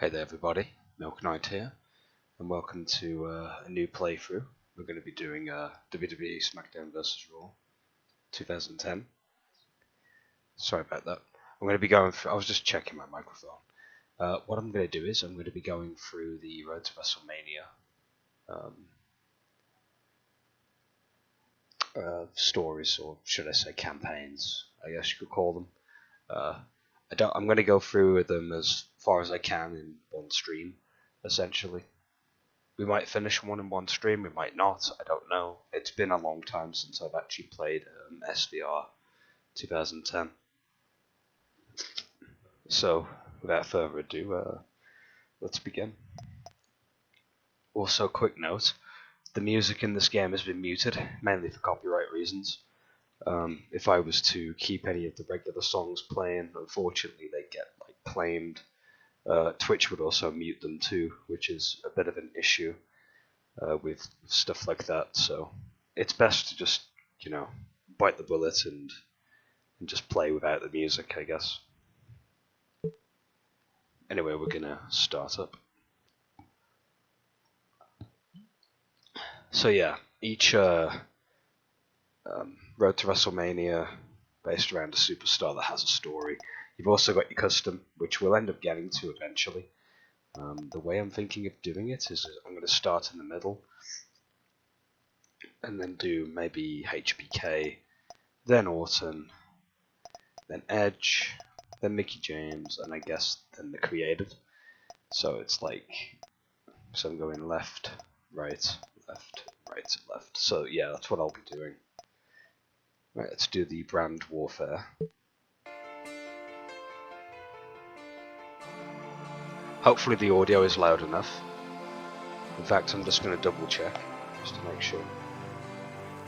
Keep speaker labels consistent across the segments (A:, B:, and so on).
A: Hey there everybody, Milknyte here, and welcome to a new playthrough. We're going to be doing WWE Smackdown vs. Raw 2010. Sorry about that. I'm going to be going through, I was just checking my microphone. What I'm going to do is I'm going to be going through the Road to WrestleMania stories, or should I say campaigns, I guess you could call them. I'm going to go through them as far as I can in one stream, essentially. We might finish one in one stream, we might not, I don't know. It's been a long time since I've actually played SVR 2010. So, without further ado, let's begin. Also, quick note, the music in this game has been muted, mainly for copyright reasons. If I was to keep any of the regular songs playing, unfortunately they get claimed. Twitch would also mute them too, which is a bit of an issue with stuff like that. So it's best to just, bite the bullet and just play without the music, I guess. Anyway, we're gonna start up. So yeah, each Road to WrestleMania based around a superstar that has a story. You've also got your custom, which we'll end up getting to eventually. The way I'm thinking of doing it is I'm going to start in the middle and then do maybe HBK, then Orton, then Edge, then Mickey James, and I guess then the Created. So it's so I'm going left, right, left, right, left. So yeah, that's what I'll be doing. Right, let's do the brand warfare. Hopefully the audio is loud enough. In fact, I'm just going to double check, just to make sure.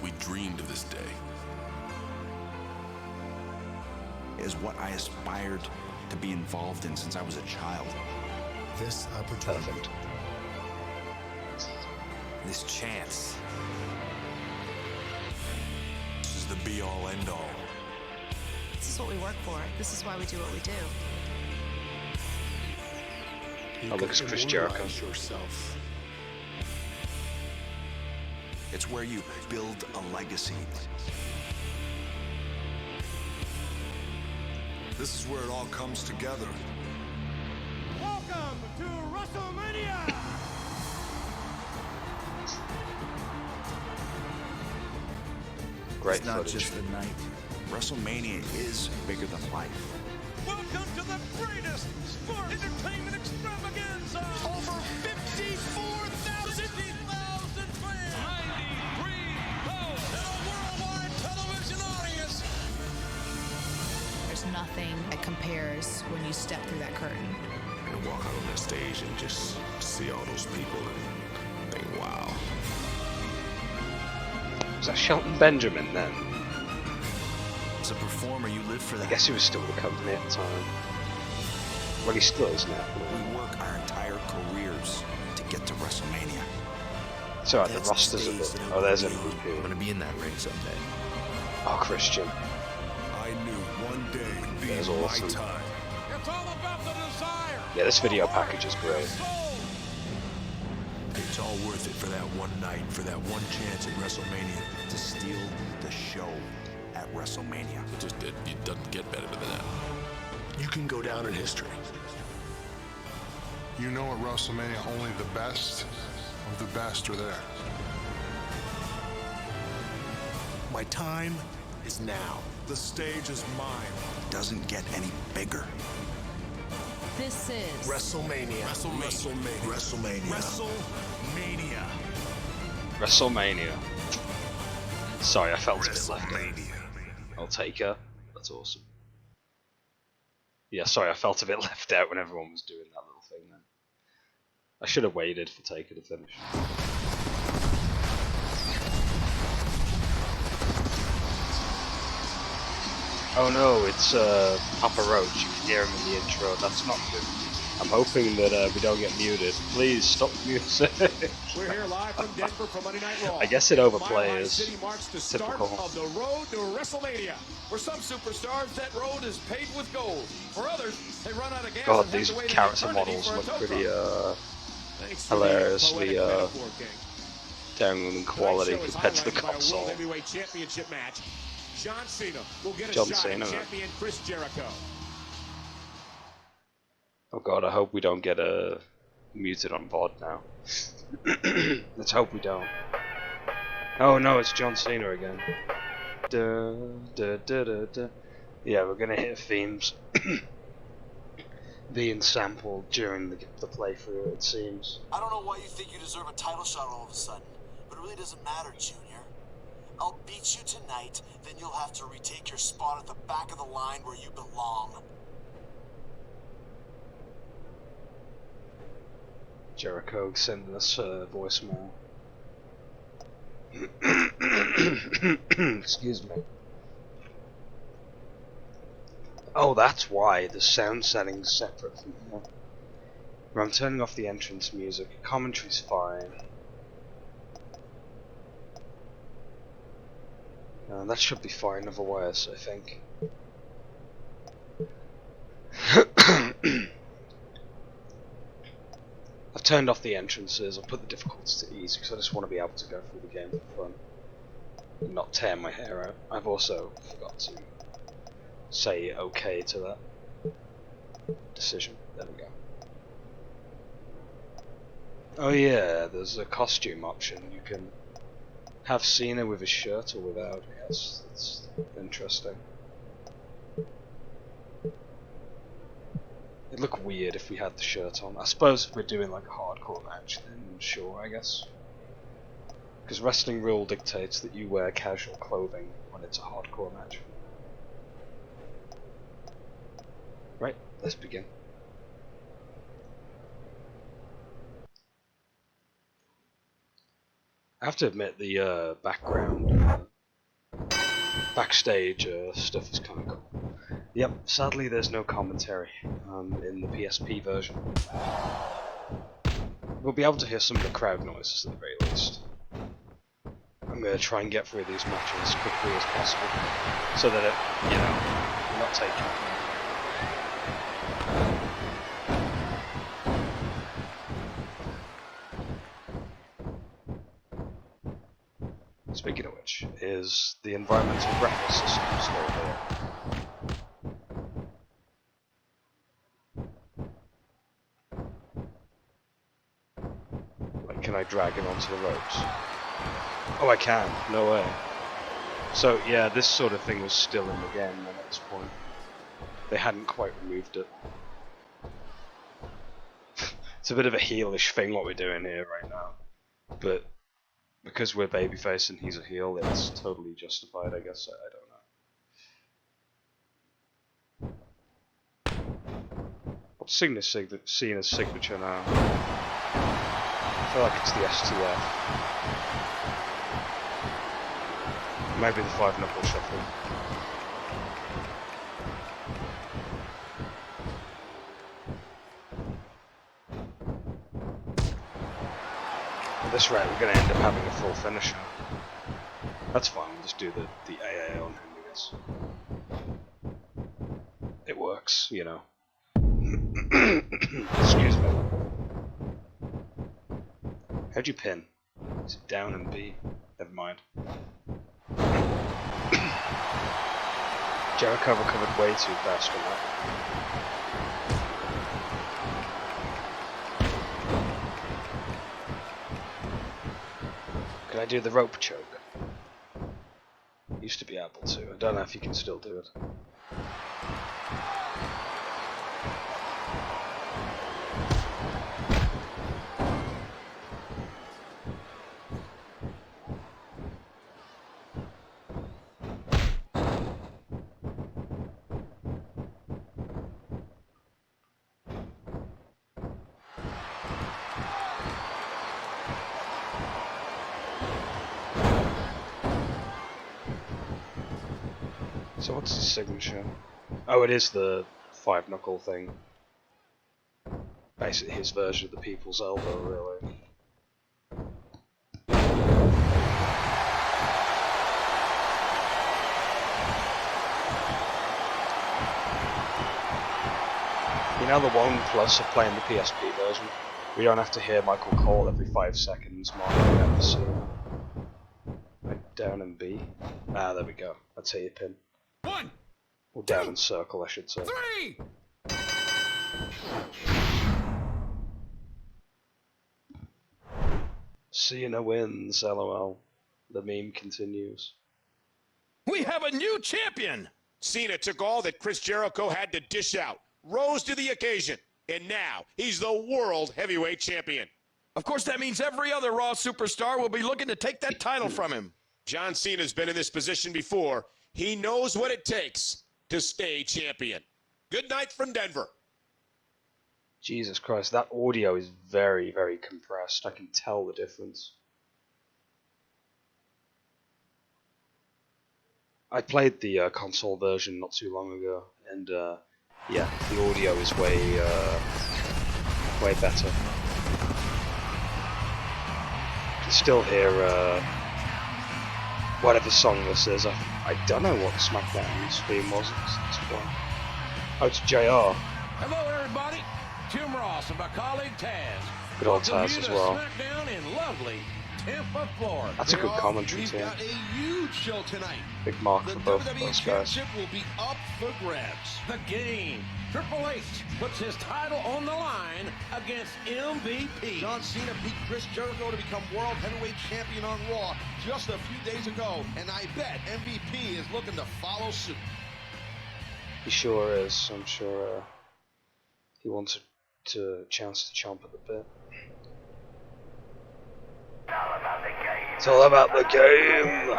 B: We dreamed of this day.
C: Is what I aspired to be involved in since I was a child.
D: This opportunity.
A: Perfect.
B: This chance. This is the be-all, end-all.
E: This is what we work for. This is why we do what we do.
A: Oh, look, it's Chris Jericho.
D: Yourself.
C: It's where you build a legacy.
B: This is where it all comes together.
F: Welcome to Wrestlemania!
A: Great
C: It's not
A: footage.
C: just the night. WrestleMania is bigger than life.
F: Welcome to the greatest sport entertainment extravaganza! Over 54,000 fans! 93,000! And a worldwide television audience!
E: There's nothing that compares when you step through that curtain.
B: And walk out on that stage and just see all those people and think, wow.
A: Was that Shelton Benjamin then?
C: As a performer, you live for
A: I
C: that.
A: guess he was still with the company at the time. Well, he still is now.
C: We work our entire careers to get to WrestleMania.
A: It's alright, the
C: That's
A: roster's a
C: the
A: bit.
C: stage
A: Oh, there's
C: that
A: MVP.
C: I'm gonna be in that ring someday.
A: Oh, Christian.
B: I knew one day would be
A: That was
B: my
A: awesome.
B: time.
F: It's all about the desire!
A: Yeah, this video package is great.
B: It's all worth it for that one night, for that one chance at WrestleMania.
C: To steal the show at WrestleMania.
B: It doesn't get better than that.
D: You can go down in history. You know at WrestleMania only the best of the best are there. My time is now.
B: The stage is mine.
C: Doesn't get any bigger.
E: This is
D: WrestleMania.
B: WrestleMania.
D: WrestleMania.
A: WrestleMania. Sorry, I felt a bit left out.
B: WrestleMania.
A: I'll take her. That's awesome. Yeah, sorry, I felt a bit left out when everyone was doing that little thing then. I should have waited for Taker to finish. Oh no, it's Papa Roach. You can hear him in the intro. That's not good. I'm hoping that we don't get muted. Please stop music.
G: We're here live from Denver for Monday Night Raw.
A: I guess it overplays.
G: Mile High City marks the
A: Typical.
G: start of the road to Wrestlemania.
F: For some superstars, that road is paved with gold. For others, they run out of gas.
A: God,
F: and
A: these
F: have to wait an
A: character
F: eternity
A: models
F: for a
A: look
F: tow
A: pretty
F: truck.
A: hilariously down in quality
G: Tonight's show is
A: compared to the
G: highlighted by a
A: console.
G: World Heavyweight Championship match. John Cena will get a
A: John
G: shot
A: Cena.
G: at champion Chris Jericho.
A: Oh god, I hope we don't get muted on VOD now. Let's hope we don't. Oh no, it's John Cena again. Da, da, da, da, da. Yeah, we're gonna hit themes being sampled during the playthrough, it seems.
H: I don't know why you think you deserve a title shot all of a sudden, but it really doesn't matter, Junior. I'll beat you tonight, then you'll have to retake your spot at the back of the line where you belong.
A: Jericho sending us voicemail. Excuse me. Oh, that's why the sound setting's separate from here. I'm turning off the entrance music. Commentary's fine. That should be fine otherwise, I think. I've turned off the entrances. I've put the difficulty to easy because I just want to be able to go through the game for fun and not tear my hair out. I've also forgot to say okay to that decision. There we go. Oh yeah, there's a costume option. You can have Cena with his shirt or without. Yes, that's interesting. It'd look weird if we had the shirt on. I suppose if we're doing like a hardcore match, then sure, I guess. Because wrestling rule dictates that you wear casual clothing when it's a hardcore match. Right, let's begin. I have to admit the background, backstage stuff is kind of cool. Yep, sadly there's no commentary in the PSP version. We'll be able to hear some of the crowd noises at the very least. I'm going to try and get through these matches as quickly as possible, so that it, you know, we're not taking it. Speaking of which, is the environmental graphics system still here? Like, can I drag him onto the ropes? Oh, I can. No way. So, yeah, this sort of thing was still in the game then at this point. They hadn't quite removed it. It's a bit of a heelish thing what we're doing here right now. But because we're babyface and he's a heel, it's totally justified, I guess. I don't know. What's Cena's signature now? I feel like it's the STF. Maybe the 5-knuckle shuffle. At this rate, we're going to end up having a full finisher. That's fine, we'll just do the AA on him, I guess. It works, you know. Excuse me. How'd you pin? Is it down and B? Never mind. Jericho recovered way too fast from that. Can I do the rope choke? Used to be able to. I don't know if you can still do it. So what's his signature? Oh, it is the 5-knuckle thing. Basically his version of the People's Elbow, really. You know the one plus of playing the PSP version? We don't have to hear Michael Cole every 5 seconds marking out the scene. Right, down and B. Ah, there we go. That's how you pin.
G: 1,
A: Or down and circle, I should say.
G: 3.
A: Cena wins, LOL. The meme continues.
G: We have a new champion. Cena took all that Chris Jericho had to dish out, rose to the occasion, and now he's the World Heavyweight Champion. Of course, that means every other Raw superstar will be looking to take that title from him. John Cena's been in this position before. He knows what it takes to stay champion. Good night from Denver.
A: Jesus Christ, that audio is very, very compressed. I can tell the difference. I played the console version not too long ago, and yeah, the audio is way better. You can still hear whatever song this is. I don't know what Smackdown's theme was at this point. Oh, it's JR.
F: Hello, everybody. Tim Ross and my colleague Taz.
A: Good old Taz as well.
F: Smackdown in lovely Tampa, Florida.
A: That's a good commentary
I: We've
A: team.
I: got a huge show tonight.
A: Big mark
I: The
A: for both of
I: WWE
A: those guys.
I: Championship will be up for grabs.
F: The game. Triple H puts his title on the line against MVP.
I: John Cena beat Chris Jericho to become World Heavyweight Champion on Raw just a few days ago, and I bet MVP is looking to follow suit.
A: He sure is. I'm sure he wants a chance to chomp at the bit. It's all about the game.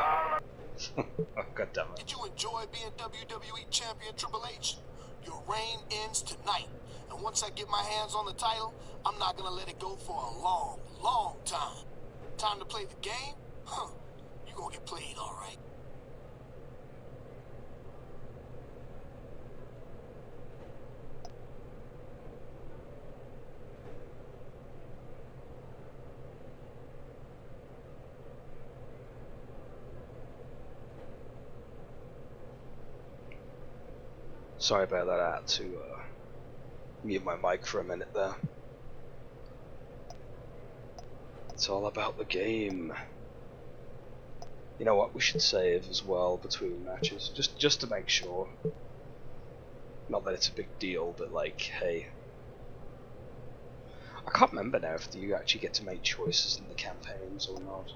A: God damn it.
H: Did you enjoy being WWE Champion Triple H? Your reign ends tonight. And once I get my hands on the title, I'm not gonna let it go for a long, long time. Time to play the game? Huh. You're gonna get played all right.
A: Sorry about that. I had to mute my mic for a minute there. It's all about the game. You know what? We should save as well between matches, just to make sure. Not that it's a big deal, but like, hey. I can't remember now if you actually get to make choices in the campaigns or not.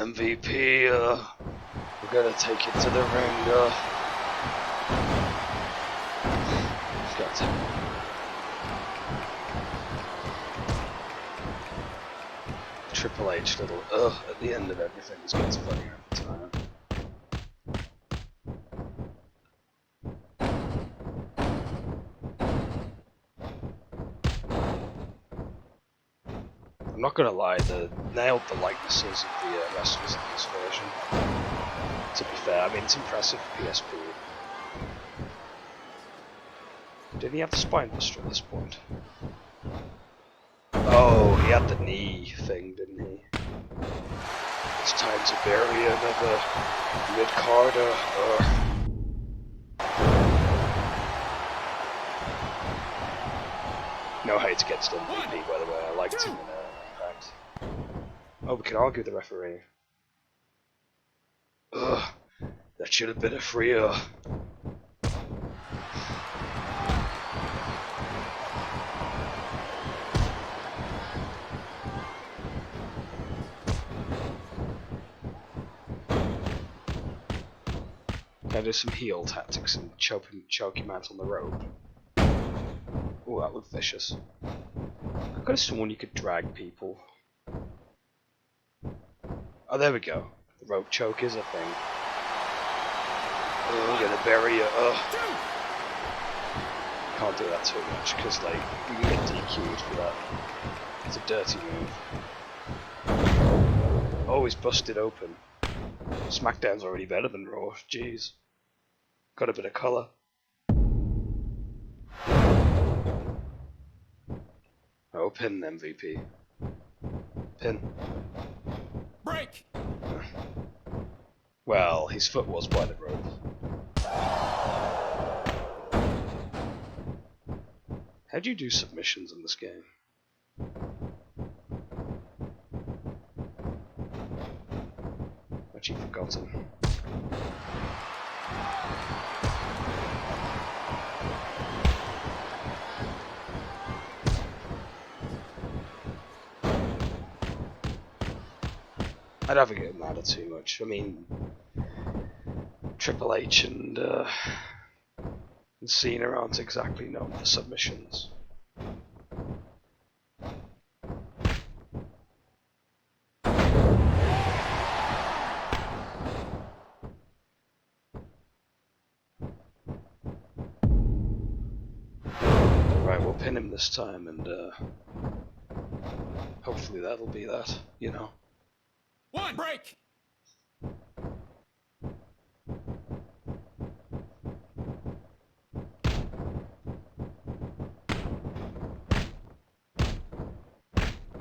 A: MVP, we're gonna take it to the ring, got to. Triple H little at the end of everything is gets funnier every time. I'm not gonna lie, they nailed the likenesses of the wrestlers in this version. To be fair, I mean it's impressive for PSP. Did he have the spine buster at this point? Oh, he had the knee thing, didn't he? It's time to bury another mid-carder. No hate against MVP, by the way. I liked him in Impact. Oh, we can argue the referee. Ugh, that should have been a freer. Can I do some heel tactics and choke him out on the rope? Oh, that looked vicious. I could have sworn you could drag people. Oh, there we go. The rope choke is a thing. Oh, I'm gonna bury you. Can't do that too much, because like, you can get DQ'd for that. It's a dirty move. Oh, he's busted open. Smackdown's already better than Raw. Jeez. Got a bit of colour. Oh, pin MVP. Pin.
F: Break!
A: Well, his foot was by the rope. How do you do submissions in this game? Actually forgotten. I'd have to get mad at too much. I mean, Triple H and Cena aren't exactly known for submissions. Right, we'll pin him this time, and hopefully that'll be that, you know.
F: One break!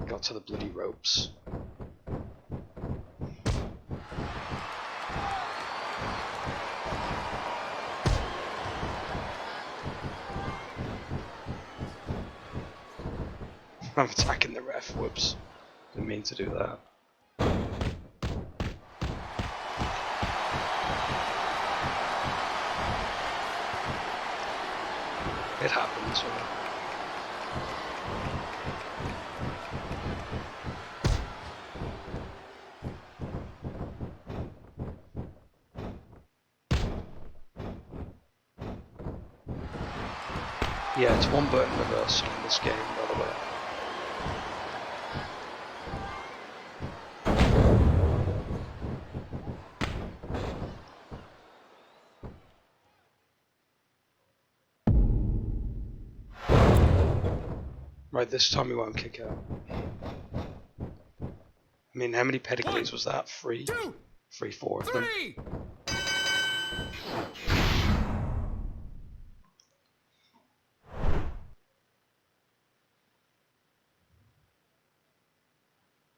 A: Got to the bloody ropes. I'm attacking the ref, whoops. Didn't mean to do that. It happens, right? Yeah, it's one button reversal in this game, by the way. Right, this time we won't kick out. I mean, how many pedigrees was that? 3? 3, 4 of them.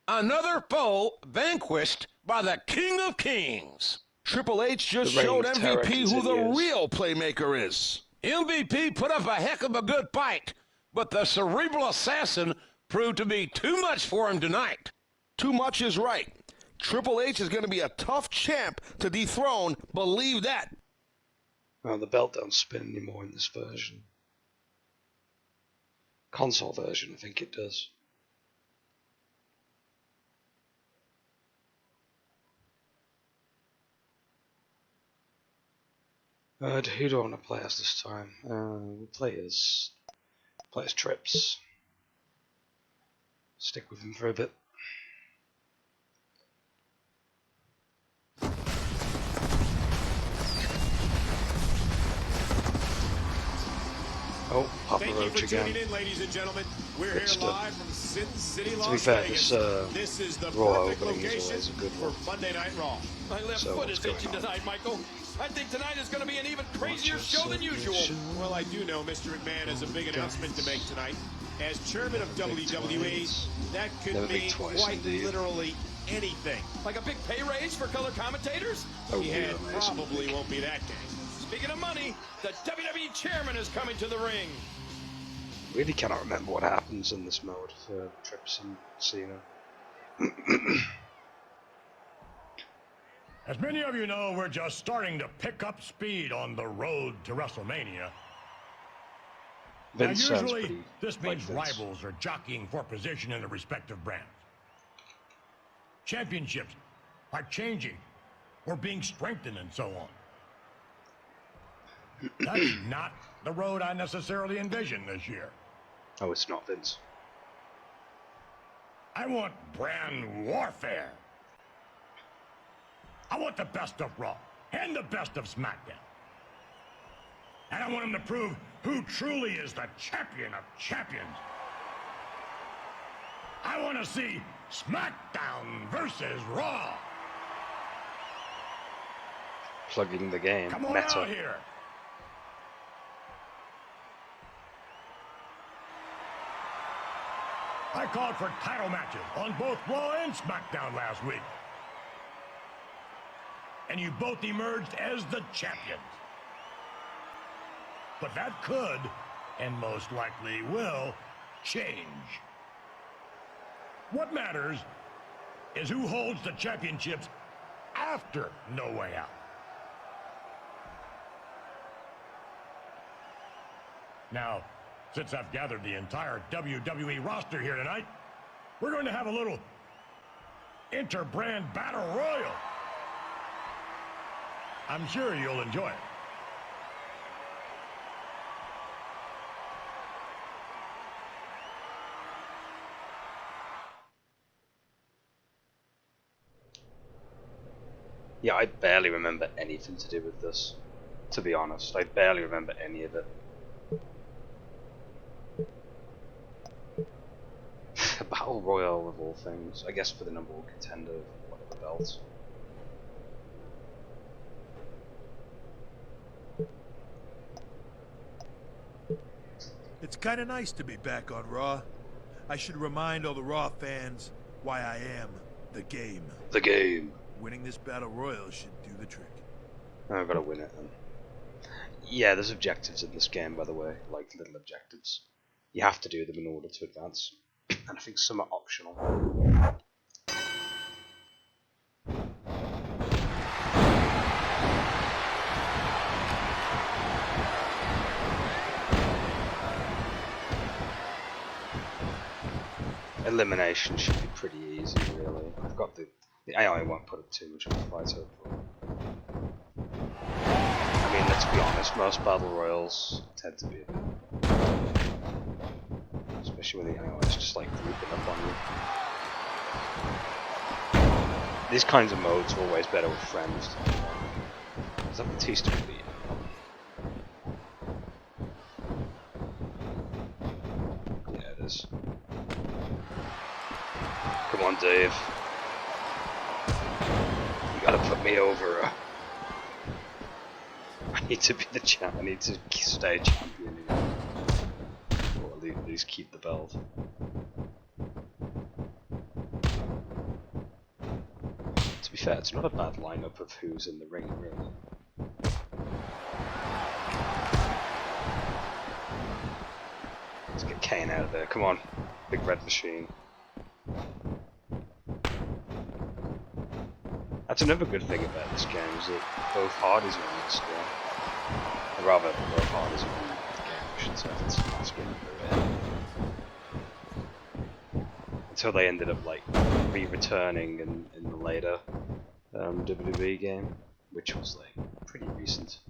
F: Another foe vanquished by the King of Kings.
I: Triple H just
A: The reign
I: showed
A: of terror
I: MVP who the
A: continues.
I: real playmaker is.
F: MVP put up a heck of a good fight, but the cerebral assassin proved to be too much for him tonight.
I: Too much is right. Triple H is going to be a tough champ to dethrone, believe that.
A: Well, the belt don't spin anymore in this version. Console version, I think it does. Who do I want to play as this time? We'll play as Trips. Stick with him for a bit. Oh, Papa
G: Thank you
A: Roach
G: for
A: again.
G: tuning in, ladies and gentlemen. We're
A: Good
G: here
A: stuff.
G: live from Sin City, Las
A: To be fair,
G: Vegas.
A: this
G: is the
A: Raw
G: perfect
A: opening is
G: location
A: always a good
G: for
A: one.
G: Monday Night Raw.
F: My left
A: So,
F: foot
A: what's
F: is
A: going
F: itching
A: on?
F: tonight, Michael. I think tonight is going to be an even crazier
A: Watch
F: show than usual.
G: Well, I do know Mr. McMahon has a big announcement to make tonight. As chairman of WWE, that could
A: Never
G: mean
A: think twice,
G: quite
A: indeed.
G: literally anything.
F: Like a big pay raise for color commentators?
A: Oh,
G: Yeah, it
A: amazing.
G: probably won't be that case.
F: Speaking of money, the WWE chairman is coming to the ring.
A: Really cannot remember what happens in this mode for Trips and Cena.
J: As many of you know, we're just starting to pick up speed on the road to WrestleMania.
A: Vince
J: now,
A: sounds
J: usually,
A: pretty
J: this
A: like
J: means
A: Vince.
J: rivals are jockeying for position in the respective brands. Championships are changing or being strengthened and so on. That's not the road I necessarily envision this year.
A: Oh, it's not Vince.
J: I want brand warfare. I want the best of Raw and the best of SmackDown. And I want him to prove who truly is the champion of champions. I want to see SmackDown versus Raw.
A: Plugging the game.
J: Come on
A: Meta.
J: out here. I called for title matches on both Raw and SmackDown last week. And you both emerged as the champions. But that could, and most likely will, change. What matters is who holds the championships after No Way Out. Now, since I've gathered the entire WWE roster here tonight, we're going to have a little Interbrand Battle Royal. I'm sure you'll enjoy it.
A: Yeah, I barely remember anything to do with this, to be honest. I barely remember any of it. A Battle Royale of all things, I guess for the number one contender of whatever belts.
K: It's kinda nice to be back on Raw. I should remind all the Raw fans why I am the game.
A: The game.
K: Winning this Battle Royal should do the trick.
A: I've got to win it then. Yeah, there's objectives in this game, by the way, like little objectives. You have to do them in order to advance, and I think some are optional. Elimination should be pretty easy, really. I've got the AI won't put up too much of a fight over. I mean, let's be honest, most battle royals tend to be a bit, especially when the AI is just like grouping up on you. These kinds of modes are always better with friends. Is that Batista would be? Yeah, it is. Come on, Dave. You gotta put me over. I need to be the champ. I need to stay champion again. Or at least keep the belt. To be fair, it's not a bad lineup of who's in the ring, really. Let's get Kane out of there. Come on, big red machine. That's another good thing about this game, is that both Hardys are in this game. Or rather, both Hardys are in the game, I should say. It's the last game they were in. Until they ended up like re-returning in the later WWE game, which was like pretty recent.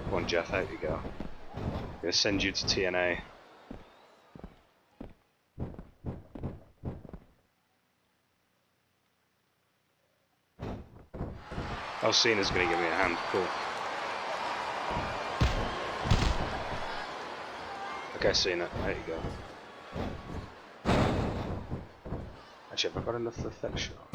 A: Come on, Jeff, out you go. I'm gonna send you to TNA. Oh, Cena's gonna give me a hand. Cool. Okay, Cena, there you go. Actually, have I got enough reflection on?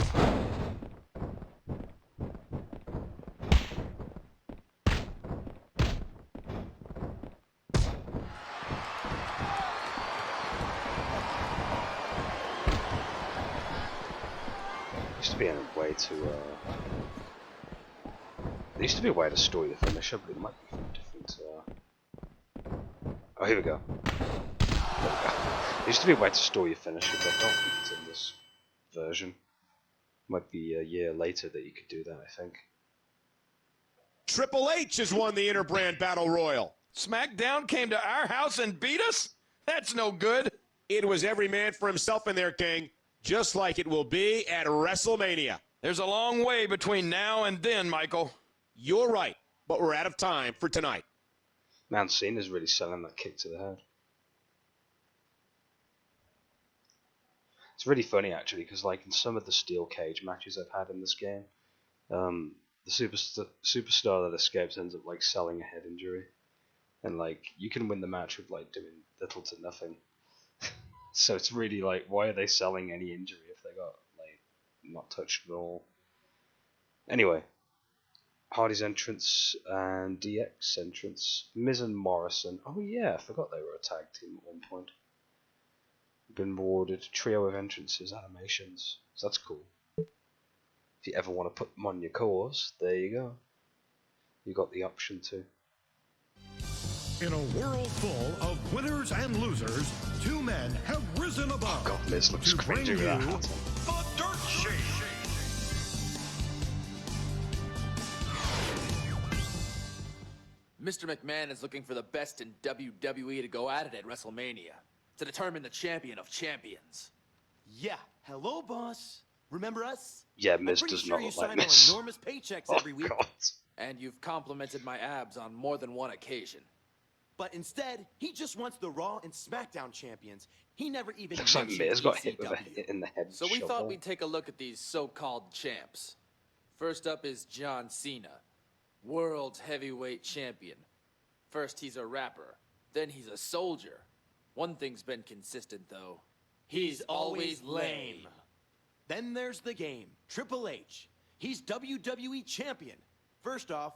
A: There used to be a way to store your finisher, but it might be different. Oh, here we go. There we go. There used to be a way to store your finisher, but I don't think it's in this version. Might be a year later that you could do that, I think.
G: Triple H has won the Interbrand Battle Royal.
F: SmackDown came to our house and beat us? That's no good.
G: It was every man for himself in there, King, just like it will be at WrestleMania.
F: There's a long way between now and then, Michael.
G: You're right, but we're out of time for tonight.
A: Man, Cena's really selling that kick to the head. It's really funny, actually, because like in some of the steel cage matches I've had in this game, the superstar that escapes ends up like selling a head injury, and like you can win the match with like doing little to nothing. So it's really like, why are they selling any injury if they got like not touched at all? Anyway, Hardy's entrance and DX entrance, Miz and Morrison. Oh yeah, I forgot they were a tag team at one point. Been awarded a trio of entrances, animations. So that's cool. If you ever want to put them on your cores, there you go. You got the option to.
J: In a world full of winners and losers, two men have risen above.
A: Oh god, Miz looks
J: to bring
A: cringy
J: you
A: with that hat.
J: the Dirt Sheet.
L: Mr. McMahon is looking for the best in WWE to go at it at Wrestlemania to determine the champion of champions.
M: Yeah, hello, boss. Remember us?
A: Yeah, Miz
M: I'm pretty
A: does
M: sure
A: not
M: you
A: look like
M: sign our
A: Miz.
M: enormous paychecks
A: Oh
M: every week.
A: god.
L: And you've complimented my abs on more than one occasion.
M: But instead, he just wants the Raw and Smackdown champions. He never even
A: Looks like
M: mentioned
A: Miz got hit with a
M: ECW.
A: hit in the head.
L: So we
A: shovel.
L: thought we'd take a look at these so-called champs. First up is John Cena, world heavyweight champion. First he's a rapper, then he's a soldier. One thing's been consistent though.
M: He's always lame. Then there's the game, Triple H. He's WWE champion. First off,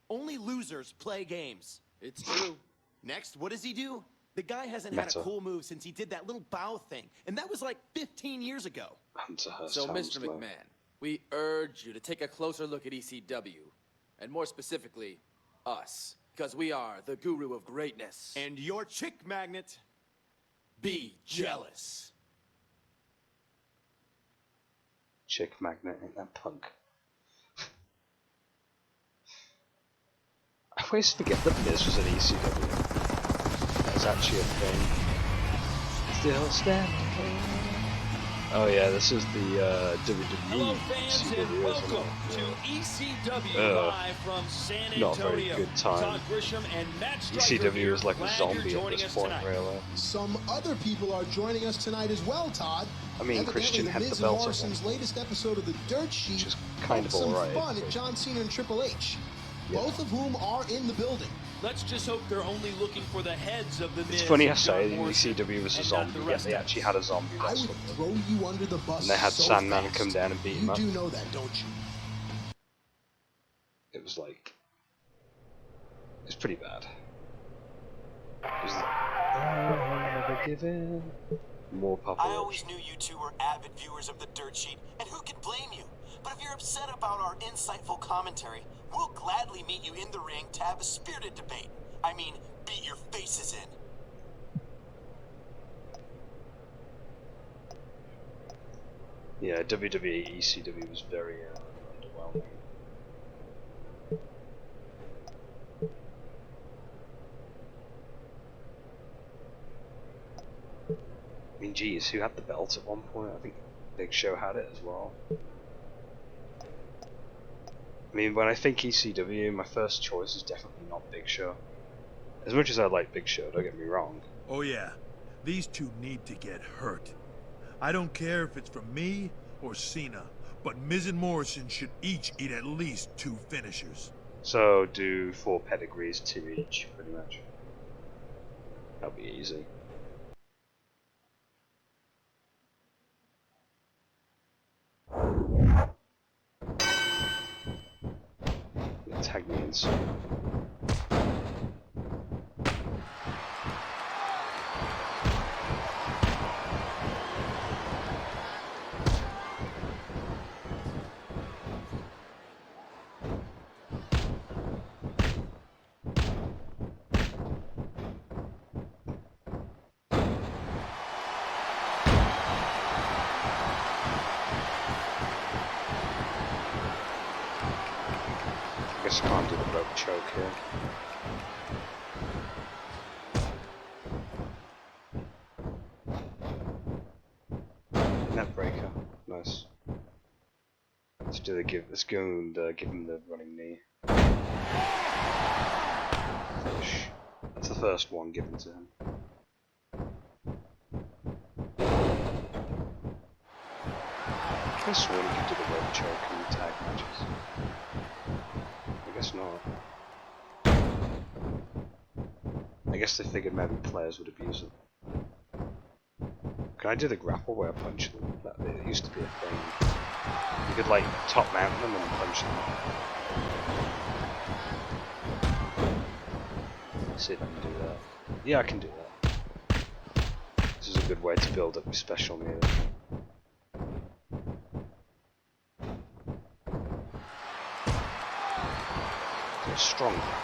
M: only losers play games.
L: It's true.
M: Next, what does he do? The guy hasn't had a cool move since he did that little bow thing, and that was like 15 years ago.
L: So, Mr. McMahon, we urge you to take a closer look at ECW, and more specifically, us, because we are the guru of greatness.
M: And your chick magnet,
L: Be jealous.
A: Chick magnet, ain't that punk? I always forget that Miz was an ECW. That's actually a thing. Still standing. Oh yeah, this is the WWE ECW,
N: welcome
A: isn't it?
N: to ECW live from San Antonio.
A: Not a very good time.
N: Todd Grisham and Matt Striker
A: ECW is like a
N: glad
A: zombie
N: you're
A: at
N: joining
A: this
N: us
A: point,
N: tonight.
A: really.
H: Some other people are joining us tonight as well, Todd.
A: I mean,
H: Evidently,
A: Christian
H: the
A: had
H: Miz
A: the
H: and
A: belt at
H: Morrison's
A: one
H: latest episode of the Dirt Sheet,
A: which is kind of
H: had some
A: alright.
H: fun at John Cena and Triple H,
A: Yeah.
H: both of whom are in the building.
N: Let's just hope they're only looking for the heads of the
A: It's
N: Miz
A: funny I
N: and
A: say
N: John
A: the
N: Morrison
A: ECW was a
N: and not
A: zombie,
N: the
A: yet
N: rest
A: they
N: of
A: actually
N: us.
A: had a zombie
H: I
A: wrestler.
H: would throw you under the bus.
A: And they had
H: so
A: Sandman
H: fast.
A: come down and beat him
H: You
A: up.
H: do know that, don't you?
A: It was like... It's pretty bad. It was never give in. More Papa
O: I
A: Roach.
O: always knew you two were avid viewers of the Dirt Sheet, and who can blame you? But if you're upset about our insightful commentary, we'll gladly meet you in the ring to have a spirited debate. I mean, beat your faces in.
A: Yeah, WWE ECW was very underwhelming. I mean, geez, who had the belt at one point? I think Big Show had it as well. I mean, when I think ECW, my first choice is definitely not Big Show. As much as I like Big Show, don't get me wrong.
K: Oh yeah, these two need to get hurt. I don't care if it's from me or Cena, but Miz and Morrison should each eat at least 2 finishers.
A: So do 4 pedigrees, 2 each, pretty much. That'll be easy. Tag me in soon. I guess I can't do the rope choke here. Net breaker, nice. Let's do the give. Let's go and give him the running knee. Finish. That's the first one given to him. I swear he could do the rope choke in the tag matches. guess not. I guess they figured maybe players would abuse it. Can I do the grapple where I punch them? It used to be a thing. You could like top mount them and punch them. Let's see if I can do that. Yeah, I can do that. This is a good way to build up your special move. It's a strong grapple.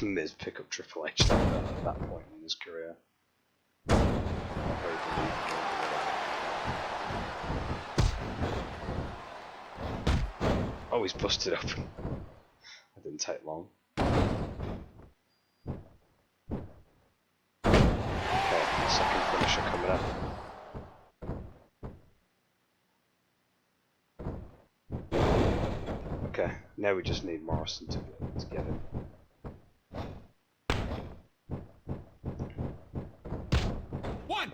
A: Miz pick up Triple H like that at that point in his career. Very believable. Oh, he's busted up. That didn't take long. Okay, second finisher coming up. Okay, now we just need Morrison to get him.
G: One!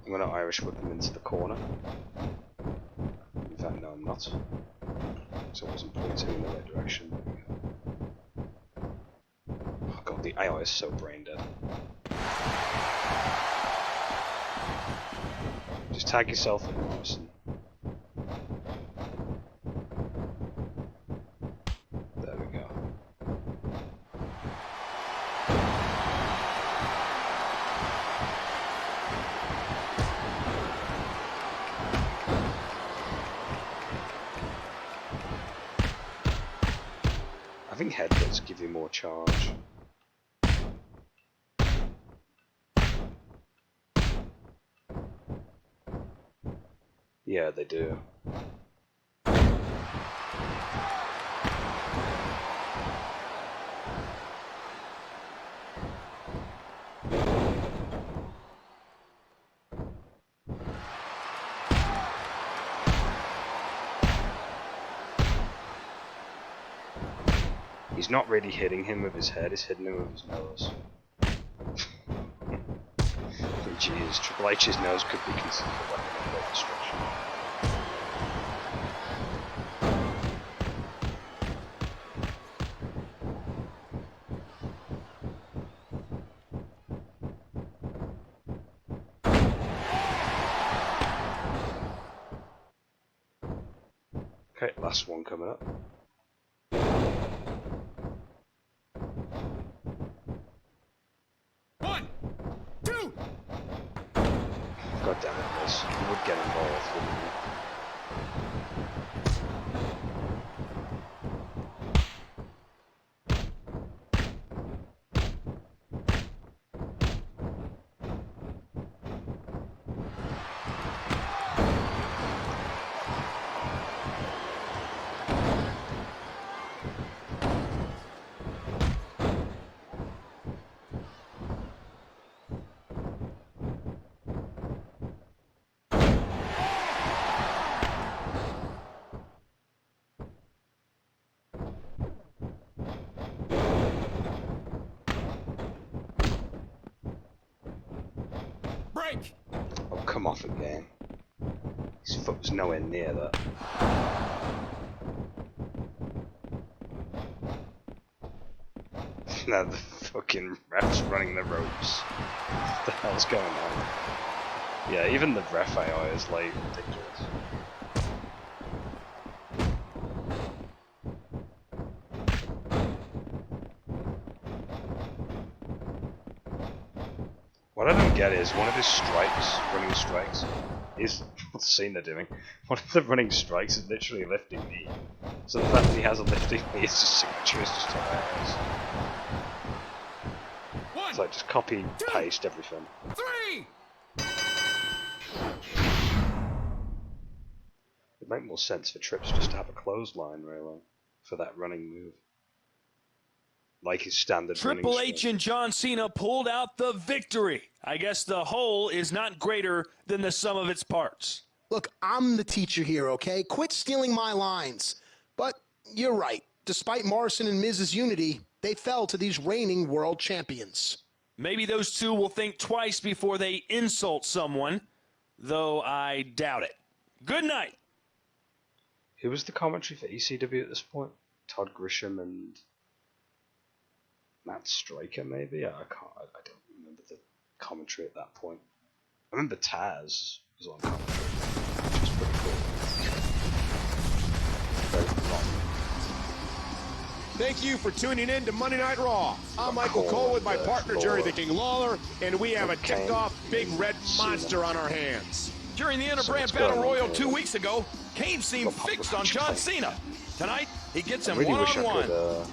A: I'm gonna Irish whip him into the corner. In fact, no, I'm not. So I wasn't pointing in the right direction. Oh god, the AI is so brain dead. Just tag yourself in, Morrison. There we go. I think headbutts give you more charge. Yeah, they do. He's not really hitting him with his head, he's hitting him with his nose. Jeez, Triple H's nose could be considered a weapon of great destruction. Okay, last one coming up.
G: One! Two!
A: God damn it, Liz. You would get involved, wouldn't you?
G: Break!
A: Oh, come off again. His foot was nowhere near that. Now the fucking ref's running the ropes. What the hell's going on? Yeah, even the ref AI is like ridiculous. What I don't get is one of his strikes, running strikes, is what's Cena doing? One of the running strikes is literally a lifting knee. So the fact that he has a lifting knee is just signature, is just hilarious. It's like just copy, paste everything.
G: Three!
A: It'd make more sense for Trips just to have a clothesline, really, for that running move. Like his standard
N: Triple
A: running
N: H and John Cena pulled out the victory. I guess the whole is not greater than the sum of its parts.
H: Look, I'm the teacher here, okay? Quit stealing my lines. But you're right. despite Morrison and Miz's unity, they fell to these reigning world champions.
N: Maybe those two will think twice before they insult someone, though I doubt it. Good night.
A: Who was the commentary for ECW at this point? Todd Grisham and Matt Striker, maybe? I don't remember the commentary at that point. I remember Taz was on commentary, which was pretty cool. Very long.
G: Thank you for tuning in to Monday Night Raw. I'm Michael Cole with my partner Jerry the King Lawler, and we have a ticked-off big red monster on our hands.
I: During the Interbrand Battle Royal 2 weeks ago, Kane seemed fixed on John Cena. Tonight, he gets him one-on-one.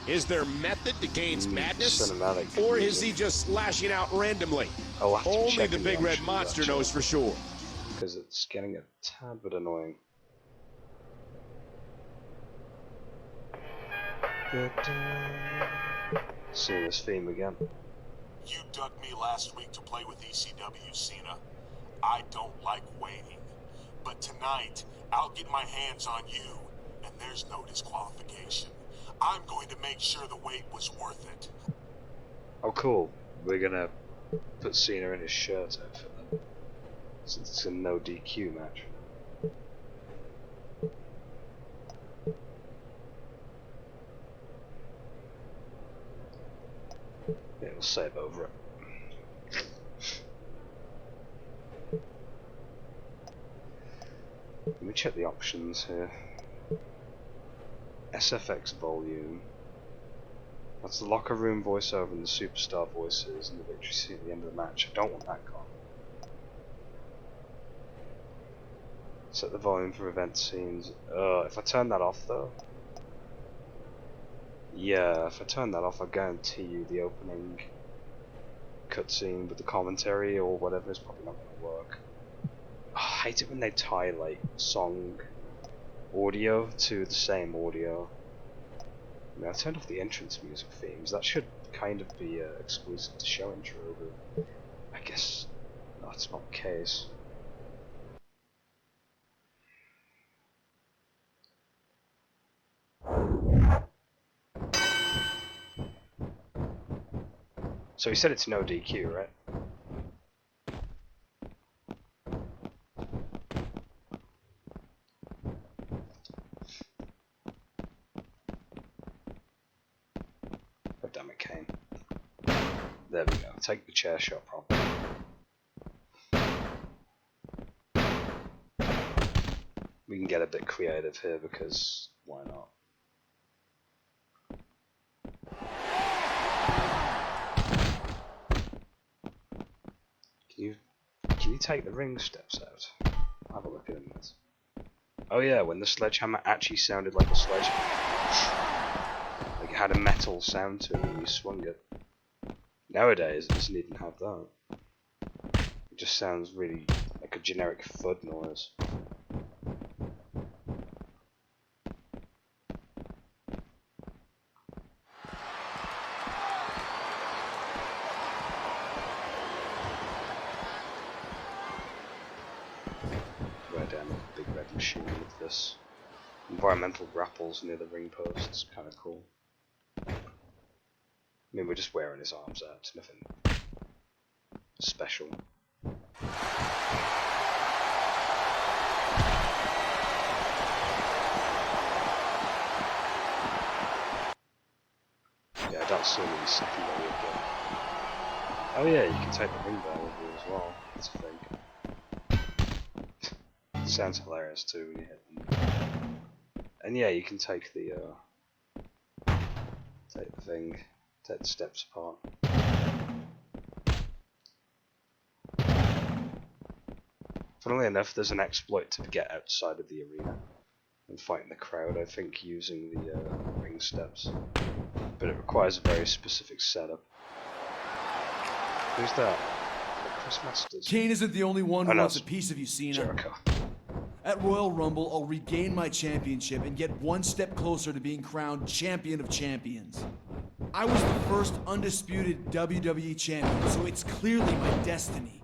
G: Is there method to Kane's madness, or is he just lashing out randomly? Only the big red monster knows for sure.
A: Because it's getting a tad bit annoying. Seeing this theme again.
H: You dug me last week to play with ECW, Cena. I don't like waiting. But tonight, I'll get my hands on you, and there's no disqualification. I'm going to make sure the wait was worth it.
A: Oh cool, we're gonna put Cena in his shirt outfit then, since it's a no DQ match. Yeah, we'll save over it. Let me check the options here. SFX volume. That's the locker room voiceover and the superstar voices and the victory scene at the end of the match. I don't want that gone. Set the volume for event scenes. If I turn that off though. Yeah, if I turn that off, I guarantee you the opening cutscene with the commentary or whatever is probably not going to work. Oh, I hate it when they tie like song audio to the same audio. I mean, I turned off the entrance music themes. That should kind of be exclusive to show intro, but I guess that's not the case. So he said it's no DQ, right? Oh damn it, Kane. There we go. Take the chair shot properly. We can get a bit creative here because why not? Can you take the ring steps out? I'll have a look at it in this. Oh yeah, when the sledgehammer actually sounded like a sledgehammer. Like it had a metal sound to it when you swung it. Nowadays it doesn't even have that. It just sounds really like a generic thud noise. Machine with this environmental grapples near the ring posts, kind of cool. I mean, we're just wearing his arms out, it's nothing special. Yeah, I don't see any secondary again. Oh yeah, you can take the ring bell with you as well, that's a thing. Sounds hilarious too when you hit them. And yeah, you can take the thing, take the steps apart. Funnily enough, there's an exploit to get outside of the arena and fight in the crowd, I think, using the ring steps. But it requires a very specific setup. Who's that? Chris Masters.
P: Kane isn't the only one who wants a piece of you, Cena.
A: Jericho.
P: At Royal Rumble, I'll regain my championship and get one step closer to being crowned champion of champions. I was the first undisputed WWE champion, so it's clearly my destiny.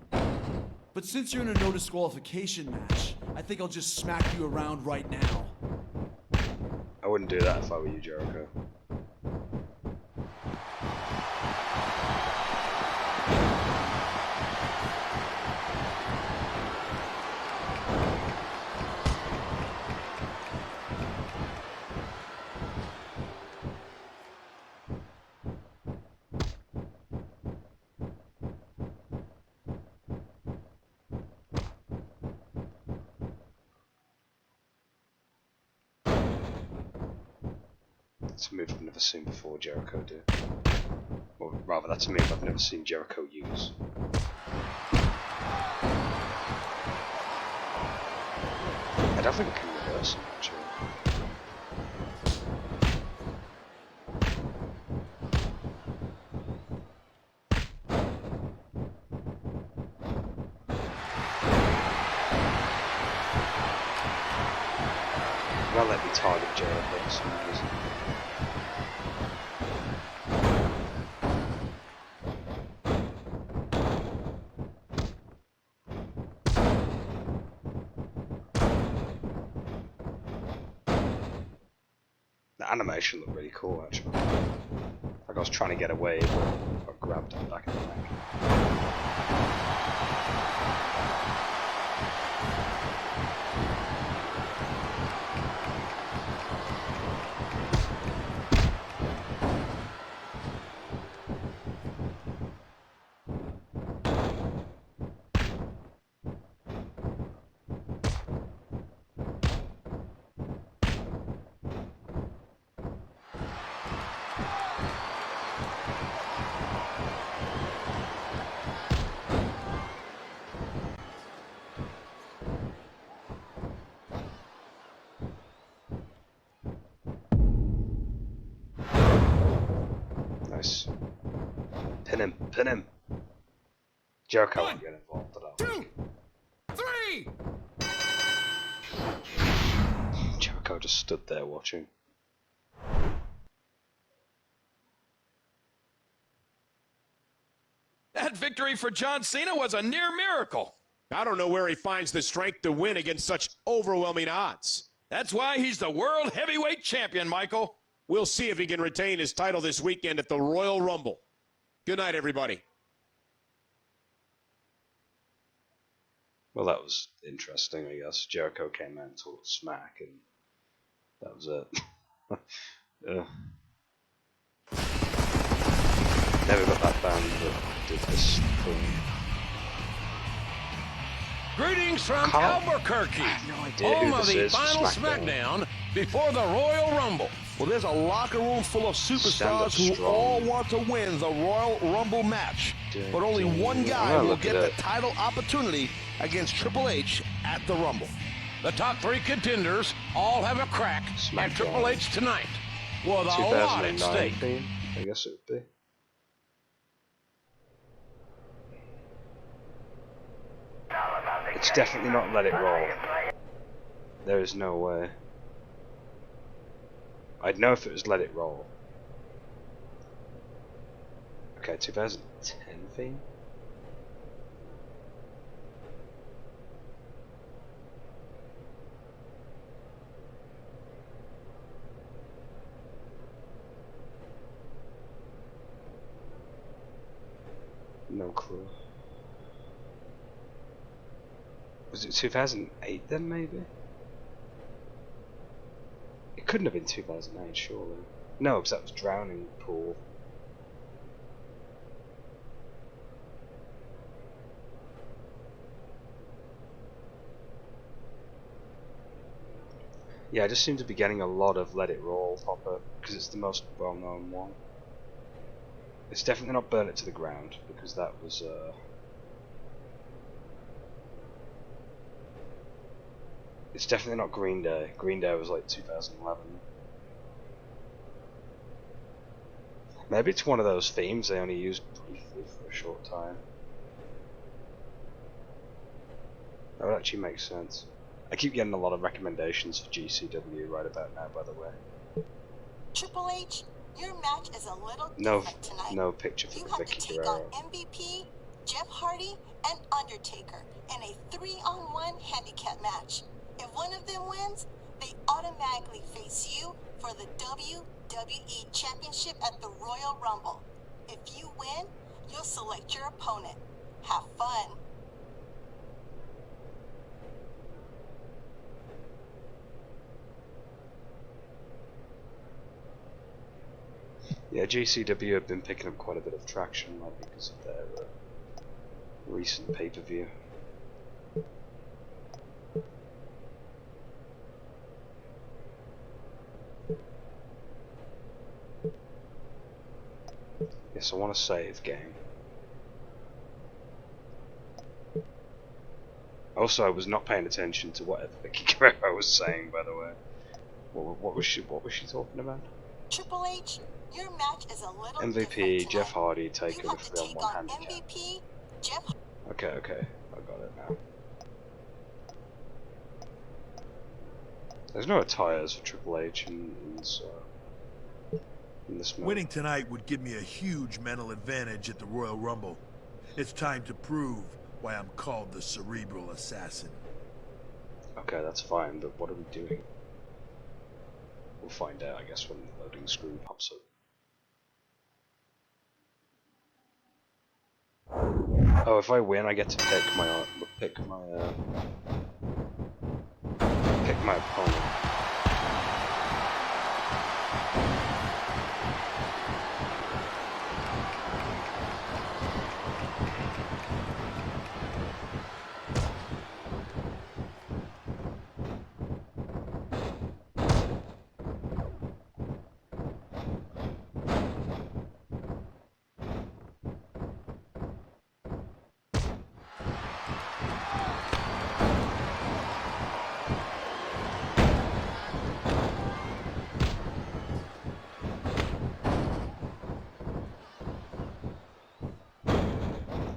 P: But since you're in a no disqualification match, I think I'll just smack you around right now.
A: I wouldn't do that if I were you, Jericho. That's a move I've never seen before Jericho do. Or rather, that's a move I've never seen Jericho use. I don't think I can reverse him, actually. Well, let me target Jericho for some reason. The animation looked really cool, actually. Like I was trying to get away, but I grabbed him back in the neck. Nice. Pin him, pin him. Jericho won't get involved at all.
F: 2, 3.
A: Jericho just stood there watching.
G: That victory for John Cena was a near miracle. I don't know where he finds the strength to win against such overwhelming odds. That's why he's the World Heavyweight Champion, Michael. We'll see if he can retain his title this weekend at the Royal Rumble. Good night, everybody.
A: Well, that was interesting, I guess. Jericho came out and talked smack, and that was it. Never got that band that did this thing.
F: Greetings from Albuquerque, home of the final Smackdown before the Royal Rumble.
I: Well, there's a locker room full of superstars who all want to win the Royal Rumble match. But only one guy will get the title opportunity against Triple H at the Rumble.
F: The top 3 contenders all have a crack at Triple H tonight, with a lot at stake.
A: I guess it would be. It's definitely not Let It Roll. There is no way. I'd know if it was Let It Roll. Okay, 2010 theme? No clue. Was it 2008 then, maybe? It couldn't have been 2008, surely. No, because that was Drowning Pool. Yeah, I just seem to be getting a lot of Let It Roll pop up, because it's the most well-known one. It's definitely not Burn It to the Ground, because that was, it's definitely not Green Day. Green Day was like 2011. Maybe it's one of those themes they only used briefly for a short time. That would actually make sense. I keep getting a lot of recommendations for GCW right about now, by the way.
Q: Triple H, your match is a little
A: different tonight. No picture for
Q: you
A: the
Q: have
A: Vicky
Q: to take
A: Guerrero.
Q: on MVP, Jeff Hardy, and Undertaker in a 3-on-1 handicap match. If one of them wins, they automatically face you for the WWE Championship at the Royal Rumble. If you win, you'll select your opponent. Have fun.
A: Yeah, GCW have been picking up quite a bit of traction, like because of their recent pay-per-view. Yes, I want to save game. Also, I was not paying attention to whatever Vicky Guerrero was saying, by the way. What was she talking about?
Q: Triple H, your match is a little
A: MVP, Jeff Hardy taking the 3-on-1 handicap.
Q: MVP, Jeff.
A: Okay, I got it now. There's no attires for Triple H in this mode.
K: Winning tonight would give me a huge mental advantage at the Royal Rumble. It's time to prove why I'm called the Cerebral Assassin.
A: Okay, that's fine, but what are we doing? We'll find out, I guess, when the loading screen pops up. Oh, if I win, I get to pick my opponent.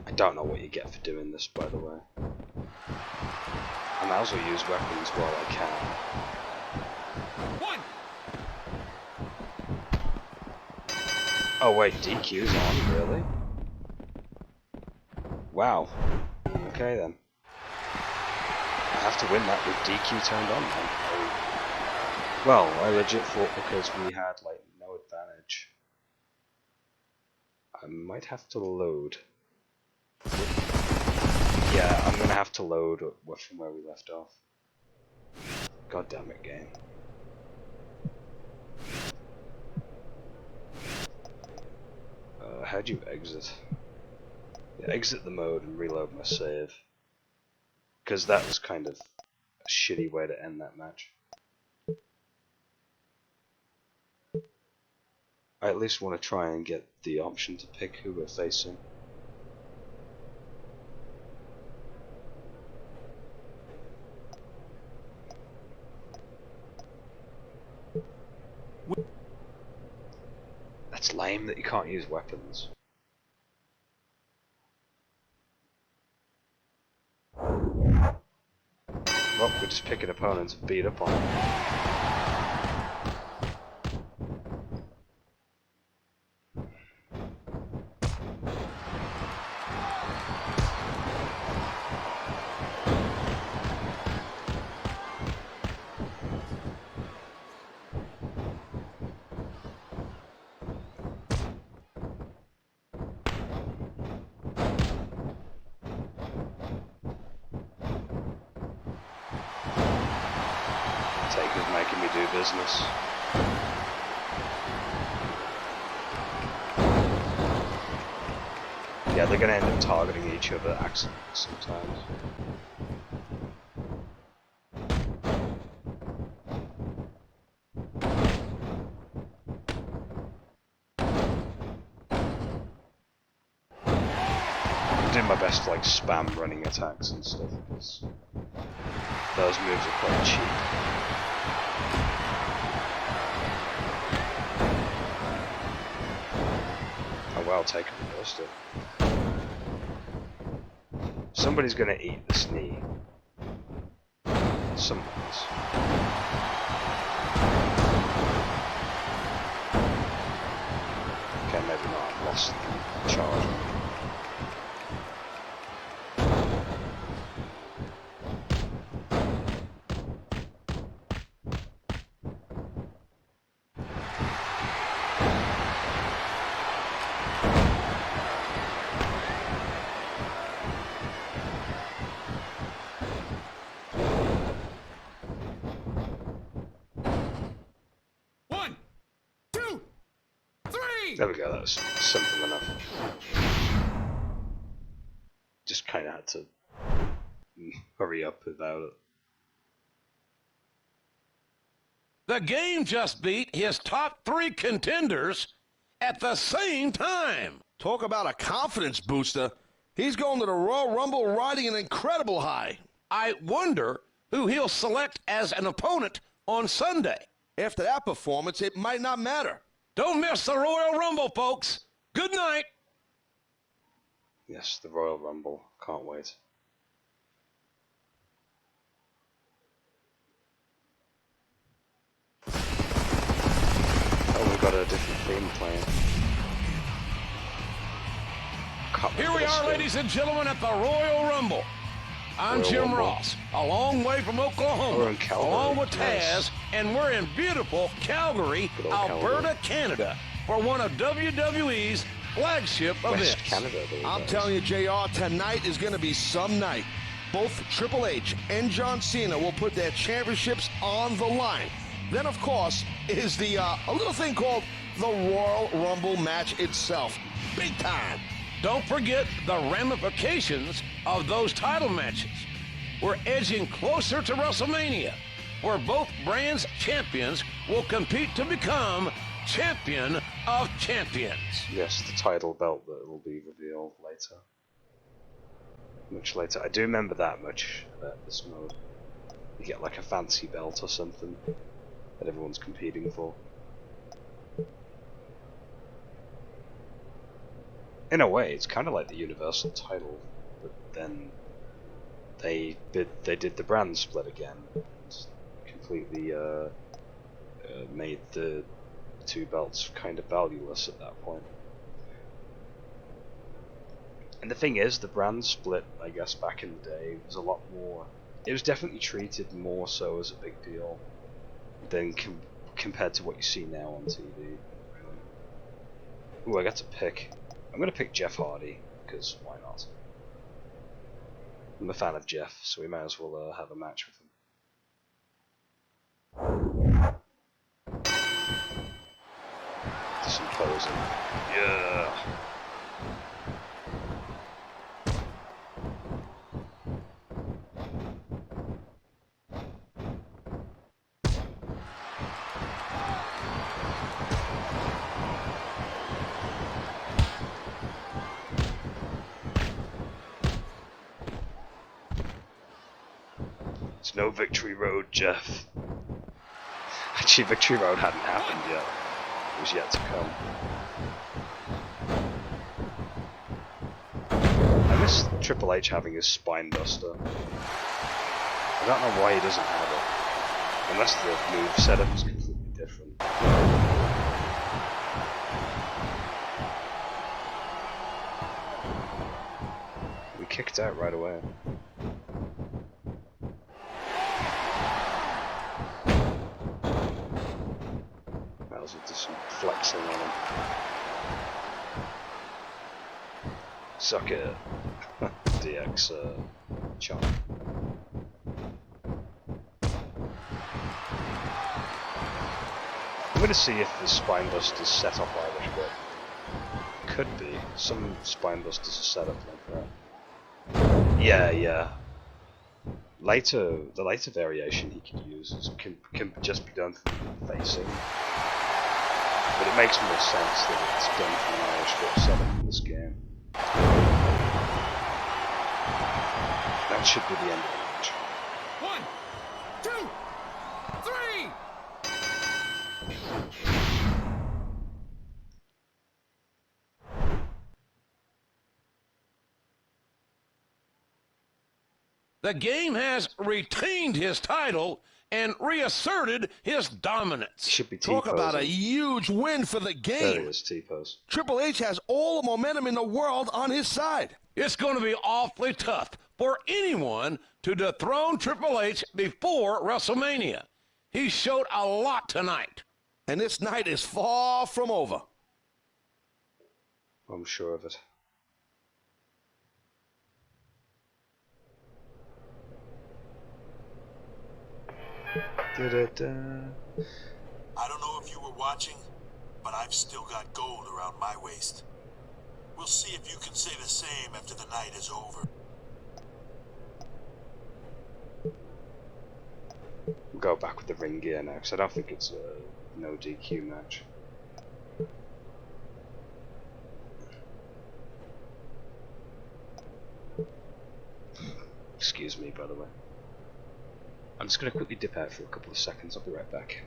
A: I don't know what you get for doing this, by the way. I might as well use weapons while I can.
G: One.
A: Oh wait, DQ's on, really? Wow. Okay then. I have to win that with DQ turned on then. Well, I legit thought because we had like no advantage. I might have to load. Yeah, I'm gonna have to load from where we left off. God damn it, game. How'd you exit? Yeah, exit the mode and reload my save. Because that was kind of a shitty way to end that match. I at least want to try and get the option to pick who we're facing. That's lame that you can't use weapons. Well, we're just picking opponents and beat up on them. Taker's making me do business. Yeah, they're gonna end up targeting each other accidentally sometimes. I'm doing my best to like spam running attacks and stuff because those moves are quite cheap. Oh well, Taker reversed it. Somebody's gonna eat this knee. Someone's. Okay, maybe not. I've lost the charge. There we go, that was simple enough. Just kind of had to hurry up about it.
F: The game just beat his top 3 contenders at the same time.
I: Talk about a confidence booster. He's going to the Royal Rumble riding an incredible high.
F: I wonder who he'll select as an opponent on Sunday.
I: After that performance, it might not matter.
F: Don't miss the Royal Rumble, folks. Good night.
A: Yes, the Royal Rumble. Can't wait. Oh, we've got a different theme playing.
F: Here we are, ladies and gentlemen, at the Royal Rumble. I'm Jim Ross, a long way from Oklahoma, along with Taz, and we're in beautiful Calgary, Alberta, Canada, for one of WWE's flagship events.
I: I'm telling you, JR, tonight is going to be some night. Both Triple H and John Cena will put their championships on the line. Then, of course, is the a little thing called the Royal Rumble match itself. Big time.
F: Don't forget the ramifications of those title matches. We're edging closer to Wrestlemania, where both brands' champions will compete to become champion of champions.
A: Yes, the title belt that will be revealed later. Much later. I do remember that much about this mode. You get like a fancy belt or something that everyone's competing for. In a way, it's kind of like the Universal title, but then they did the brand split again and completely made the two belts kind of valueless at that point. And the thing is, the brand split, I guess, back in the day was a lot more. It was definitely treated more so as a big deal than compared to what you see now on TV. Ooh, I got to pick. I'm going to pick Jeff Hardy, because why not? I'm a fan of Jeff, so we might as well have a match with him. Do some posing. Yeah! It's no Victory Road, Jeff. Actually, Victory Road hadn't happened yet. It was yet to come. I miss Triple H having his spine buster. I don't know why he doesn't have it. Unless the move setup is completely different. We kicked out right away. Do some flexing on him. Suck it. DX chop. I'm gonna see if the spine buster's set up Irish whip. Could be. Some spine busters are set up like that. Yeah. The later variation he can use can just be done from facing. But it makes more sense that it's done from an Irish whip setup in this game. That should be the end of the match.
G: 1, 2, 3!
F: The game has retained his title and reasserted his dominance.
A: Should be
I: Talk about a huge win for the game.
A: There it is, T-pose.
I: Triple H has all the momentum in the world on his side.
F: It's going to be awfully tough for anyone to dethrone Triple H before WrestleMania. He showed a lot tonight.
I: And this night is far from over.
A: I'm sure of it.
H: I don't know if you were watching, but I've still got gold around my waist. We'll see if you can say the same after the night is over.
A: We'll go back with the ring gear now, because I don't think it's a no DQ match. Excuse me, by the way. I'm just going to quickly dip out for a couple of seconds. I'll be right back.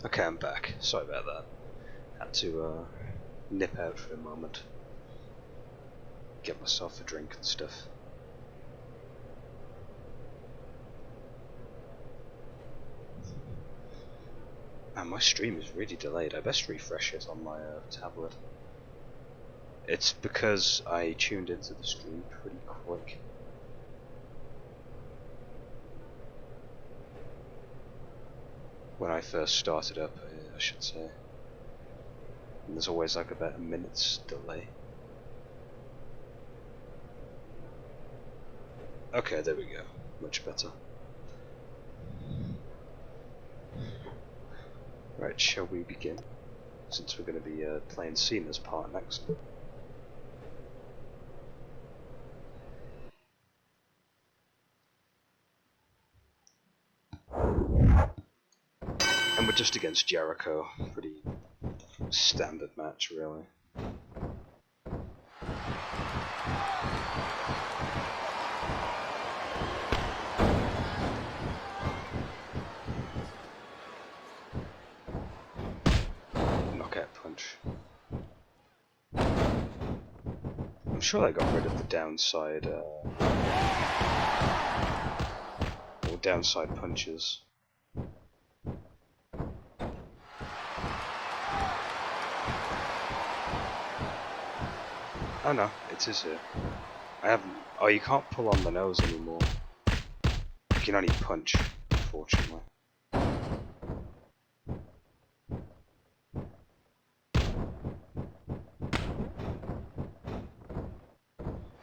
A: Okay, I'm back. Sorry about that. Had to nip out for a moment. Get myself a drink and stuff. And my stream is really delayed. I best refresh it on my tablet. It's because I tuned into the stream pretty quick. When I first started up, I should say. And there's always like about a minute's delay. Okay, there we go. Much better. Right, shall we begin? Since we're going to be playing Cena's part next. And we're just against Jericho. Pretty standard match, really. Knockout punch. I'm sure I got rid of the downside, or downside punches. Oh no, it is here. I haven't. Oh, you can't pull on the nose anymore. You can only punch, unfortunately.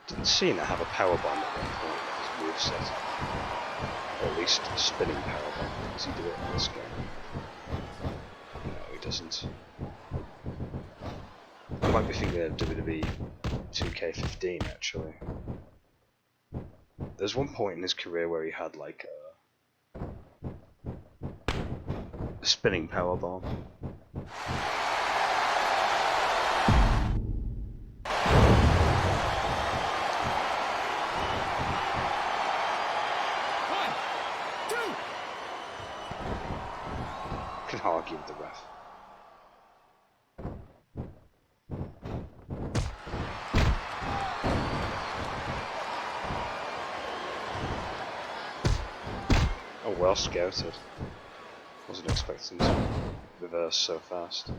A: Didn't Cena have a powerbomb at one point in his moveset? Or at least a spinning powerbomb. Does he do it in this game? No, he doesn't. I might be thinking of WWE 2K15 actually. There's one point in his career where he had like a spinning powerbomb. Can argue with the ref. Oh, well scouted. Wasn't expecting to reverse so fast.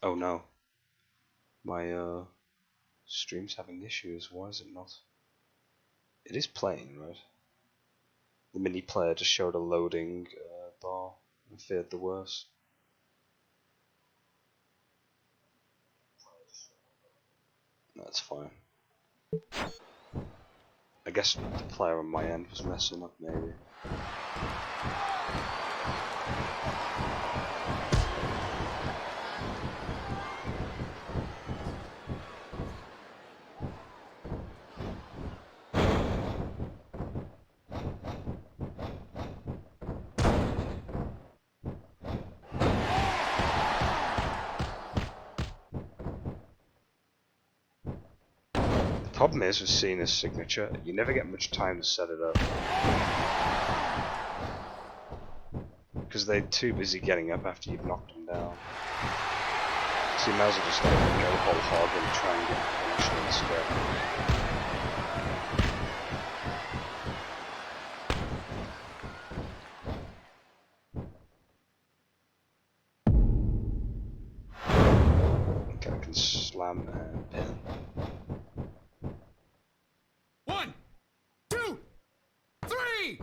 A: Oh no, my stream's having issues. Why is it not? It is playing, right? The mini player just showed a loading bar and feared the worst. That's fine. I guess the player on my end was messing up, maybe. Problem is with Cena's signature, you never get much time to set it up. Because they're too busy getting up after you've knocked them down. So you might as well just let them go whole hog and try and get the finish instead. Okay, I can slam and pin.
F: 1, 2, 3.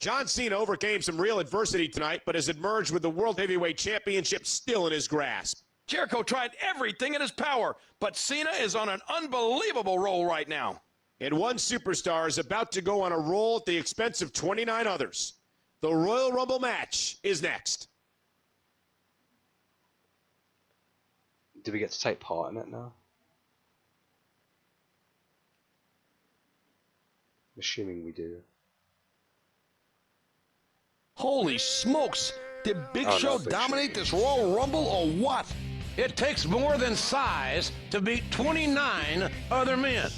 G: John Cena overcame some real adversity tonight, but has emerged with the World Heavyweight Championship still in his grasp.
F: Jericho tried everything in his power, but Cena is on an unbelievable roll right now.
G: And one superstar is about to go on a roll at the expense of 29 others. The Royal Rumble match is next.
A: Do we get to take part in it now? I'm assuming we do.
I: Holy smokes! Did Big Show dominate this Royal Rumble or what?
F: It takes more than size to beat 29 other men.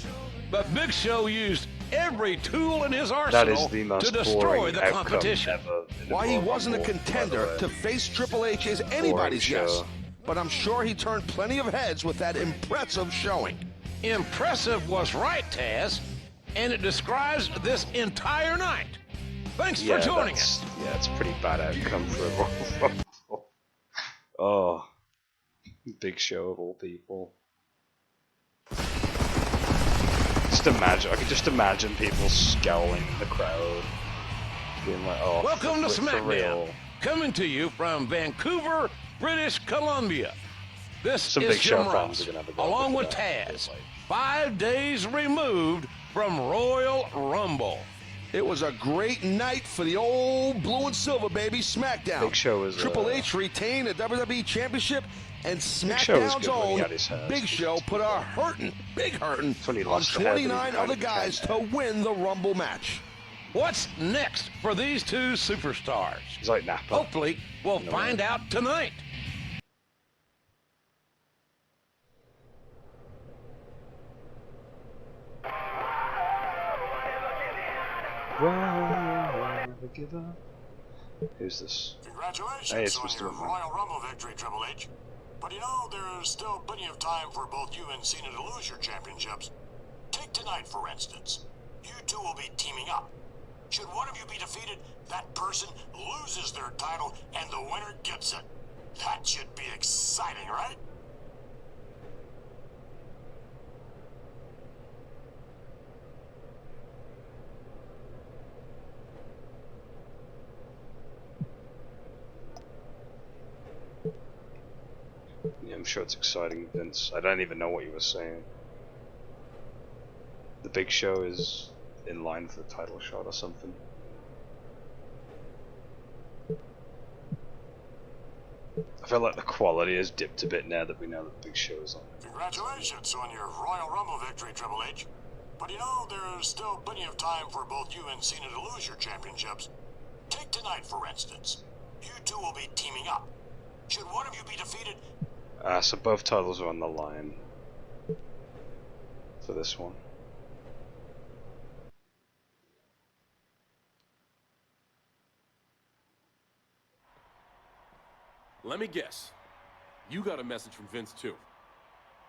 F: But Big Show used every tool in his arsenal to destroy the competition.
I: Why he wasn't a contender to face Triple H is anybody's guess. But I'm sure he turned plenty of heads with that impressive showing.
F: Impressive was right, Taz. And it describes this entire night. Thanks for joining us.
A: Yeah, it's a pretty bad outcome for a Royal Rumble. Oh, Big Show of all people. I could just imagine people scowling in the crowd, being like, "Oh,
F: welcome to Smackdown, coming to you from Vancouver, British Columbia. This is Jim Ross, along with Taz, 5 days removed from Royal Rumble."
I: It was a great night for the old blue and silver, baby. SmackDown.
A: Big Show is
I: Triple H retained the WWE Championship, and SmackDown's own Big Show put a big hurtin' on 29 other guys to win the Rumble match.
F: What's next for these two superstars?
A: He's like Napa.
F: Hopefully, we'll find out tonight.
A: Give up. Who's this?
H: Congratulations on your Royal Rumble victory, Triple H. But you know, there's still plenty of time for both you and Cena to lose your championships. Take tonight, for instance. You two will be teaming up. Should one of you be defeated, that person loses their title and the winner gets it. That should be exciting, right?
A: Yeah, I'm sure it's exciting, Vince. I don't even know what you were saying. The Big Show is in line for the title shot or something. I feel like the quality has dipped a bit now that we know that Big Show is on.
H: Congratulations on your Royal Rumble victory, Triple H. But you know, there's still plenty of time for both you and Cena to lose your championships. Take tonight, for instance. You two will be teaming up. Should one of you be defeated...
A: So both titles are on the line for this one.
R: Let me guess. You got a message from Vince, too.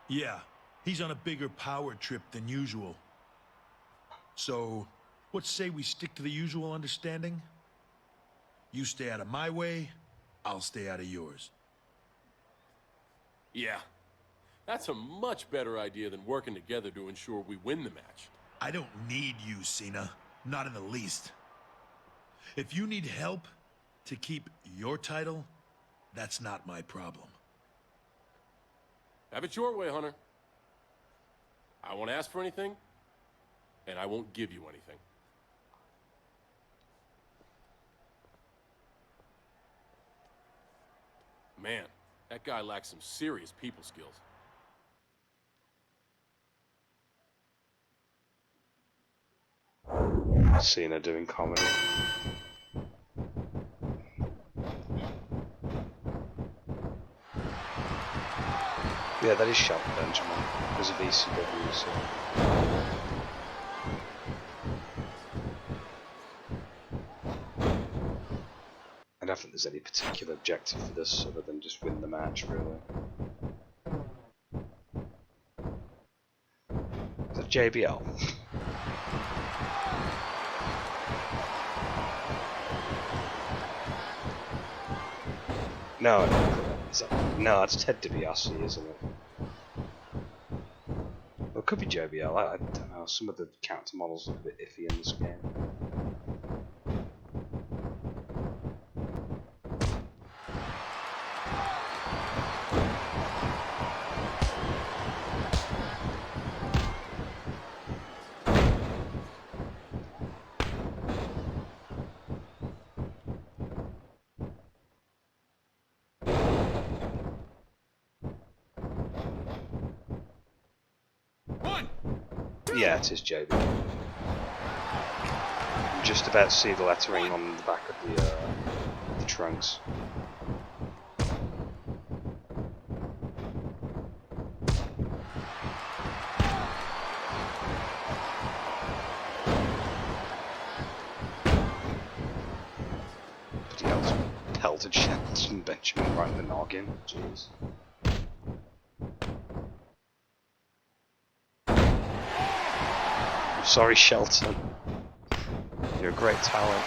K: Yeah, he's on a bigger power trip than usual. So, let's say we stick to the usual understanding? You stay out of my way, I'll stay out of yours.
R: Yeah. That's a much better idea than working together to ensure we win the match.
K: I don't need you, Cena. Not in the least. If you need help to keep your title, that's not my problem.
R: Have it your way, Hunter. I won't ask for anything, and I won't give you anything. Man, that guy lacks some serious people skills.
A: Cena doing comedy. Yeah, that is Shelton Benjamin because of ECW. So. I don't think there's any particular objective for this other than just win the match, really. Is that JBL? No, no, it's Ted DiBiase, isn't it? Well, it could be JBL. I don't know. Some of the character models look a bit iffy in this game. Yeah, it is JB. I'm just about to see the lettering on the back of the trunks. But he else pelted Shelton Benjamin right in the noggin. Jeez. Sorry, Shelton. You're a great talent.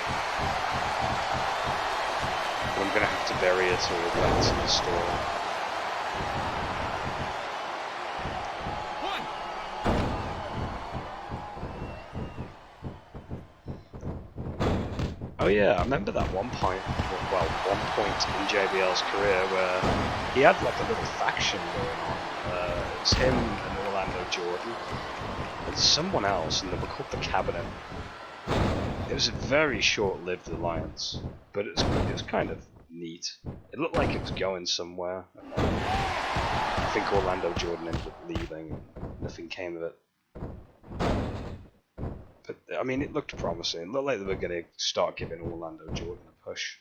A: But I'm gonna have to bury it or relent in the story. Oh yeah, I remember that one point. Well, one point in JBL's career where he had like a little faction going on. It was him and Orlando Jordan. And someone else, and they were called the Cabinet. It was a very short-lived alliance, but it was kind of neat. It looked like it was going somewhere, and then I think Orlando Jordan ended up leaving, and nothing came of it. But I mean, it looked promising. It looked like they were going to start giving Orlando Jordan a push.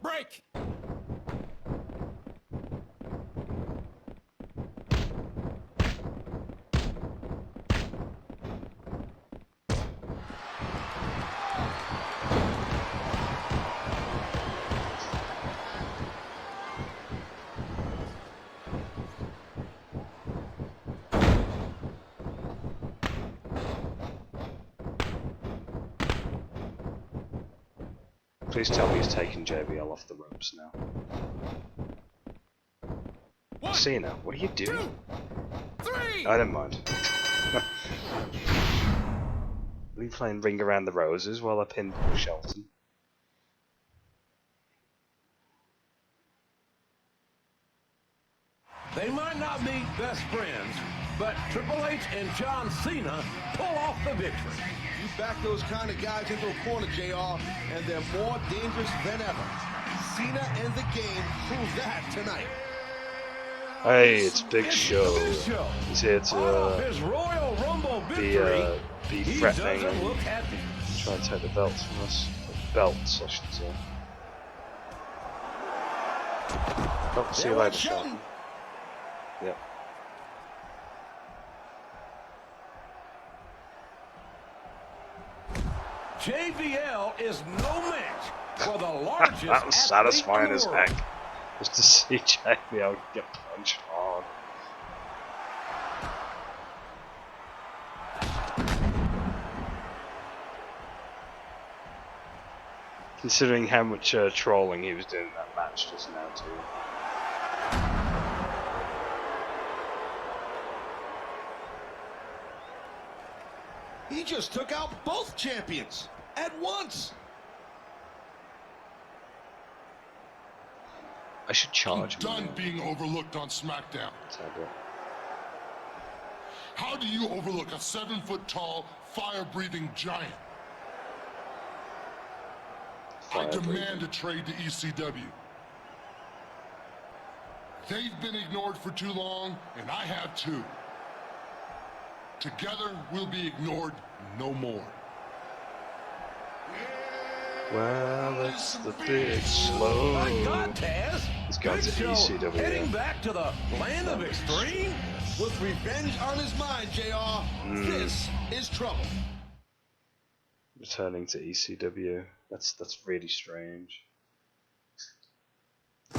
F: Break!
A: Please tell me he's taking JBL off the ropes now. Cena, what are you doing? I don't mind. Are you playing Ring Around the Roses while I pin Shelton?
F: They might not be best friends, but Triple H and John Cena pull off the victory.
I: You back those kind of guys into a corner, JR, and they're more dangerous than ever. Cena and the game prove that tonight.
A: Hey, it's Big Show. He's here to
F: his Royal Rumble
A: be threatening and try and take the belts from us. Belts, I should say. Oh, see you later, Shelton. Yep.
F: JBL is no match for the largest.
A: That was satisfying as heck. Just to see JBL get punched hard. Considering how much trolling he was doing in that match just now too.
I: He just took out both champions at once.
A: I should charge him.
D: Done being overlooked on SmackDown. How do you overlook a 7-foot-tall, fire-breathing giant? I demand a trade to ECW. They've been ignored for too long, and I have too. Together, we'll be ignored no more.
A: Well, it's the big slow.
F: My God, Taz!
A: He's gone to ECW.
F: Heading back to the land of extreme?
I: With revenge on his mind, JR, this is trouble.
A: Returning to ECW. That's really strange.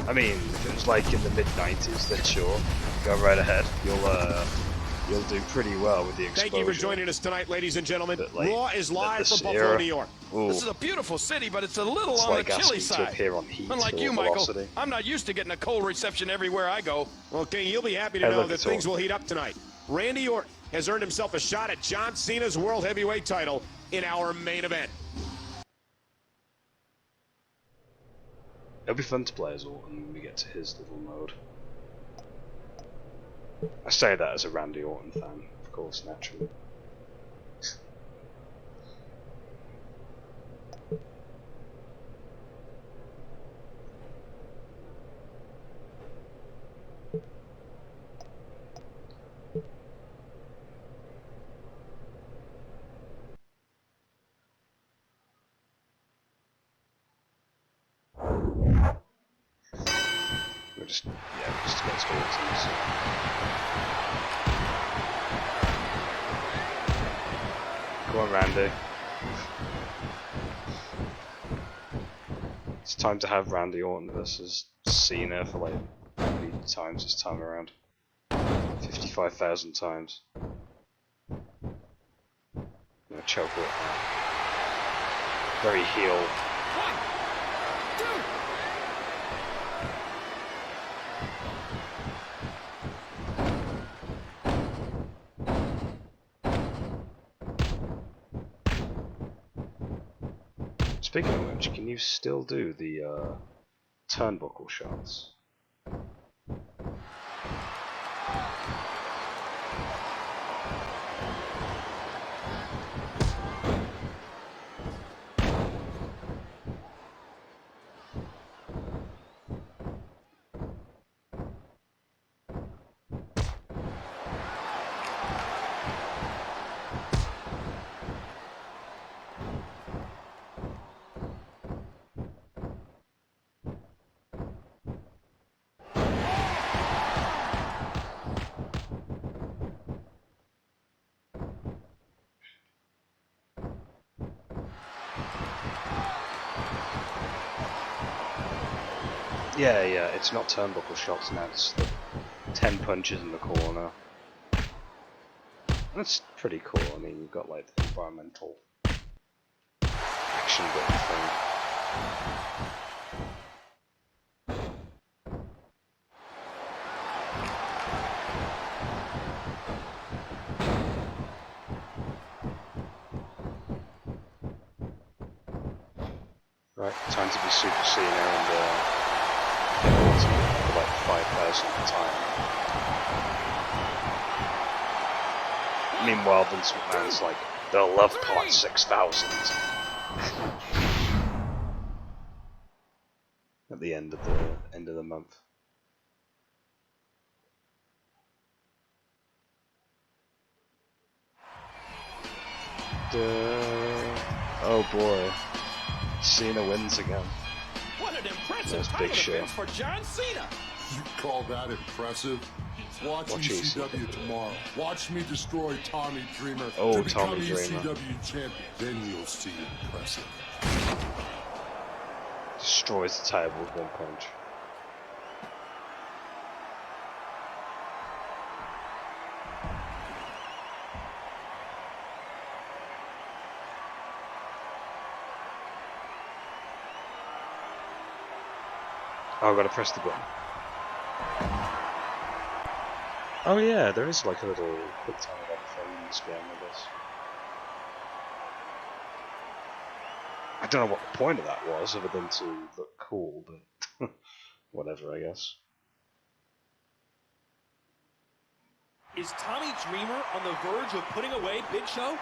A: I mean, if it was like in the mid-90s, then sure, go right ahead. You'll do pretty well with the exposure.
G: Thank you for joining us tonight, ladies and gentlemen.
A: Like,
G: Raw is live from Buffalo,
A: era,
G: New York.
A: ooh,
N: This is a beautiful city, but it's a little
A: it's
N: on
A: like
N: the chilly
A: asking to
N: side.
A: appear on Heat
N: Unlike
A: or
N: you, Michael,
A: Velocity.
N: I'm not used to getting a cold reception everywhere I go.
G: Well, King, you'll be happy to know that things will heat up tonight. Randy Orton has earned himself a shot at John Cena's World Heavyweight title in our main event.
A: It'll be fun to play as Orton when we get to his little mode. I say that as a Randy Orton fan, of course, naturally. We're just against Orton. Come on, Randy. It's time to have Randy Orton versus Cena for like how many times this time around? 55,000 times. I'm gonna choke Orton out. Very heel. Speaking of which, can you still do the turnbuckle shots? Yeah, it's not turnbuckle shots now, it's the 10 punches in the corner. That's pretty cool. I mean, you've got like the environmental action button thing. Right, time to be Super Cena and for like 5,000th time. Meanwhile, Vince McMahon's like, they'll love part 6,000. At the end of the month. Oh boy. Cena wins again.
M: What an impressive
A: That's
M: title
A: big shit.
M: defense for John Cena.
D: You call that impressive? Watch ECW tomorrow. Watch me destroy Tommy Dreamer to become
A: Tommy Dreamer.
D: ECW champion. Then you'll see impressive.
A: Destroys the table with one punch. Oh, I've got to press the button. Oh yeah, there is like a little quick time event thing in this game, I guess. I don't know what the point of that was, other than to look cool, but whatever, I guess.
N: Is Tommy Dreamer on the verge of putting away Big Show?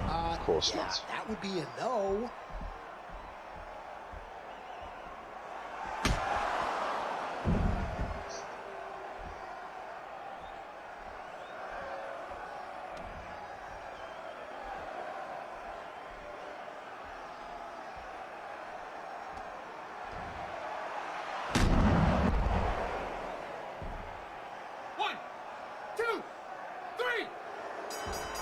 A: Of course not.
M: That would be a no.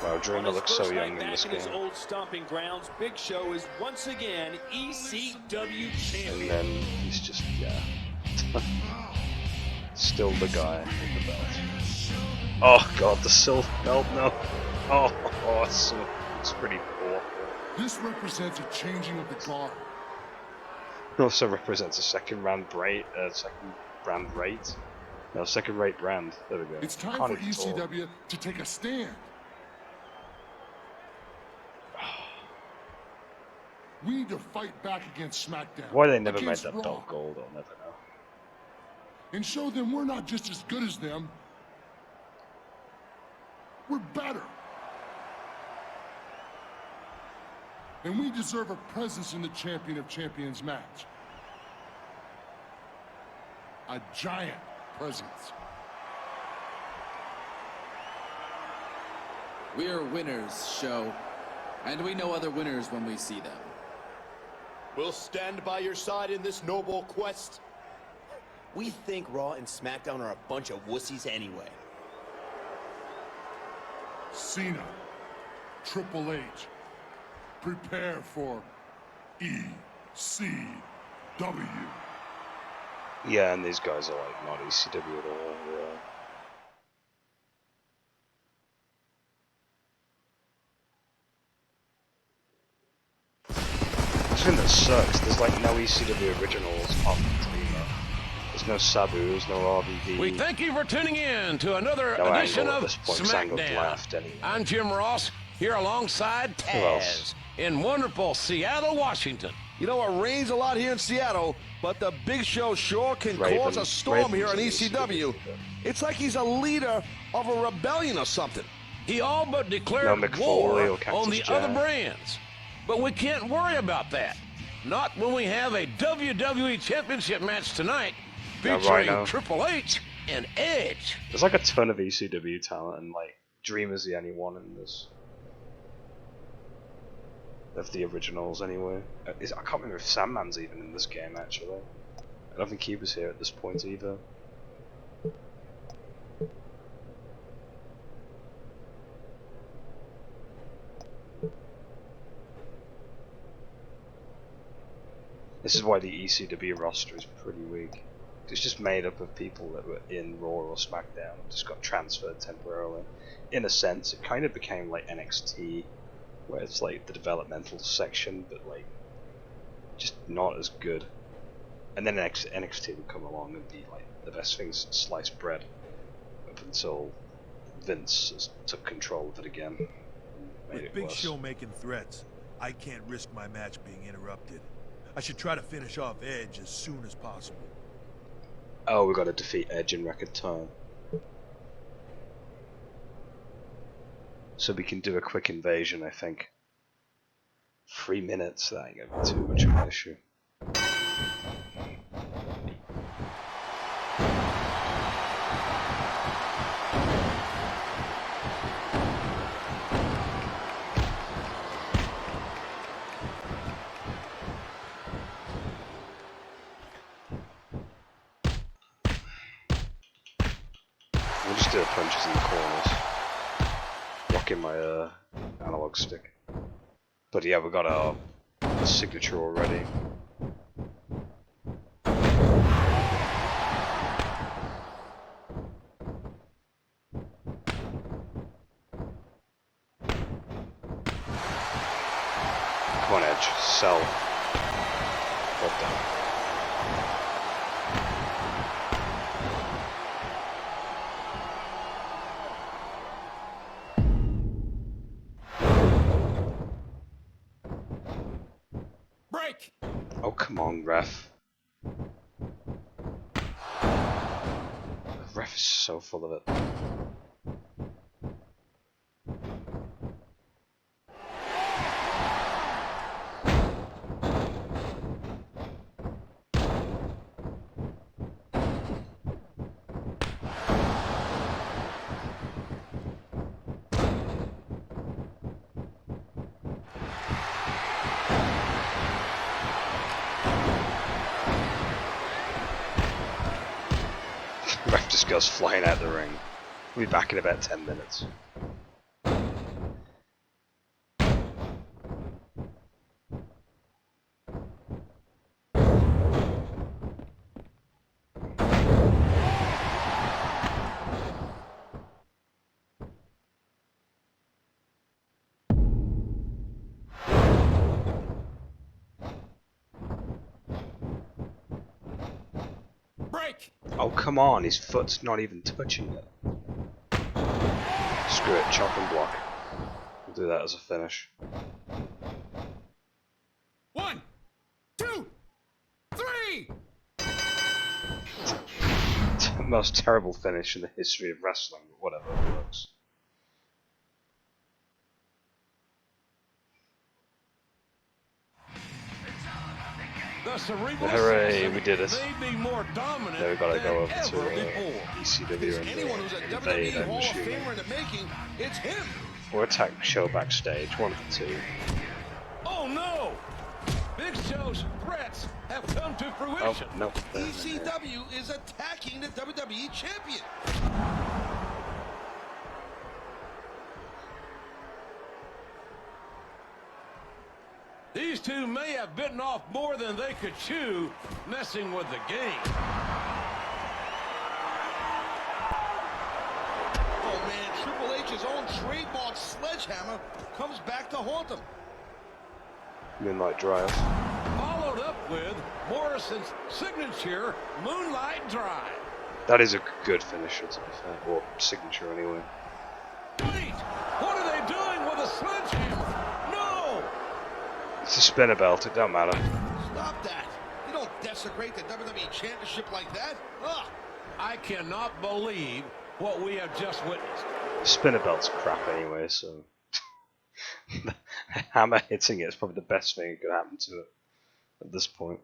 A: Wow, Dreamer looks so young in this
N: Back in his
A: game.
N: old stomping grounds, Big Show is once again ECW champion.
A: And then he's just, yeah. Still the guy with the belt. Oh god, the silver belt, no. Oh, it's pretty awful.
D: This represents a changing of the guard.
A: It also represents a second rate. No, second rate brand. There we go.
D: It's time for ECW to take a stand. We need to fight back against Smackdown.
A: Why they never made
D: against
A: that
D: Raw,
A: belt gold, I'll never know.
D: and show them we're not just as good as them. We're better. And we deserve a presence in the Champion of Champions match. A giant presence.
L: We're winners, Show. And we know other winners when we see them.
M: We'll stand by your side in this noble quest.
S: We think Raw and SmackDown are a bunch of wussies anyway.
D: Cena, Triple H, prepare for ECW.
A: Yeah, and these guys are like not ECW at all. Yeah. The thing that sucks, there's like no ECW originals apart from Dreamer. There's no Sabu, there's no RVD.
F: We thank you for tuning in to another
A: No
F: edition
A: Angle at
F: of
A: this point, 'cause Angle
F: Smackdown.
A: left anyway.
F: I'm Jim Ross, here alongside
A: else?
F: Taz in wonderful Seattle, Washington.
I: You know, it rains a lot here in Seattle, but the Big Show sure can
F: Raven.
I: cause a storm here on
F: Raven's
I: ECW. It's like he's a leader of a rebellion or something.
F: He all but declared
A: No McFoley
F: war
A: or Cactus
F: on the
A: Jack.
F: other brands. But we can't worry about that. Not when we have a WWE Championship match tonight
A: No
F: featuring
A: Rhino.
F: Triple H and Edge.
A: There's like a ton of ECW talent, and like Dreamer's the only one in this. Of the originals, anyway. I can't remember if Sandman's even in this game, actually. I don't think he was here at this point either. This is why the ECW roster is pretty weak. It's just made up of people that were in Raw or SmackDown, just got transferred temporarily. In a sense, it kind of became like NXT, where it's like the developmental section, but like just not as good. And then NXT would come along and be like the best thing since sliced bread, up until Vince took control of it again. And made
K: With
A: it
K: Big
A: worse.
K: Show making threats, I can't risk my match being interrupted. I should try to finish off Edge as soon as possible.
A: Oh, we got to defeat Edge in record time. So we can do a quick invasion, I think. 3 minutes, that ain't gonna be too much of an issue. We'll just do the punches in the corners. Rocking my analog stick. But yeah, we got our signature already. Come on, Edge, sell. Well done.
M: Break!
A: Oh, come on, ref. The ref is so full of it. Ref just goes flying out the ring. We'll be back in about 10 minutes.
M: break.
A: Oh, come on, his foot's not even touching it. Screw it, chop and block. We'll do that as a finish.
M: 1, 2, 3.
A: It's the most terrible finish in the history of wrestling, but whatever, it works. Hooray, we did it. Now we gotta go over to ECW and invade, I'm assuming. Or attack the show backstage, one of the two.
F: Oh no! Big Show's threats have come to fruition.
A: Oh, no.
I: ECW is attacking the WWE champion.
F: These two may have bitten off more than they could chew, messing with the game.
I: Oh man, Triple H's own trademark sledgehammer comes back to haunt him.
A: Milknyte Drive.
F: Followed up with Morrison's signature Moonlight Drive.
A: That is a good finisher, to be fair, or signature anyway.
F: Wait! What are they doing with a sledgehammer? No!
A: It's a spinner belt, it don't matter.
I: Stop that. You don't desecrate the WWE Championship like that. Ugh.
F: I cannot believe what we have just witnessed.
A: Spinner belt's crap anyway, so... Hammer hitting it is probably the best thing that could happen to it at this point.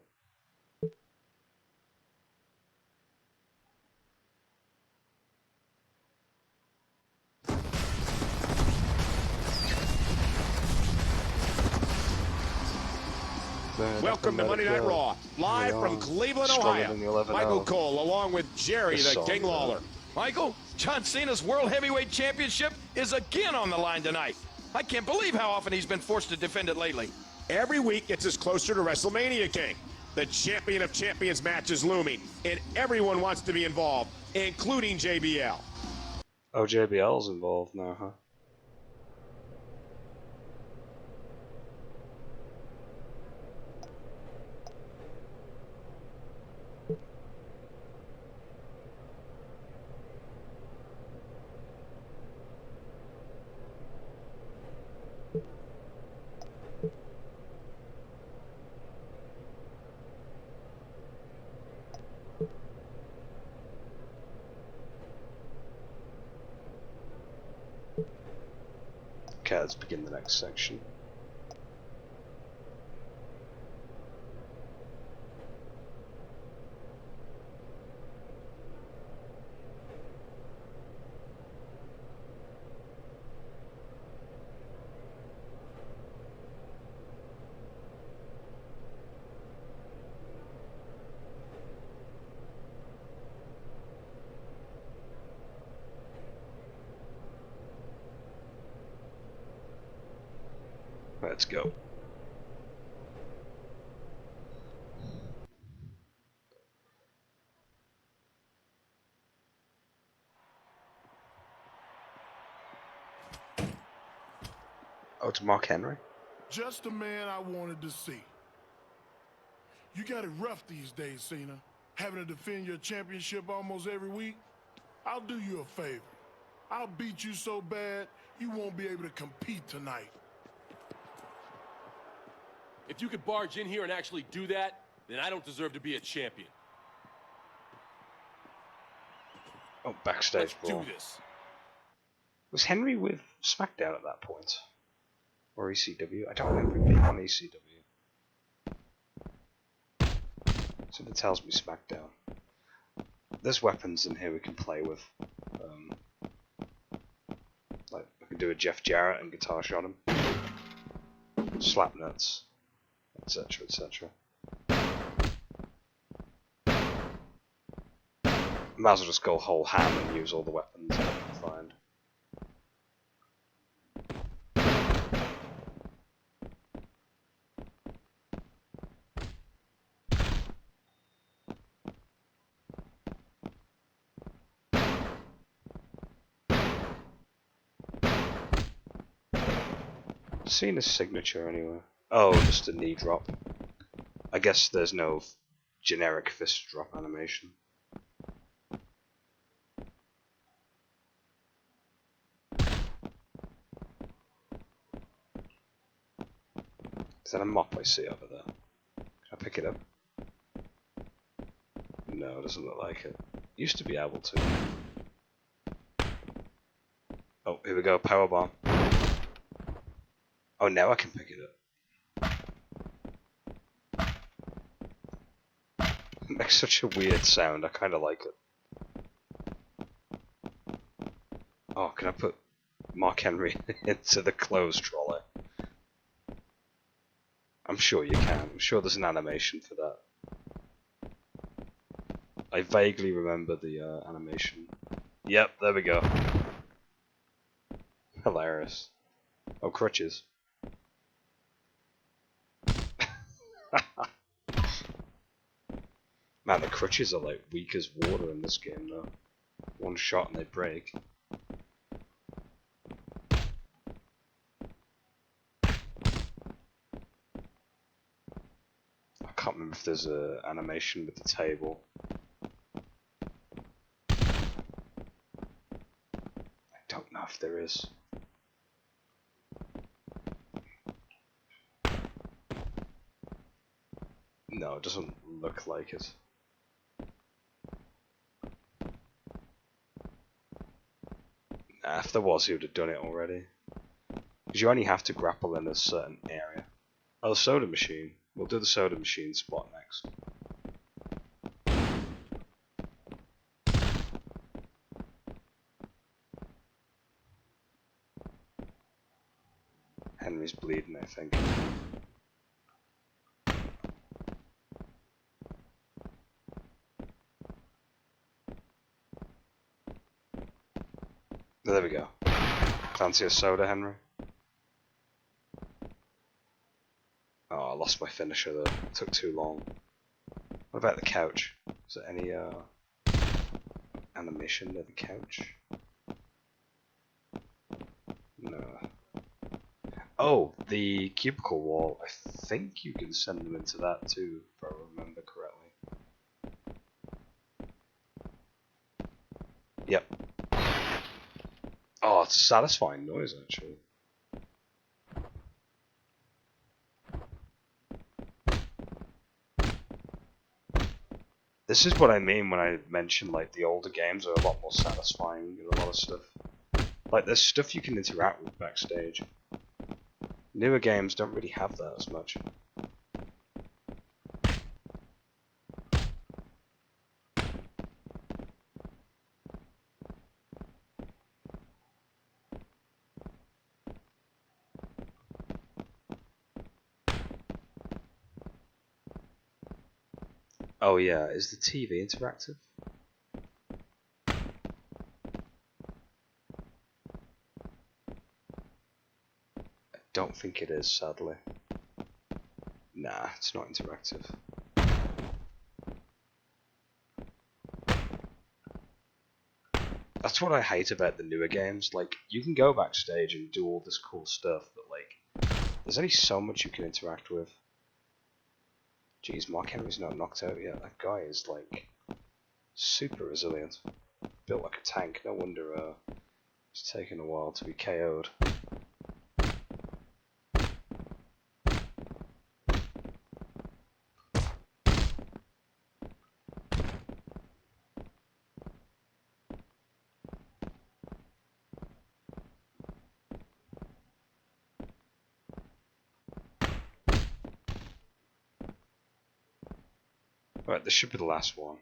G: Welcome to Monday Night Raw, live from Cleveland, Ohio. Michael Cole, along with Jerry, the King Lawler.
N: Michael, John Cena's World Heavyweight Championship is again on the line tonight. I can't believe how often he's been forced to defend it lately.
G: Every week gets us closer to Wrestlemania, King. The Champion of Champions match is looming, and everyone wants to be involved, including JBL.
A: Oh, JBL's involved now, huh? Okay, let's begin the next section. Let's go. Oh, to Mark Henry?
D: Just the man I wanted to see. You got it rough these days, Cena. Having to defend your championship almost every week. I'll do you a favor. I'll beat you so bad, you won't be able to compete tonight.
R: If you could barge in here and actually do that, then I don't deserve to be a champion.
A: Oh, backstage brawl.
R: Let's do this.
A: Was Henry with Smackdown at that point? Or ECW? I don't remember him being on ECW. Something tells me Smackdown. There's weapons in here we can play with. Like, I can do a Jeff Jarrett and guitar shot him. Slap nuts. Etc, etc. Might as well just go whole ham and use all the weapons I can find. Cena's signature anyway. Oh, just a knee drop. I guess there's no generic fist drop animation. Is that a mop I see over there? Can I pick it up? No, it doesn't look like it. Used to be able to. Oh, here we go, powerbomb. Oh, now I can pick it up. It makes such a weird sound, I kinda like it. Oh, can I put Mark Henry into the clothes trolley? I'm sure you can. I'm sure there's an animation for that. I vaguely remember the animation. Yep, there we go. Hilarious. Oh, crutches. Man, the crutches are like weak as water in this game though. One shot and they break. I can't remember if there's an animation with the table. I don't know if there is. No, it doesn't look like it. Nah, if there was, he would have done it already. Because you only have to grapple in a certain area. Oh, the soda machine. We'll do the soda machine spot next. Henry's bleeding, I think. There we go. Fancy a soda, Henry? Oh, I lost my finisher though. It took too long. What about the couch? Is there any animation near the couch? No. Oh, the cubicle wall. I think you can send them into that too, if I remember correctly. Yep. Oh, it's a satisfying noise actually. This is what I mean when I mention like the older games are a lot more satisfying in a lot of stuff. Like there's stuff you can interact with backstage. Newer games don't really have that as much. Oh yeah, is the TV interactive? I don't think it is, sadly. Nah, it's not interactive. That's what I hate about the newer games. Like, you can go backstage and do all this cool stuff, but like, there's only so much you can interact with. Jeez, Mark Henry's not knocked out yet. That guy is like super resilient. Built like a tank. No wonder it's taken a while to be KO'd. Right, this should be the last one.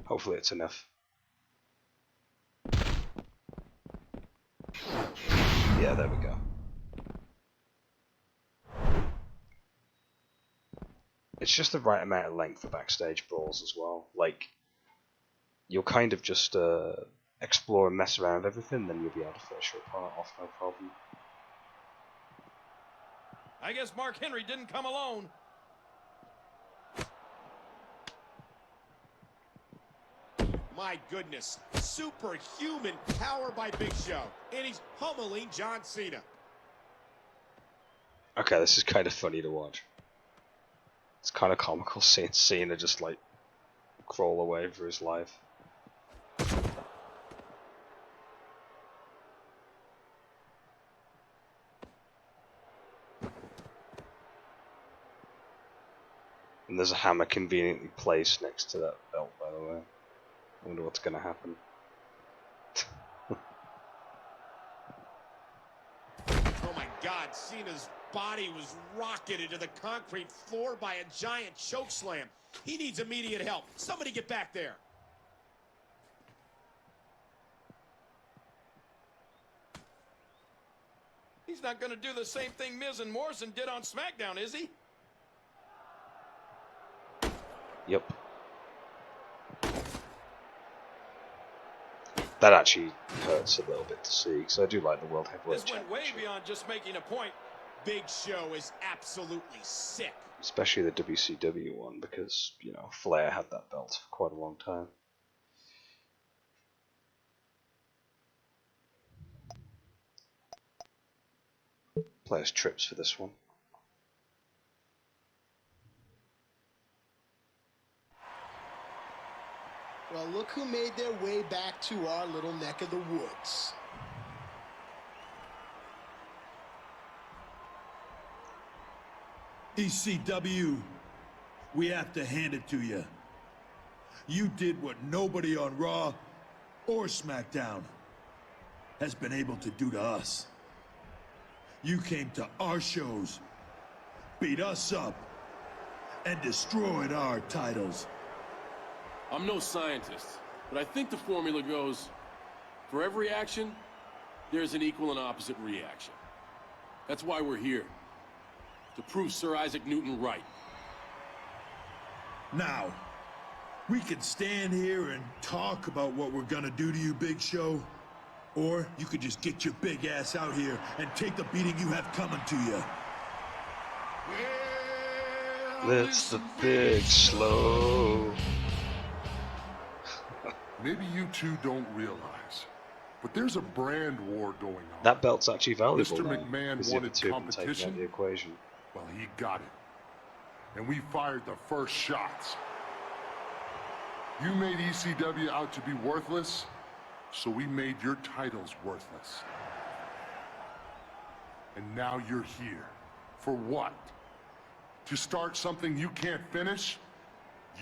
A: Hopefully it's enough. Yeah, there we go. It's just the right amount of length for backstage brawls as well. Like, you'll kind of just explore and mess around with everything, then you'll be able to finish your part off, no problem.
N: I guess Mark Henry didn't come alone.
G: My goodness, superhuman power by Big Show, and he's pummeling John Cena.
A: Okay, this is kind of funny to watch. It's kind of comical seeing Cena just like crawl away for his life. And there's a hammer conveniently placed next to that belt, by the way. I wonder what's going to happen.
G: Oh my God, Cena's body was rocketed into the concrete floor by a giant chokeslam. He needs immediate help. Somebody get back there.
N: He's not going to do the same thing Miz and Morrison did on SmackDown, is he?
A: Yep. That actually hurts a little bit to see, because I do like the World Heavyweight
N: This went way
A: Championship.
N: beyond just making a point.
G: Big Show is absolutely sick.
A: Especially the WCW one, because, you know, Flair had that belt for quite a long time. Players trips for this one.
H: Well, look who made their way back to our little neck of the woods.
K: ECW, we have to hand it to you. You did what nobody on Raw or SmackDown has been able to do to us. You came to our shows, beat us up, and destroyed our titles.
R: I'm no scientist, but I think the formula goes, for every action, there's an equal and opposite reaction. That's why we're here, to prove Sir Isaac Newton right.
K: Now, we could stand here and talk about what we're gonna do to you, Big Show, or you could just get your big ass out here and take the beating you have coming to you.
A: It's the Big Slow.
T: Maybe you two don't realize, but there's a brand war going on.
A: That belt's actually valuable.
T: Mr. McMahon
A: because
T: wanted
A: the two have been taken out
T: competition.
A: of the equation.
T: Well, he got it. And we fired the first shots. You made ECW out to be worthless, so we made your titles worthless. And now you're here. For what? To start something you can't finish?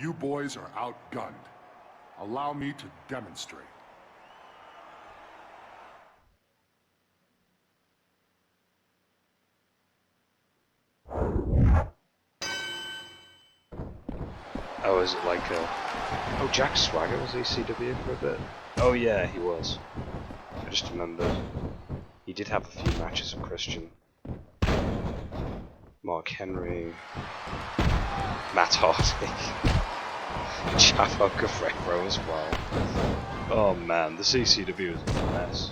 T: You boys are outgunned. Allow me to demonstrate.
A: Oh, is it like a... Oh, Jack Swagger was ECW for a bit? Oh yeah, he was. I just remembered. He did have a few matches with Christian. Mark Henry. Matt Hardy. Chavo Guerrero as well. Oh man, the ECW is a mess.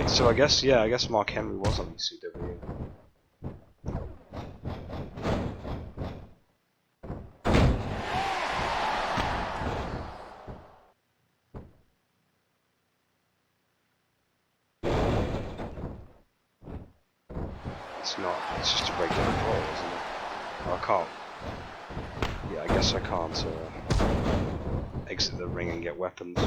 A: So I guess Mark Henry was on ECW. It's just a regular brawl, isn't it? Oh, I can't. Yeah, I guess I can't exit the ring and get weapons.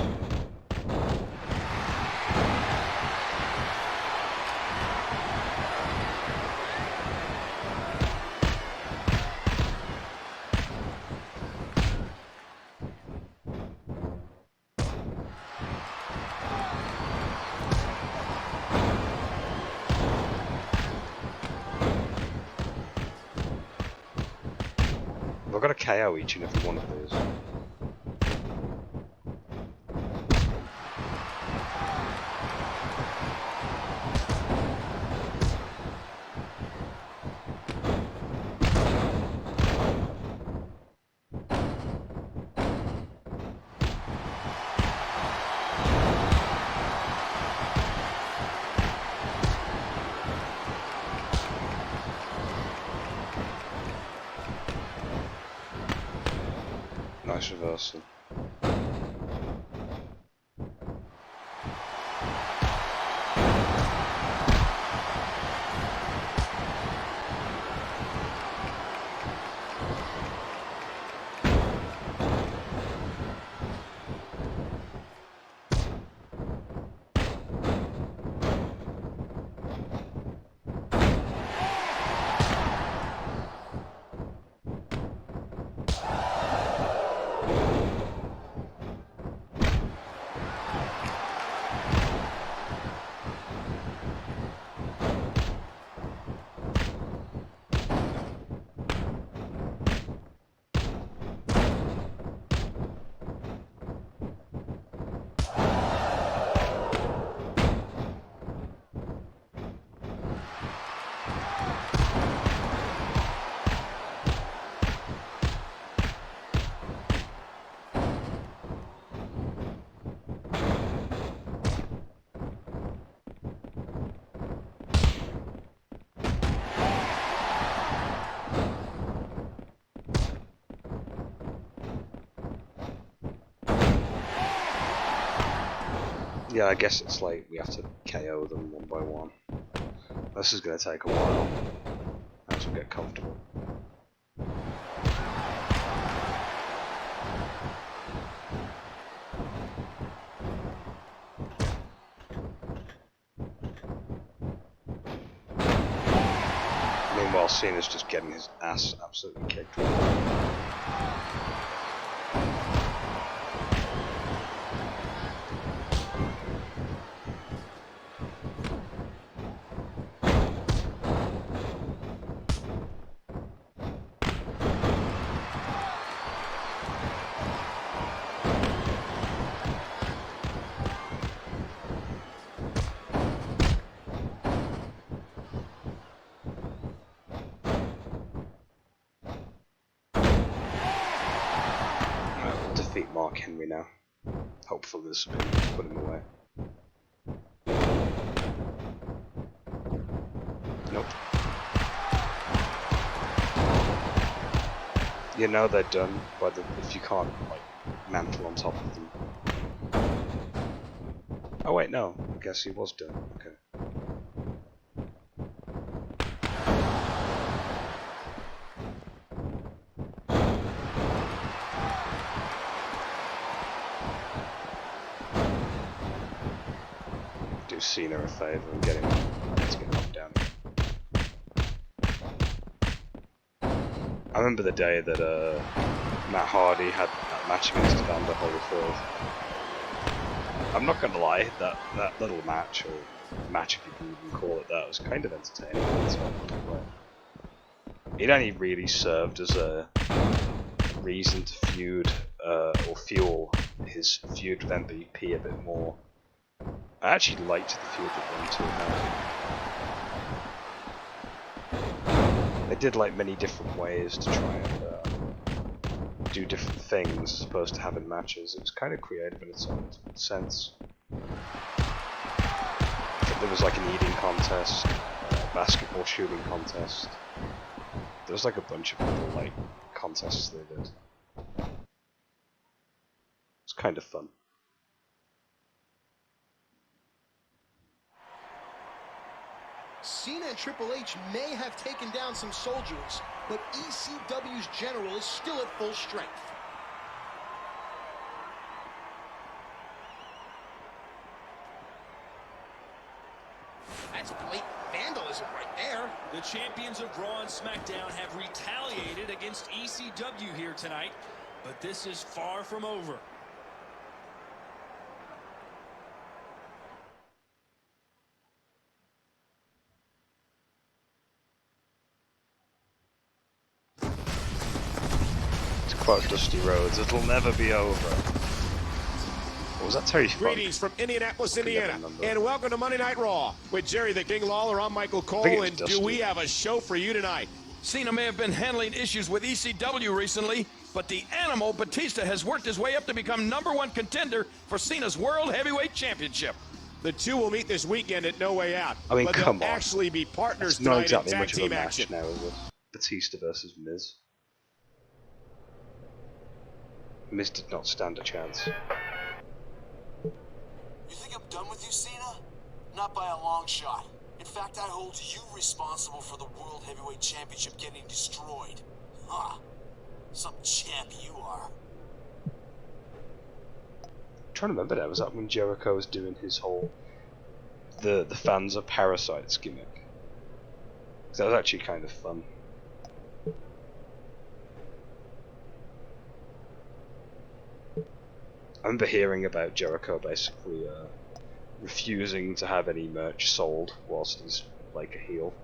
A: I've got a KO each and every one of those. Nice reversal. Yeah, I guess it's like we have to KO them one by one. This is going to take a while as we get comfortable. Meanwhile, Cena's just getting his ass absolutely kicked. Mark Henry now. Hopefully this will put him away. Nope. You know they're done by if you can't like mantle on top of them. Oh wait, no. I guess he was done. Okay. Do Cena a favour and get him to get knocked down. I remember the day that Matt Hardy had that match against Evander Holyfield. I'm not gonna lie, that little match, or match if you can even call it that, was kind of entertaining. It only really served as a reason to feud or fuel his feud with MVP a bit more. I actually liked the feud that them two had. They did like many different ways to try and do different things as opposed to having matches. It was kind of creative in its own sense. I think there was like an eating contest, a basketball shooting contest. There was like a bunch of little like contests they did. It's kind of fun.
M: Cena and Triple H may have taken down some soldiers, but ECW's general is still at full strength. That's blatant vandalism right there.
U: The champions of Raw and Smackdown have retaliated against ECW here tonight, but this is far from over.
A: Quote Dusty Rhodes, it'll never be over. What was that, Terry Funk?
G: Greetings from Indianapolis, Indiana, and welcome to Monday Night Raw with Jerry the King Lawler. I'm Michael Cole, and do we have a show for you tonight?
N: Cena may have been handling issues with ECW recently, but the Animal Batista has worked his way up to become #1 contender for Cena's World Heavyweight Championship.
G: The two will meet this weekend at No Way Out.
A: I mean,
G: but
A: come
G: they'll
A: on.
G: actually be partners
A: It's not
G: tonight
A: exactly
G: in
A: much
G: tag
A: of a
G: team
A: match
G: action.
A: now, is it? Batista versus Miz. Miz did not stand a chance.
H: You think I'm done with you, Cena? Not by a long shot. In fact, I hold you responsible for the World Heavyweight Championship getting destroyed. Huh. Some champ you are.
A: I'm trying to remember now, was that when Jericho was doing his whole the fans are parasites gimmick? 'Cause that was actually kind of fun. I remember hearing about Jericho basically refusing to have any merch sold whilst he's like a heel,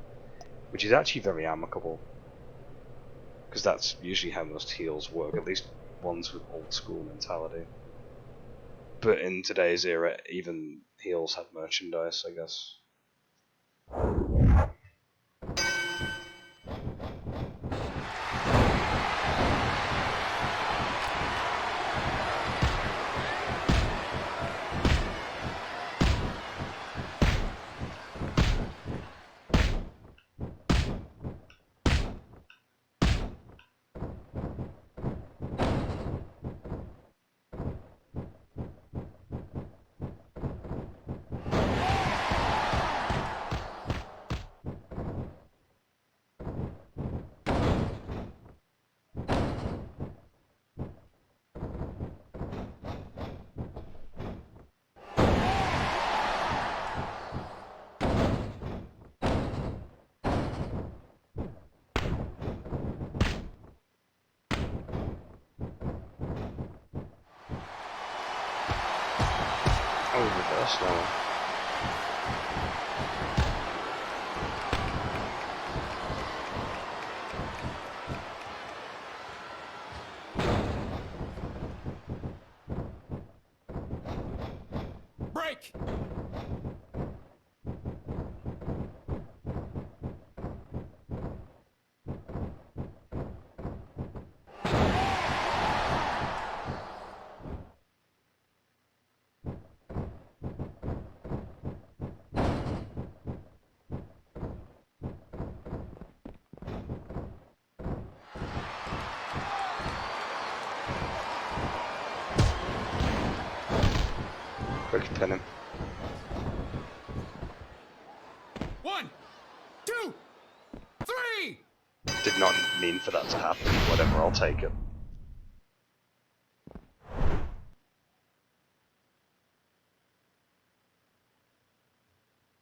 A: which is actually very amicable, because that's usually how most heels work, at least ones with old school mentality. But in today's era, even heels have merchandise, I guess. Oh, reverse now.
F: Break!
A: Quick pin him.
F: 1, 2, 3!
A: Did not mean for that to happen. Whatever, I'll take it.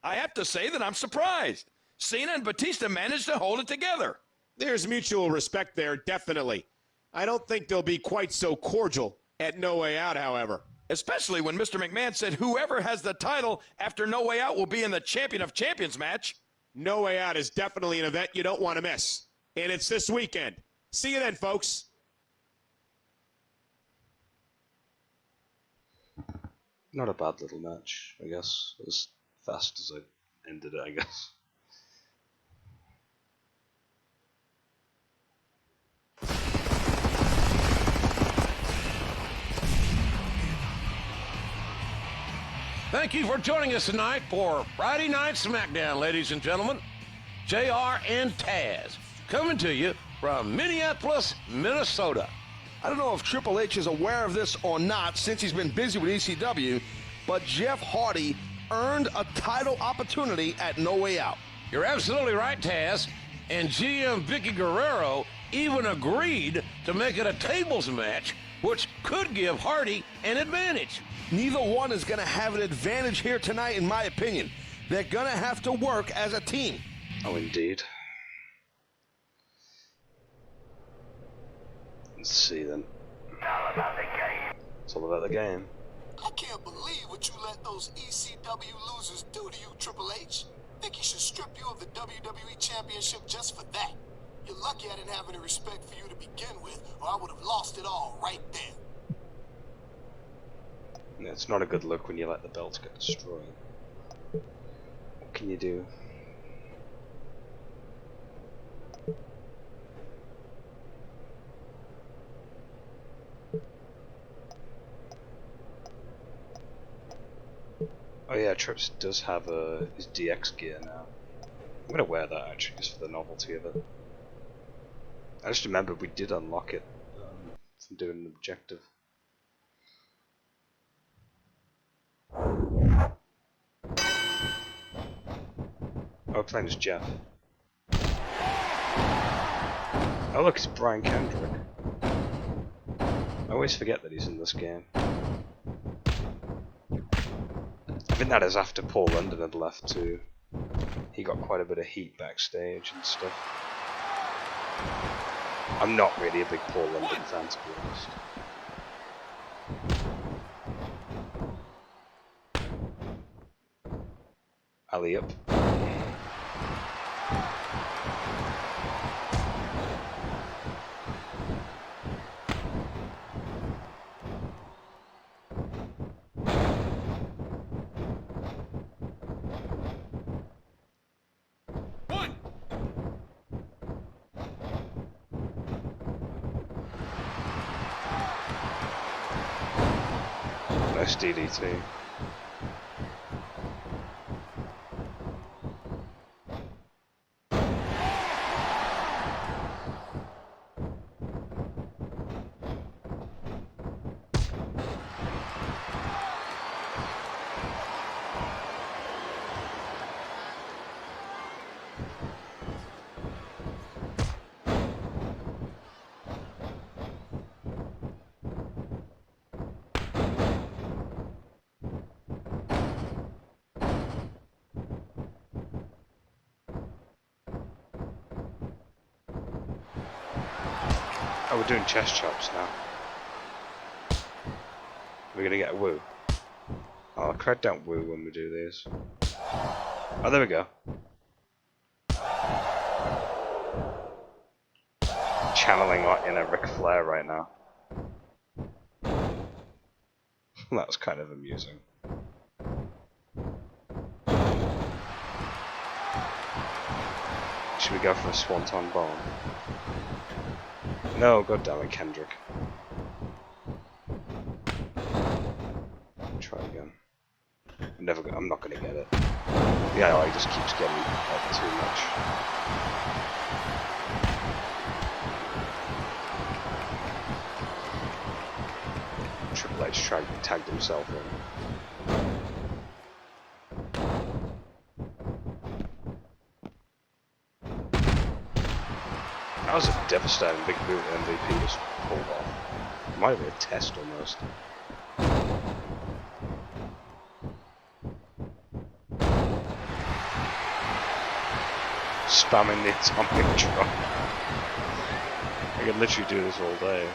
N: I have to say that I'm surprised. Cena and Batista managed to hold it together.
G: There's mutual respect there, definitely. I don't think they'll be quite so cordial at No Way Out, however.
N: Especially when Mr. McMahon said whoever has the title after No Way Out will be in the Champion of Champions match.
G: No Way Out is definitely an event you don't want to miss. And it's this weekend. See you then, folks.
A: Not a bad little match, I guess. As fast as I ended it, I guess.
F: Thank you for joining us tonight for Friday Night Smackdown, ladies and gentlemen. JR and Taz coming to you from Minneapolis, Minnesota.
I: I don't know if Triple H is aware of this or not since he's been busy with ECW, but Jeff Hardy earned a title opportunity at No Way Out.
F: You're absolutely right, Taz. And GM Vicky Guerrero even agreed to make it a tables match, which could give Hardy an advantage.
I: Neither one is going to have an advantage here tonight, in my opinion. They're going to have to work as a team.
A: Oh, indeed. Let's see then. It's all about the game.
H: I can't believe what you let those ECW losers do to you, Triple H. Think you should strip you of the WWE Championship just for that. You're lucky I didn't have any respect for you to begin with, or I would have lost it all right there.
A: Yeah, it's not a good look when you let the belts get destroyed. What can you do? Oh yeah, Trips does have his DX gear now. I'm gonna wear that actually, just for the novelty of it. I just remembered we did unlock it from doing an objective. Oh, playing as Jeff. Oh look, it's Brian Kendrick. I always forget that he's in this game. I think that is after Paul London had left too. He got quite a bit of heat backstage and stuff. I'm not really a big Paul London fan, to be honest. Alley-up. Nice DDT. Oh, we're doing chest chops now. We're gonna get a woo. I'll crack down woo when we do these. Oh, there we go. Channeling our inner Ric Flair right now. That was kind of amusing. Should we go for a Swanton Bomb? No, god damn it, Kendrick. Try again. I'm not gonna get it. Yeah, he just keeps getting too much. Triple H tagged himself in. That was a devastating big boot MVP just pulled off. It might have been a test almost. Spamming the atomic drop. I could literally do this all day.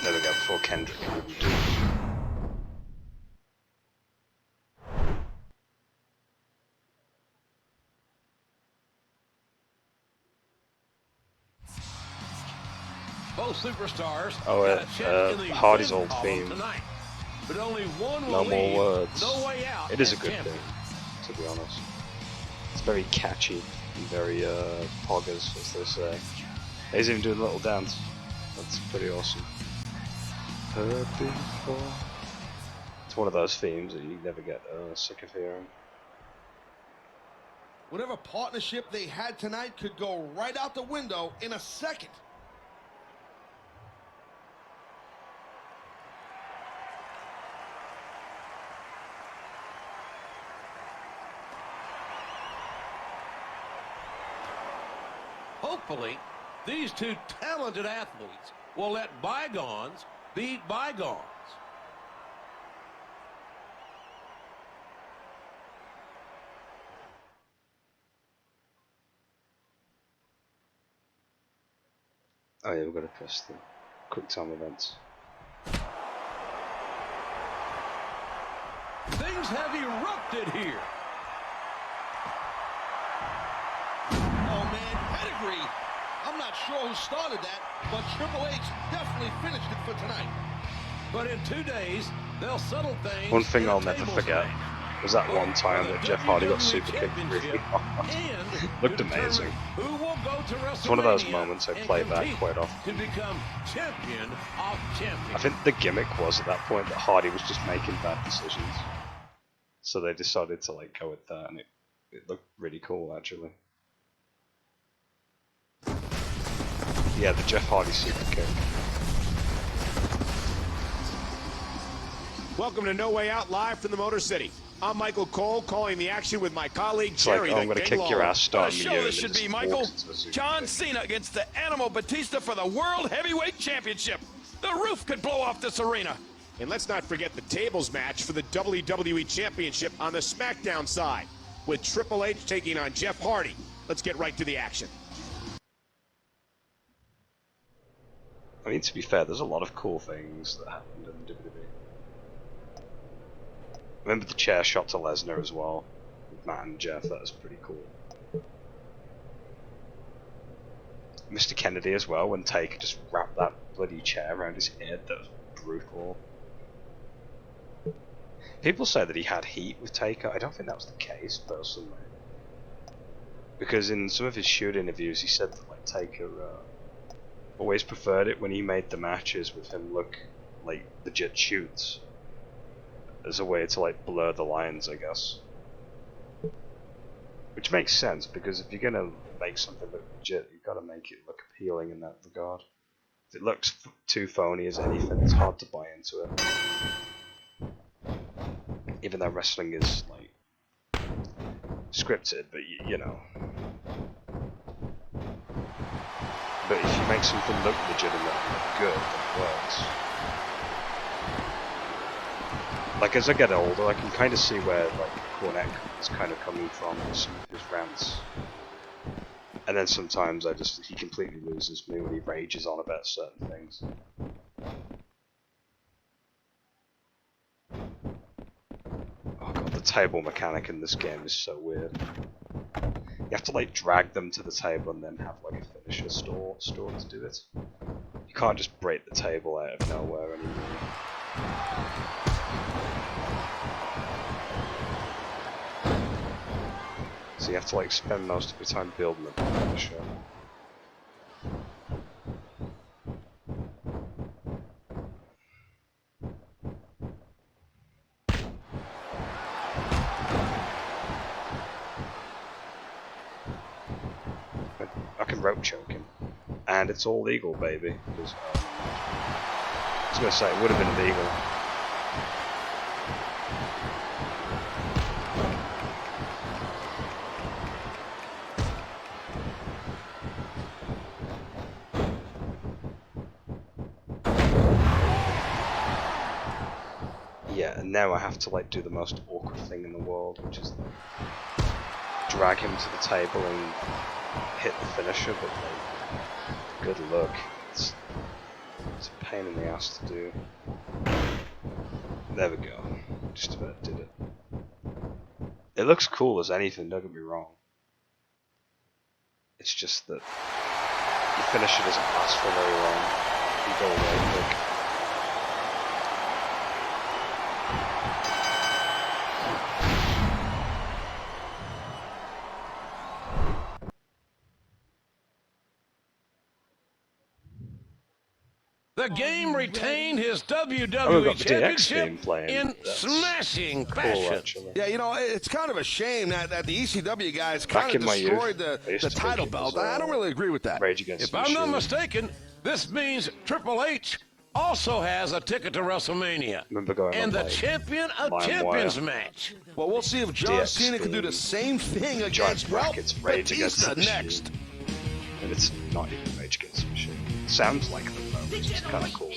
A: There we go, before Kendrick wouldn't do it.
F: Both superstars
A: Hardy's old theme.
F: Tonight, but only one
A: No
F: will
A: more
F: leave,
A: words.
F: no way out.
A: It is a
F: as
A: good
F: champion.
A: thing, to be honest. It's very catchy and very poggers, as they say. He's even doing a little dance. That's pretty awesome. Heard before. It's one of those themes that you never get sick of hearing.
I: Whatever partnership they had tonight could go right out the window in a second.
F: Hopefully, these two talented athletes will let bygones be bygones.
A: Oh yeah, we've got to press the quick time events.
F: Things have erupted here.
I: Oh man, pedigree. I'm not sure who started that, but Triple H definitely finished it for tonight.
F: But in 2 days, they'll settle things.
A: One thing I'll never forget was that one time that Jeff Hardy got super kicked really hard. Looked amazing. It's one of those moments I play back quite often.
F: To become champion of champions.
A: I think the gimmick was at that point that Hardy was just making bad decisions. So they decided to like go with that, and it looked really cool actually. Yeah, the Jeff Hardy super kick.
G: Welcome to No Way Out, live from the Motor City. I'm Michael Cole, calling the action with my colleague Jerry.
A: I'm gonna kick your ass,
N: What a
A: starting
N: show
A: you.
N: this should be, Michael. John Cena against the Animal Batista for the World Heavyweight Championship. The roof could blow off this arena.
G: And let's not forget the tables match for the WWE Championship on the Smackdown side, with Triple H taking on Jeff Hardy. Let's get right to the action.
A: I mean, to be fair, there's a lot of cool things that happened in WWE. Remember the chair shot to Lesnar as well, with Matt and Jeff. That was pretty cool. Mr. Kennedy as well, when Taker just wrapped that bloody chair around his head. That was brutal. People say that he had heat with Taker. I don't think that was the case, personally. Because in some of his shoot interviews, he said that like Taker always preferred it when he made the matches with him look like legit shoots, as a way to like blur the lines, I guess. Which makes sense, because if you're going to make something look legit, you've got to make it look appealing in that regard. If it looks too phony as anything, it's hard to buy into it. Even though wrestling is, like, scripted, but you know. But if you make something look legitimate and look good, it works. Like, as I get older, I can kind of see where, like, Cornette is kind of coming from with some of his rants. And then sometimes he completely loses me when he rages on about certain things. Oh god, the table mechanic in this game is so weird. You have to, like, drag them to the table and then have, like, a finisher store to do it. You can't just break the table out of nowhere anymore. So you have to, like, spend most of your time building a finisher. I can rope choke him. And it's all legal, baby. Because, I was going to say, it would have been illegal. Yeah, and now I have to, like, do the most awkward thing in the world, which is, like, drag him to the table and hit the finisher, but, like, good luck. It's a pain in the ass to do. There we go. Just about did it. It looks cool as anything, don't get me wrong. It's just that the finisher doesn't last for very long. You go away quick.
F: The game retained his WWE Championship in smashing fashion.
I: Yeah, you know, it's kind of a shame that the ECW guys kind of destroyed the title belt. I don't really agree with that.
F: If I'm not mistaken, this means Triple H also has a ticket to WrestleMania and the Champion of Champions match.
I: Well, we'll see if John Cena can do the same thing against Batista next.
A: And it's not even Rage Against the Machine. Sounds like them though, which is kind of cool.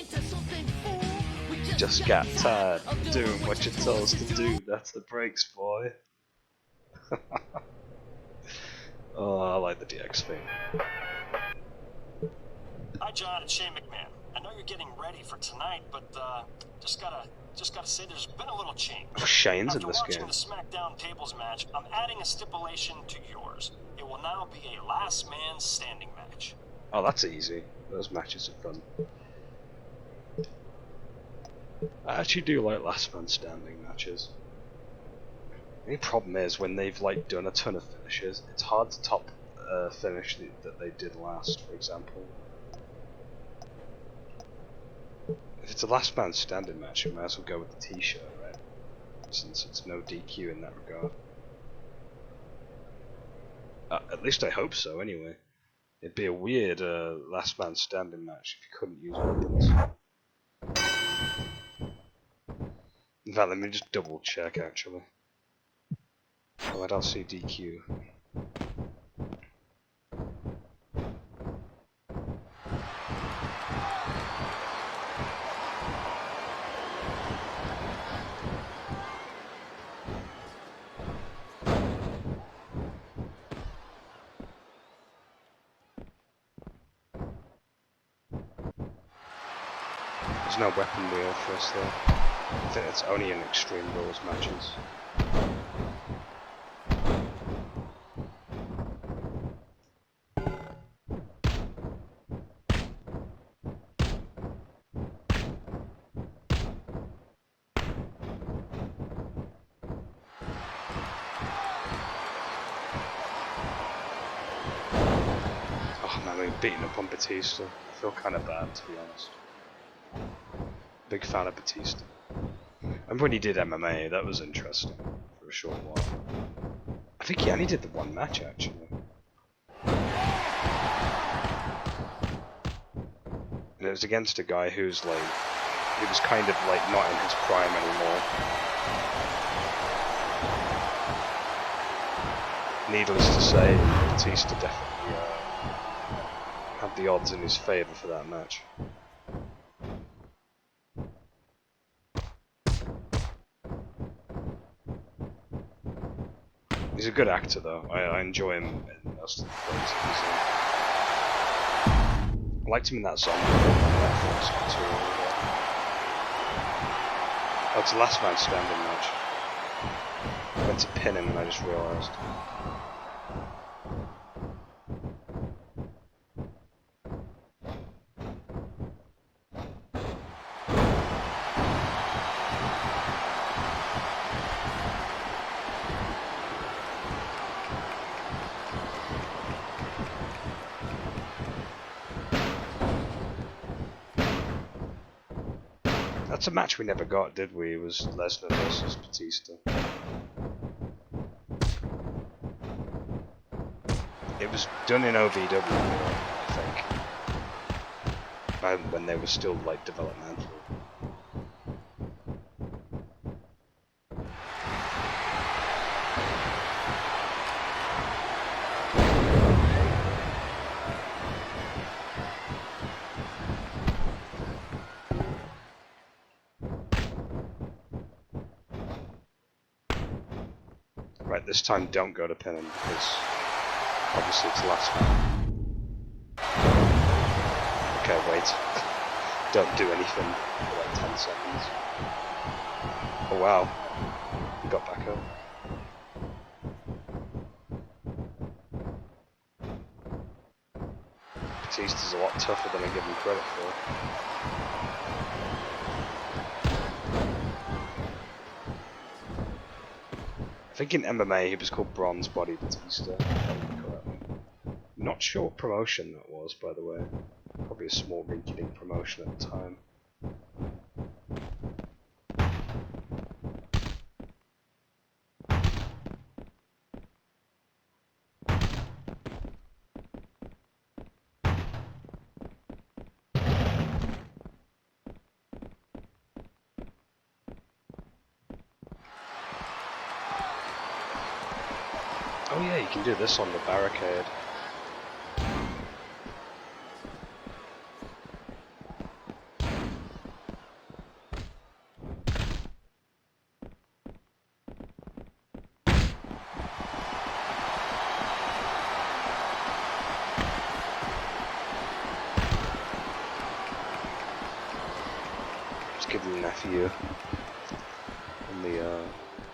A: Just got tired of doing what you're told to do. That's the breaks, boy. Oh, I like the DX thing.
C: Hi, John. It's Shane McMahon. I know you're getting ready for tonight, but just gotta say there's been a little change.
A: Oh, Shane's in this
C: game. After watching the Smackdown tables match, I'm adding a stipulation to yours. It will now be a last man standing match.
A: Oh, that's easy. Those matches are fun. I actually do like last man standing matches. The only problem is when they've like done a ton of finishes, it's hard to top a finish that they did last, for example. If it's a last man standing match, you might as well go with the t-shirt, right? Since it's no DQ in that regard. At least I hope so, anyway. It'd be a weird last man standing match if you couldn't use weapons. In fact, let me just double check actually. Oh, I don't see DQ. There's no weapon wheel for us there. I think it's only in Extreme Rules matches. Oh man, we're beating up on Batista. I feel kind of bad, to be honest. Big fan of Batista. Remember when he did MMA? That was interesting for a short while. I think he only did the one match, actually. And it was against a guy who's like, he was kind of like not in his prime anymore. Needless to say, Batista definitely had the odds in his favour for that match. He's a good actor though, I enjoy him in most of the films that he's in. I liked him in that song. Oh, it's a last man standing match. I went to pin him and I just realised. That's a match we never got, did we? It was Lesnar versus Batista. It was done in OVW, I think. When they were still like developmental. Right, this time don't go to pin him because obviously it's the last one. Okay, wait. Don't do anything for like 10 seconds. Oh wow. He got back up. Batista's a lot tougher than I give him credit for. I think in MMA he was called Bronze Body Batista. Not sure what promotion that was, by the way. Probably a small rinky-dink promotion at the time. Oh yeah, you can do this on the barricade. Just give him an FU on the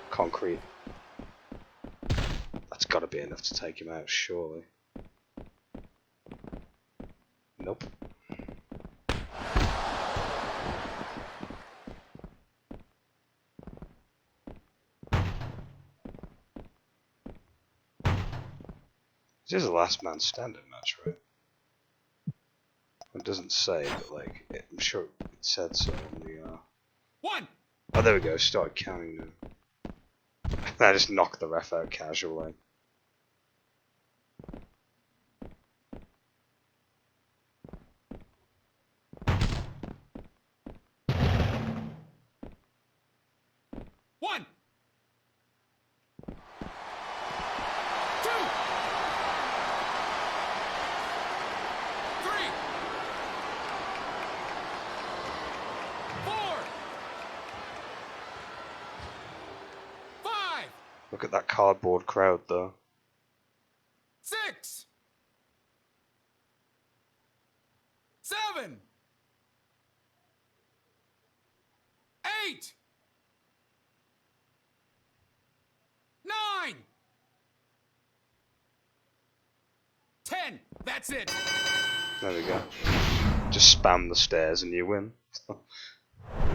A: concrete. That's got to be enough to take him out, surely. Nope. This is a last man standing match, right? It doesn't say, but like, I'm sure it said so on the
F: One!
A: Oh, there we go, started counting now. I just knocked the ref out casually.
F: One!
A: Look at that cardboard crowd, though.
F: 6, 7, 8, 9, 10. That's it.
A: There we go. Just spam the stairs and you win.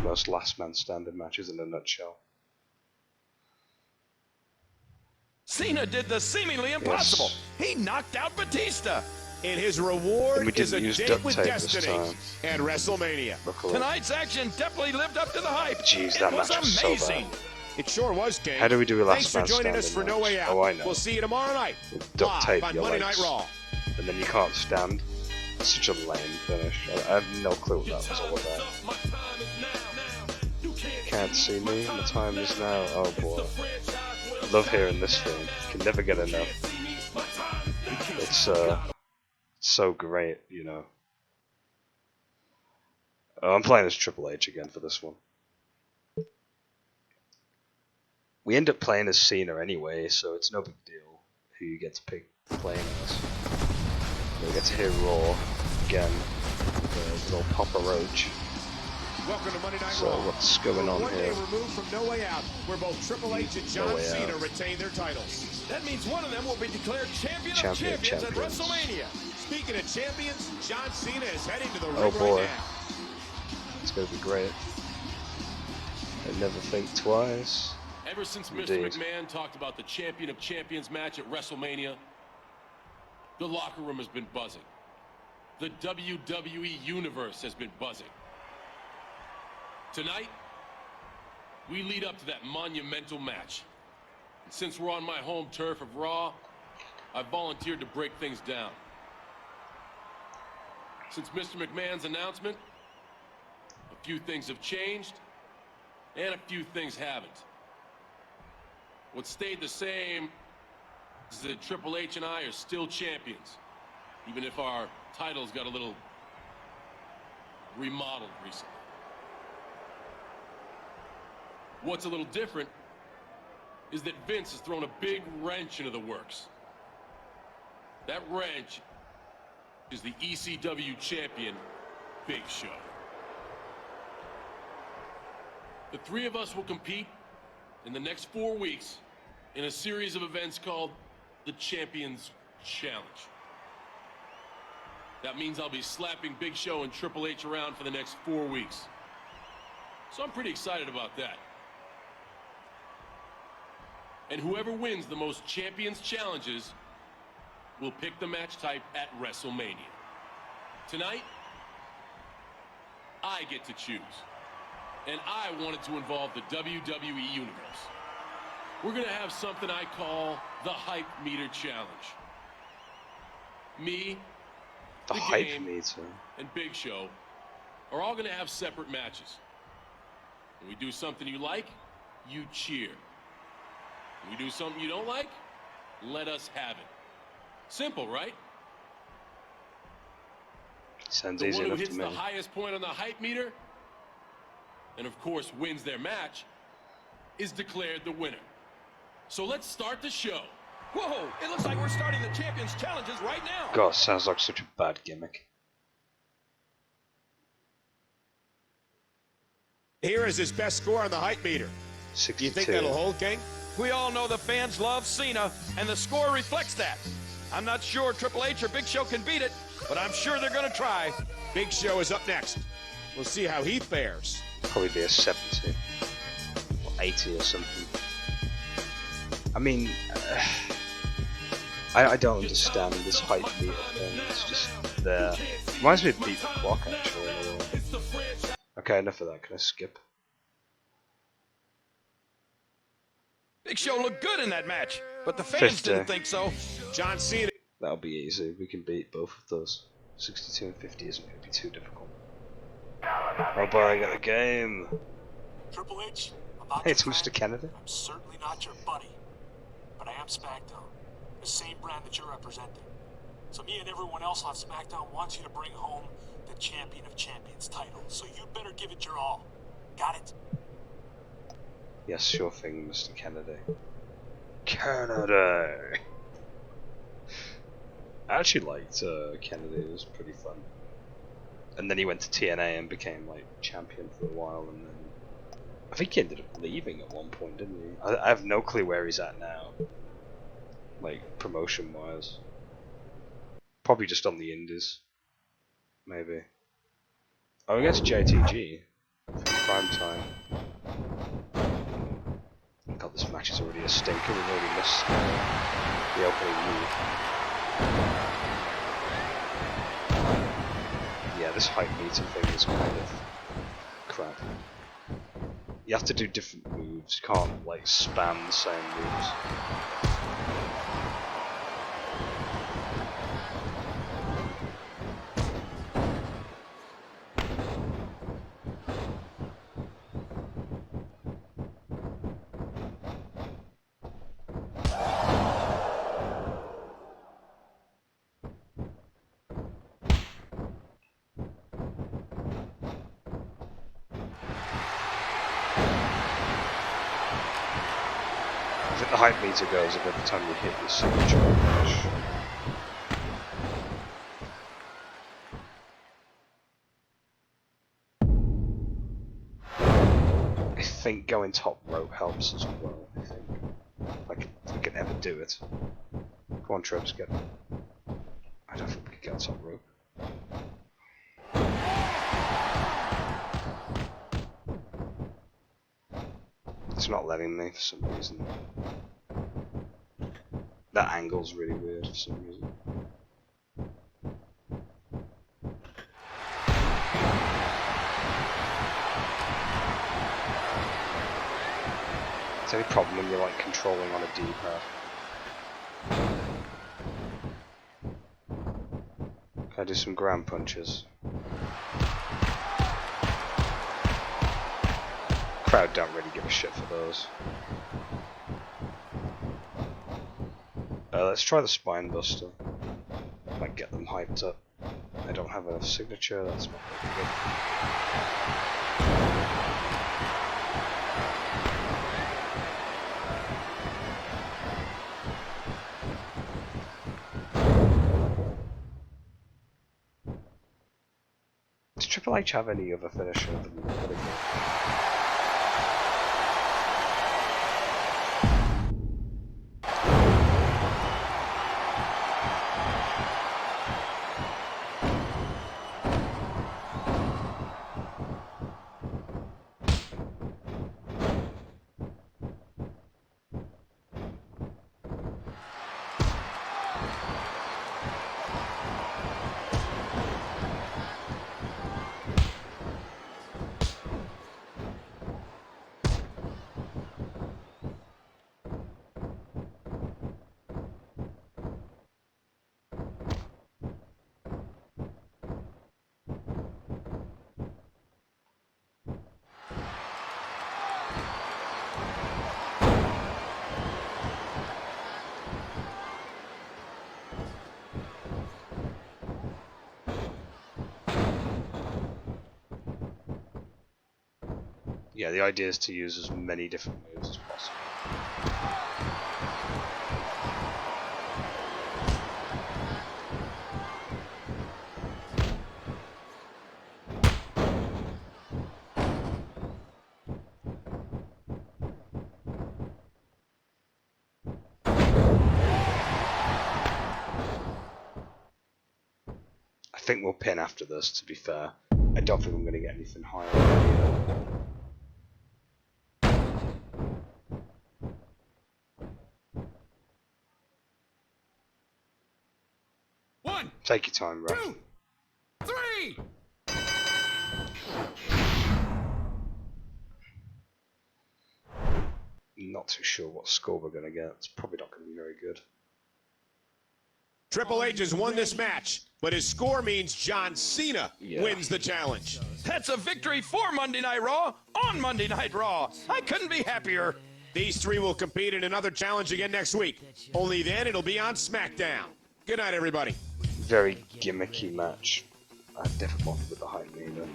A: Most last man standing matches in a nutshell.
N: Cena did the seemingly impossible.
A: Yes.
N: He knocked out Batista.
G: And his reward is a date with destiny at WrestleMania.
N: Tonight's action definitely lived up to the hype.
A: Jeez, that
N: it was
A: match was
N: amazing.
A: so
G: It sure was, King.
A: How do we do a
G: Thanks
A: last
G: for
A: man
G: joining us for
A: standing
G: No Way
A: match?
G: Out.
A: Oh, I know.
G: We'll see you tomorrow night.
A: Duct tape
G: Live on
A: your
G: Monday
A: legs.
G: Night Raw.
A: And then you can't stand. Such a lame finish. I have no clue what that was all about. Can't see me, my time is now. Oh boy. Love hearing this thing. Can never get enough. It's so great, you know. Oh, I'm playing as Triple H again for this one. We end up playing as Cena anyway, so it's no big deal who you get to pick playing as. We get to hear Raw again, the little Papa Roach.
G: Welcome to Monday Night
A: So
G: Raw.
A: what's going on
G: We're 1 day
A: here?
G: removed from No Way Out, where both Triple H and John
A: Way
G: Cena
A: Out.
G: retain their titles.
N: That means one of them will be declared champion of
A: Champion of
N: champions at
A: champions.
N: WrestleMania.
G: Speaking of champions, John Cena is heading to the ring
A: Oh boy.
G: right now.
A: It's gonna be great. I never think twice.
R: Ever since
A: Indeed.
R: Mr. McMahon talked about the Champion of Champions match at WrestleMania, the locker room has been buzzing. The WWE Universe has been buzzing. Tonight, we lead up to that monumental match. And since we're on my home turf of Raw, I've volunteered to break things down. Since Mr. McMahon's announcement, a few things have changed, and a few things haven't. What stayed the same is that Triple H and I are still champions, even if our titles got a little remodeled recently. What's a little different is that Vince has thrown a big wrench into the works. That wrench is the ECW champion, Big Show. The three of us will compete in the next 4 weeks in a series of events called the Champions Challenge. That means I'll be slapping Big Show and Triple H around for the next 4 weeks. So I'm pretty excited about that. And whoever wins the most Champions Challenges will pick the match type at WrestleMania. Tonight, I get to choose. And I wanted to involve the WWE Universe. We're going to have something I call the Hype Meter Challenge. Me,
A: The Hype Meter.
R: and Big Show are all going to have separate matches. When we do something you like, you cheer. When we do something you don't like, let us have it. Simple, right?
A: Sounds
R: The
A: easy
R: one who
A: enough to
R: hits
A: me.
R: the highest point on the hype meter, and of course wins their match, is declared the winner. So let's start the show.
N: Whoa, it looks like we're starting the Champions Challenges right now.
A: God, sounds like such a bad gimmick.
G: Here is his best score on the hype meter.
A: 62.
G: Do you think that'll hold, King?
N: We all know the fans love Cena, and the score reflects that. I'm not sure Triple H or Big Show can beat it, but I'm sure they're going to try.
G: Big Show is up next. We'll see how he fares.
A: Probably be a 70 or 80 or something. I mean, I don't understand this hype meter thing. It's just there. Reminds me of Beat the Clock actually. Okay, enough of that. Can I skip?
N: Big Show looked good in that match, but the fans
A: 50.
N: didn't think so.
G: John Cena.
A: That'll be easy. We can beat both of those. 62 and 50 isn't going to be too difficult. Oh boy, I got the game.
C: Triple H, about
A: Hey, it's
C: your
A: Mr.
C: friend,
A: Kennedy.
C: I'm certainly not your buddy, but I am Smackdown, the same brand that you're representing. So me and everyone else on Smackdown wants you to bring home the Champion of Champions title. So you better give it your all. Got it?
A: Yes, sure thing, Mr. Kennedy. Kennedy! I actually liked Kennedy, it was pretty fun. And then he went to TNA and became like champion for a while, and then I think he ended up leaving at one point, didn't he? I have no clue where he's at now, like promotion wise. Probably just on the indies, maybe. Oh, against JTG for prime time. God, this match is already a stinker. We've already missed the opening move. Yeah, this hype meter thing is kind of crap. You have to do different moves moves. You can't like spam the same moves. I think the hype meter goes up every time you hit your signature finish. I think going top rope helps as well, I think. Like, we can never do it. Come on, Trebs, get it. I don't think we can get top rope. It's not letting me for some reason. That angle's really weird for some reason. Is there any problem when you're like controlling on a D-pad? Can I do some ground punches? Crowd don't really give a shit for those. Let's try the spine buster. Might get them hyped up. I don't have a signature, that's not very good. Does Triple H have any other finisher than really good? Yeah, the idea is to use as many different moves as possible. I think we'll pin after this, to be fair. I don't think I'm going to get anything higher.
F: One.
A: Take your time, ref.
F: 2, 3.
A: Not too sure what score we're going to get. It's probably not going to be very good.
G: Triple H has won this match, but his score means John Cena wins the challenge.
N: That's a victory for Monday Night Raw on Monday Night Raw. I couldn't be happier.
G: These three will compete in another challenge again next week. Only then it'll be on Smackdown. Good night, everybody.
A: Very gimmicky match. I never bothered with the hype either.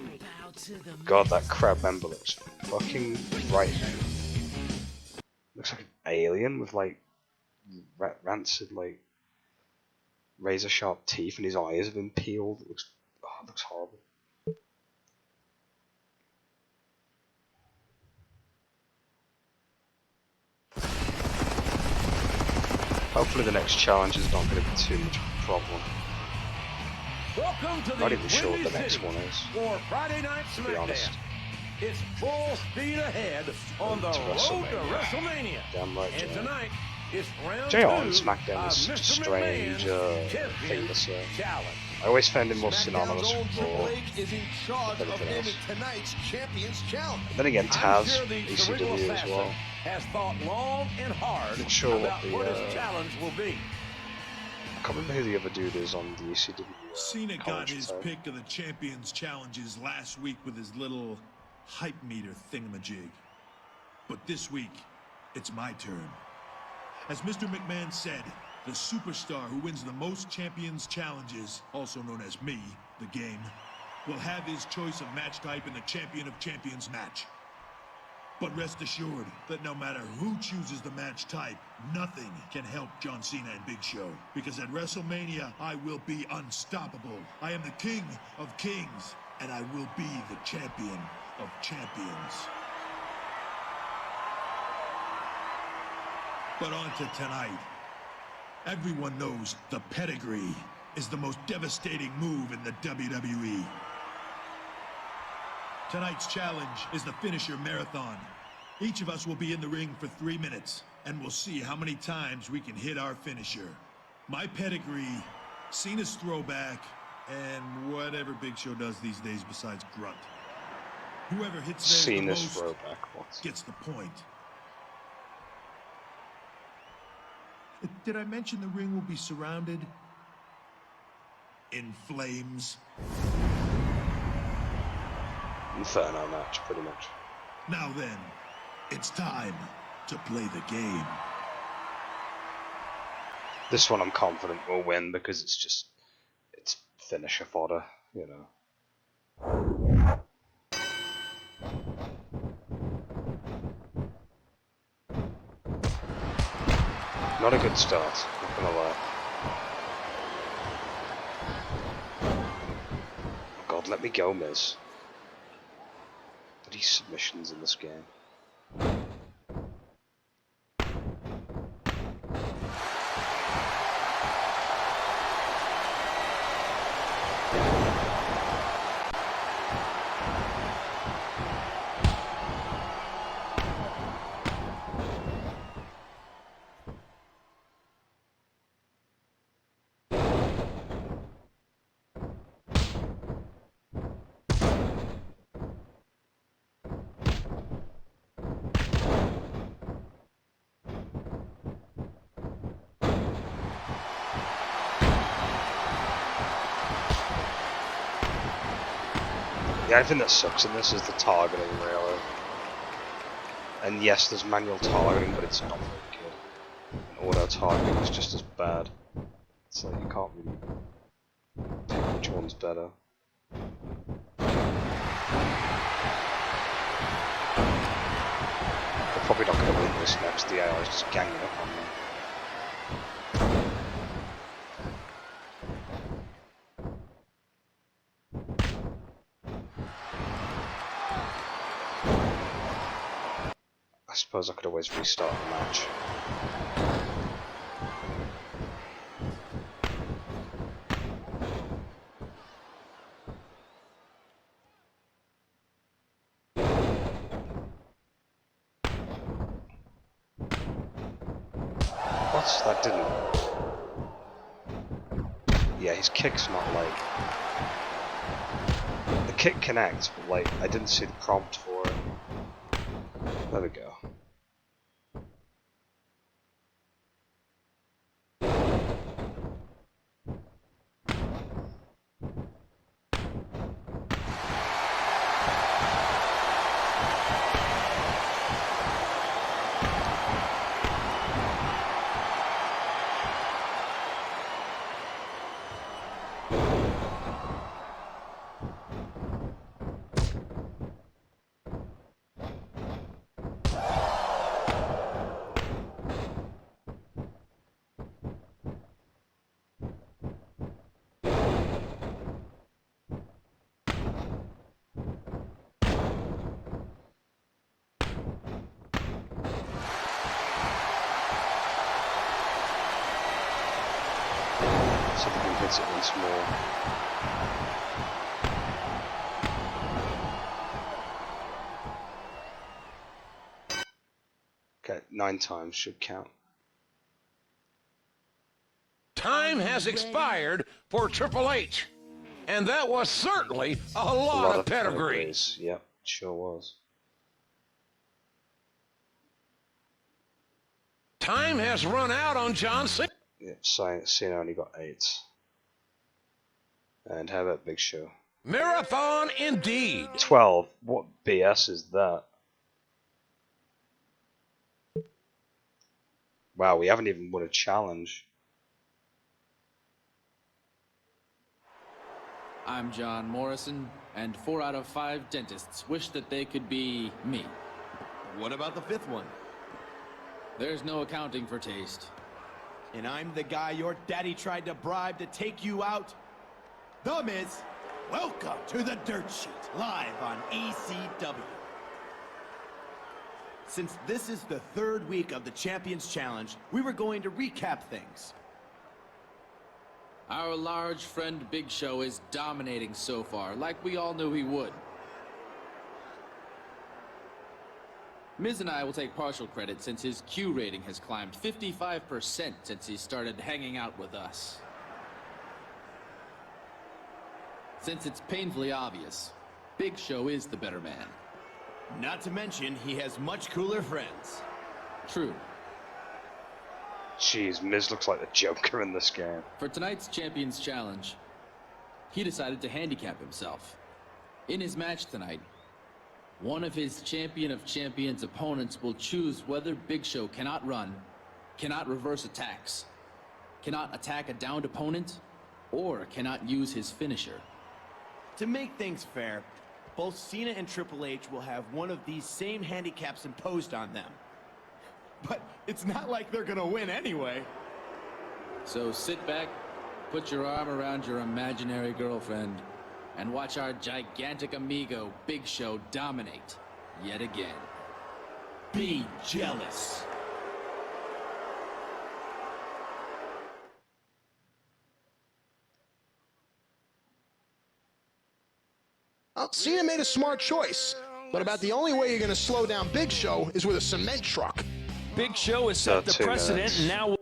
A: God, that crowd member looks fucking frightening. Looks like an alien with like rancid like razor sharp teeth, and his eyes have been peeled. It looks horrible. Hopefully the next challenge is not going to be too much of a problem.
F: Welcome to
A: Not
F: the
A: even sure what the
F: Windy
A: next
F: City
A: one is,
F: for Friday Night
A: to be honest.
F: Smackdown. It's full speed ahead on the road to WrestleMania.
A: Damn right,
F: And tonight, it's round
A: JR
F: 2
A: on SmackDown
F: of
A: is such a
F: Mr.
A: strange
F: McMahon's
A: thing to say.
F: Challenge.
A: I always found him more
I: SmackDown's
A: synonymous
I: own
A: with
I: Triple
A: Raw.
I: H is in charge of
A: Everything
I: naming
A: else.
I: tonight's Champions Challenge.
A: Then again,
F: I'm
A: Taz,
F: sure the cerebral
A: ECW as
F: assassin
A: well.
F: has thought long and hard
A: Not sure
F: about
A: what
F: what
A: the,
F: his challenge will be.
A: I can't remember who the other dude is on the ECW.
K: Cena got
A: college
K: his
A: side.
K: pick of the Champions Challenges last week with his little hype meter thingamajig. But this week, it's my turn. As Mr. McMahon said, the superstar who wins the most Champions Challenges, also known as me, the game, will have his choice of match type in the Champion of Champions match. But rest assured that no matter who chooses the match type, nothing can help John Cena and Big Show. Because at WrestleMania, I will be unstoppable. I am the King of Kings, and I will be the Champion of Champions. But on to tonight. Everyone knows the pedigree is the most devastating move in the WWE. Tonight's challenge is the finisher marathon. Each of us will be in the ring for 3 minutes, and we'll see how many times we can hit our finisher. My pedigree, Cena's throwback, and whatever Big Show does these days besides grunt. Whoever hits theirs the
A: Cena's
K: most
A: throwback. What?
K: gets the point. Did I mention the ring will be surrounded in flames?
A: Inferno match, pretty much.
K: Now then, it's time to play the game.
A: This one I'm confident will win because it's finisher fodder, you know. Not a good start, not gonna lie. Oh God, let me go, Miz. Bloody submissions in this game. The only thing that sucks in this is the targeting, really. And yes, there's manual targeting, but it's not very good. And auto targeting is just as bad. It's like you can't really pick which one's better. They're probably not going to win this next. The AI is just ganging up on them. I suppose I could always restart the match. What? That didn't... Yeah, his kick's not like... The kick connects, but like, I didn't see the prompt for it. There we go. See if we can hit it once more. Okay, 9 times should count.
F: Time has expired for Triple H. And that was certainly a lot of pedigree.
A: Yep, sure was.
F: Time has run out on John Cena.
A: Yep, Cena only got 8. And how about Big Show?
F: Marathon indeed.
A: 12. What BS is that? Wow, we haven't even won a challenge.
L: I'm John Morrison, and 4 out of 5 dentists wish that they could be me.
M: What about the 5th one?
L: There's no accounting for taste.
M: And I'm the guy your daddy tried to bribe to take you out? The Miz, welcome to the Dirt Sheet, live on ECW. Since this is the 3rd week of the Champions Challenge, we were going to recap things.
L: Our large friend Big Show is dominating so far, like we all knew he would. Miz and I will take partial credit since his Q rating has climbed 55% since he started hanging out with us. Since it's painfully obvious, Big Show is the better man.
M: Not to mention, he has much cooler friends.
L: True.
A: Jeez, Miz looks like the Joker in this game.
L: For tonight's Champions Challenge, he decided to handicap himself. In his match tonight, one of his Champion of Champions opponents will choose whether Big Show cannot run, cannot reverse attacks, cannot attack a downed opponent, or cannot use his finisher.
M: To make things fair, both Cena and Triple H will have one of these same handicaps imposed on them. But it's not like they're gonna win anyway.
L: So sit back, put your arm around your imaginary girlfriend, and watch our gigantic amigo Big Show dominate yet again.
M: Be jealous.
I: Cena made a smart choice, but about the only way you're going to slow down Big Show is with a cement truck.
U: Big Show has set the precedent, and now...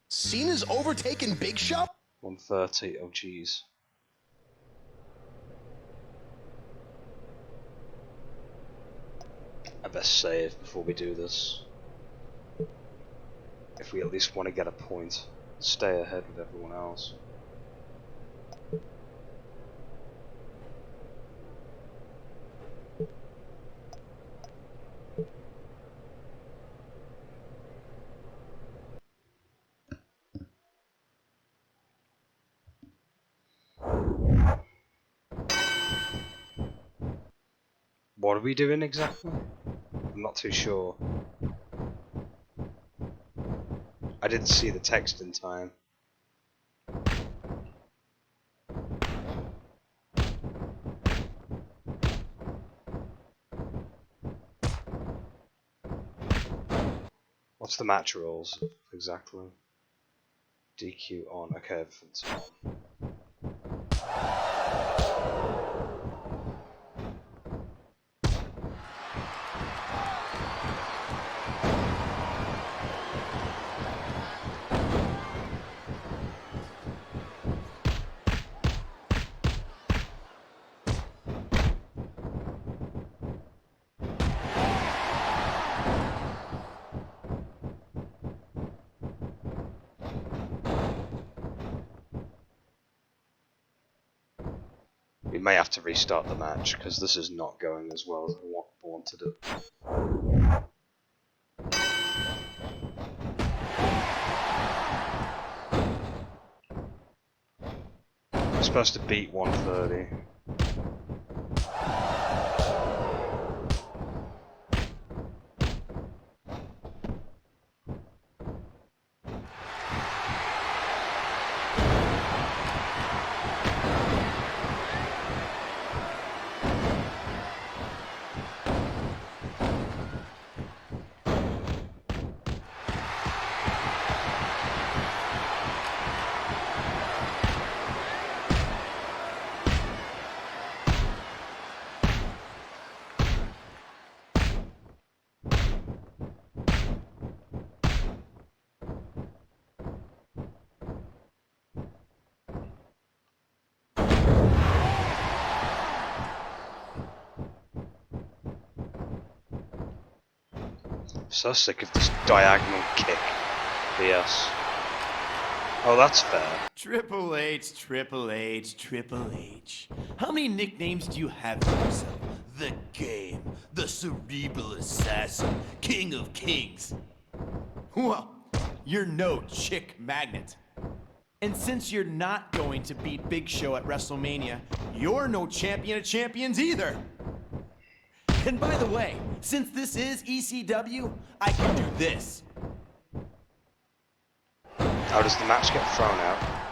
I: Cena's overtaken Big Show?
A: 130, oh jeez. I best save before we do this. If we at least want to get a point, stay ahead with everyone else. What are we doing exactly? I'm not too sure. I didn't see the text in time. What's the match rules exactly? DQ on. Okay, everything's on. We may have to restart the match because this is not going as well as I wanted it. I'm supposed to beat 130. So sick of this diagonal kick. BS. Oh, that's fair.
M: Triple H, Triple H, Triple H. How many nicknames do you have for yourself? The Game, the Cerebral Assassin, King of Kings. Well, you're no chick magnet. And since you're not going to beat Big Show at WrestleMania, you're no champion of champions either. And by the way, since this is ECW, I can do this.
A: How does the match get thrown out?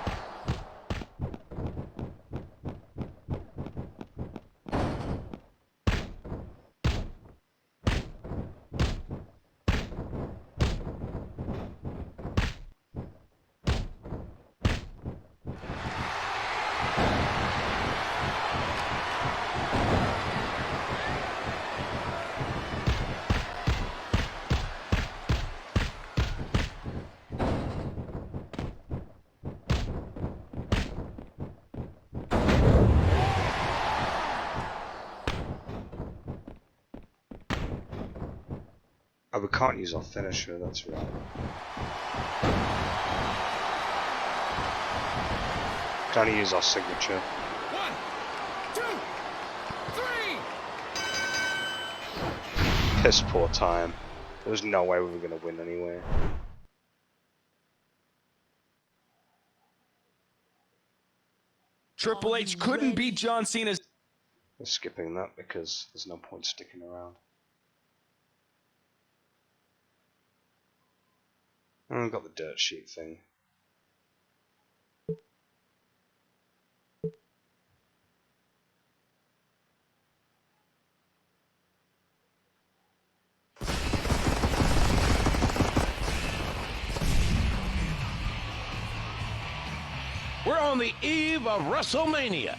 A: Oh, we can't use our finisher, that's right. Can only use our signature.
F: 1, 2, 3.
A: Piss poor time. There was no way we were going to win anyway.
N: Triple H couldn't beat John Cena's...
A: We're skipping that because there's no point sticking around. I've got the dirt sheet thing.
F: We're on the eve of WrestleMania.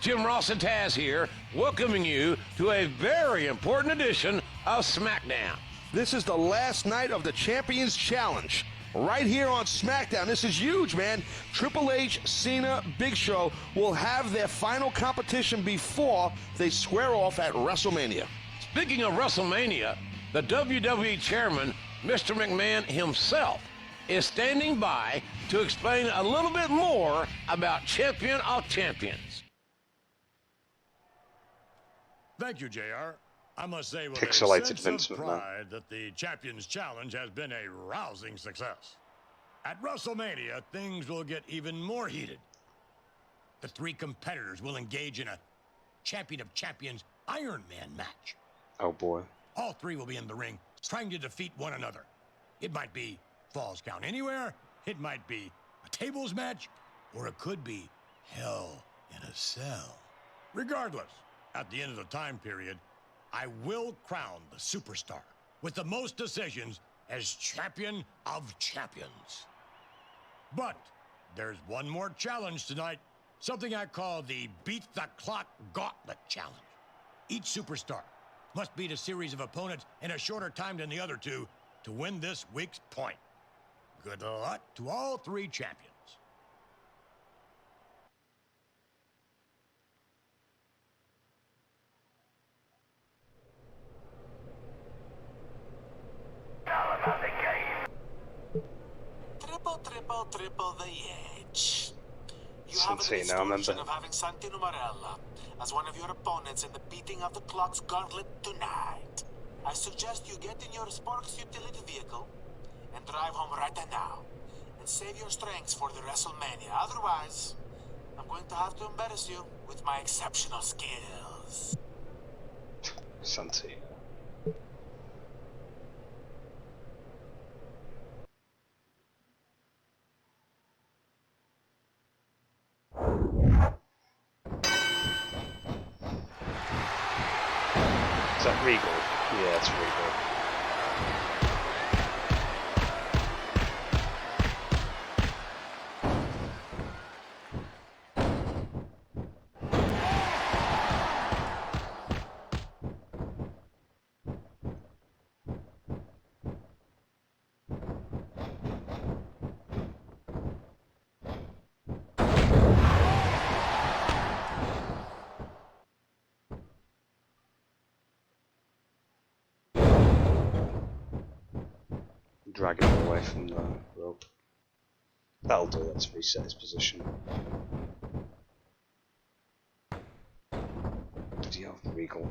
F: Jim Ross and Taz here, welcoming you to a very important edition of Smackdown.
I: This is the last night of the Champions Challenge. Right here on Smackdown. This is huge, man. Triple H, Cena, Big Show will have their final competition before they square off at WrestleMania.
F: Speaking of WrestleMania, the WWE chairman, Mr. McMahon himself, is standing by to explain a little bit more about Champion of Champions.
J: Thank you, JR. I must say with
A: Pixelated
J: a sense
A: Vince
J: of
A: McMahon.
J: pride that the Champions Challenge has been a rousing success. At WrestleMania, things will get even more heated. The three competitors will engage in a Champion of Champions Iron Man match.
A: Oh boy.
J: All three will be in the ring trying to defeat one another. It might be Falls Count Anywhere, it might be a tables match, or it could be Hell in a Cell. Regardless, at the end of the time period, I will crown the superstar with the most decisions as Champion of Champions. But there's one more challenge tonight, something I call the Beat the Clock Gauntlet Challenge. Each superstar must beat a series of opponents in a shorter time than the other two to win this week's point. Good luck to all three champions.
C: Triple the edge. You have the
A: Santino,
C: misfortune
A: remember?
C: of having Santino Marella as one of your opponents in the beating of the clock's gauntlet tonight. I suggest you get in your sports utility vehicle and drive home right now and save your strengths for the WrestleMania. Otherwise, I'm going to have to embarrass you with my exceptional skills.
A: Santino. Is that Regal? Yeah, it's Regal. Drag him away from the rope. That'll do, let's reset his position. Did he have Regal?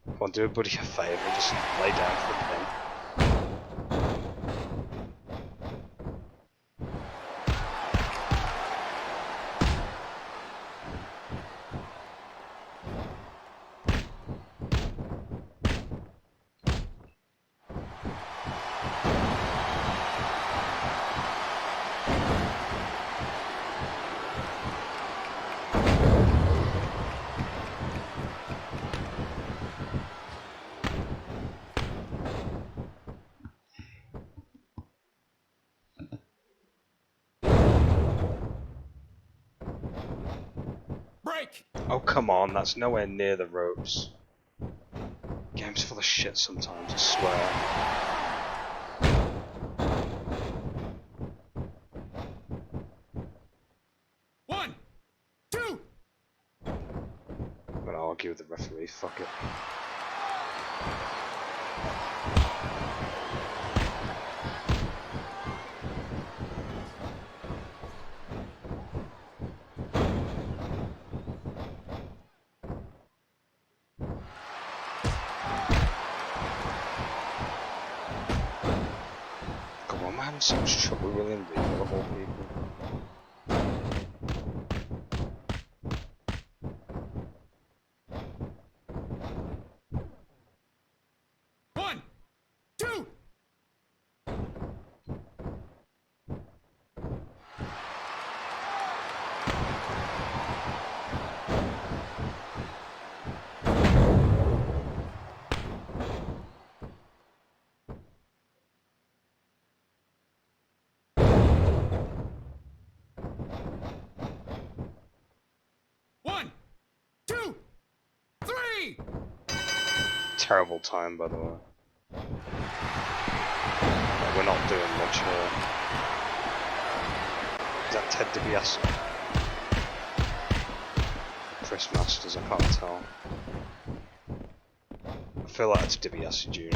A: Come on, do a buddy a favour, just lay down for the pin. Oh, come on, that's nowhere near the ropes. Game's full of shit sometimes, I swear.
J: One, two.
A: I'm gonna argue with the referee, fuck it. I'm having so much trouble with him, Regal of all people.
J: One, two. One, two, three.
A: Terrible time, by the way. We're not doing much here. Is that Ted DiBiase? Chris Masters, I can't tell. I feel like it's DiBiase Jr.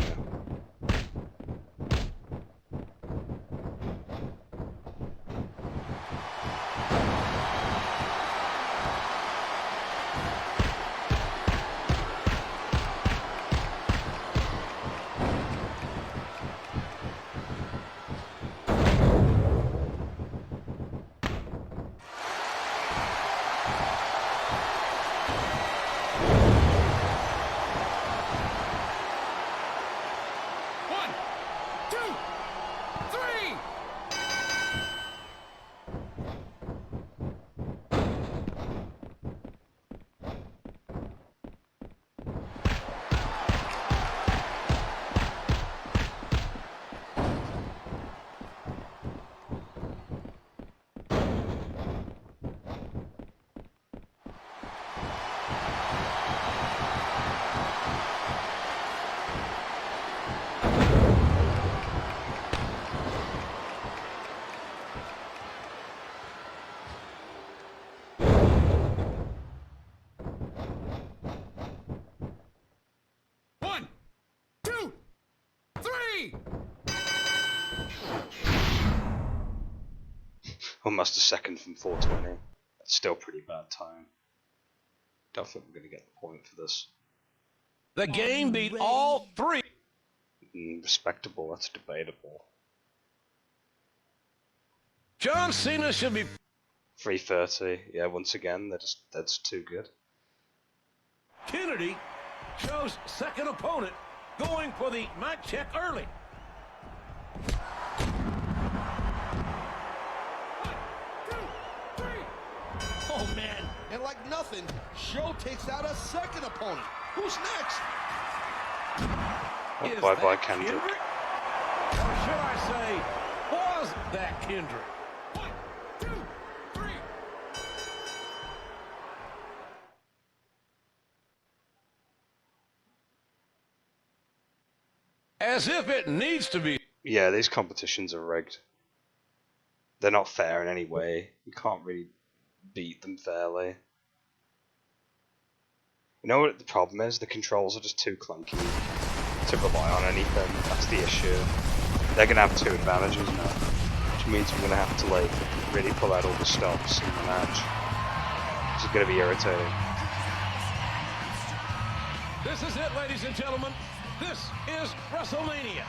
A: Almost a second from 420. That's still pretty bad time. Don't think we're going to get the point for this.
N: The game beat all three.
A: Respectable, that's debatable.
N: John Cena should be
A: 330. Yeah, once again, that's too good.
F: Kennedy chose second opponent, going for the mic check early.
I: Oh, man. And like nothing, Joe takes out a second opponent. Who's next?
A: Oh, bye-bye, Kendrick.
F: Or should I say, was that Kendrick?
J: 1, 2, 3.
N: as if it needs to be.
A: Yeah, these competitions are rigged. They're not fair in any way. You can't really beat them fairly. You know what the problem is? The controls are just too clunky. to rely on anything. That's the issue. They're gonna have 2 advantages now, which means we're gonna have to like really pull out all the stops in the match. Which is gonna be irritating.
F: This is it, ladies and gentlemen. This is Wrestlemania,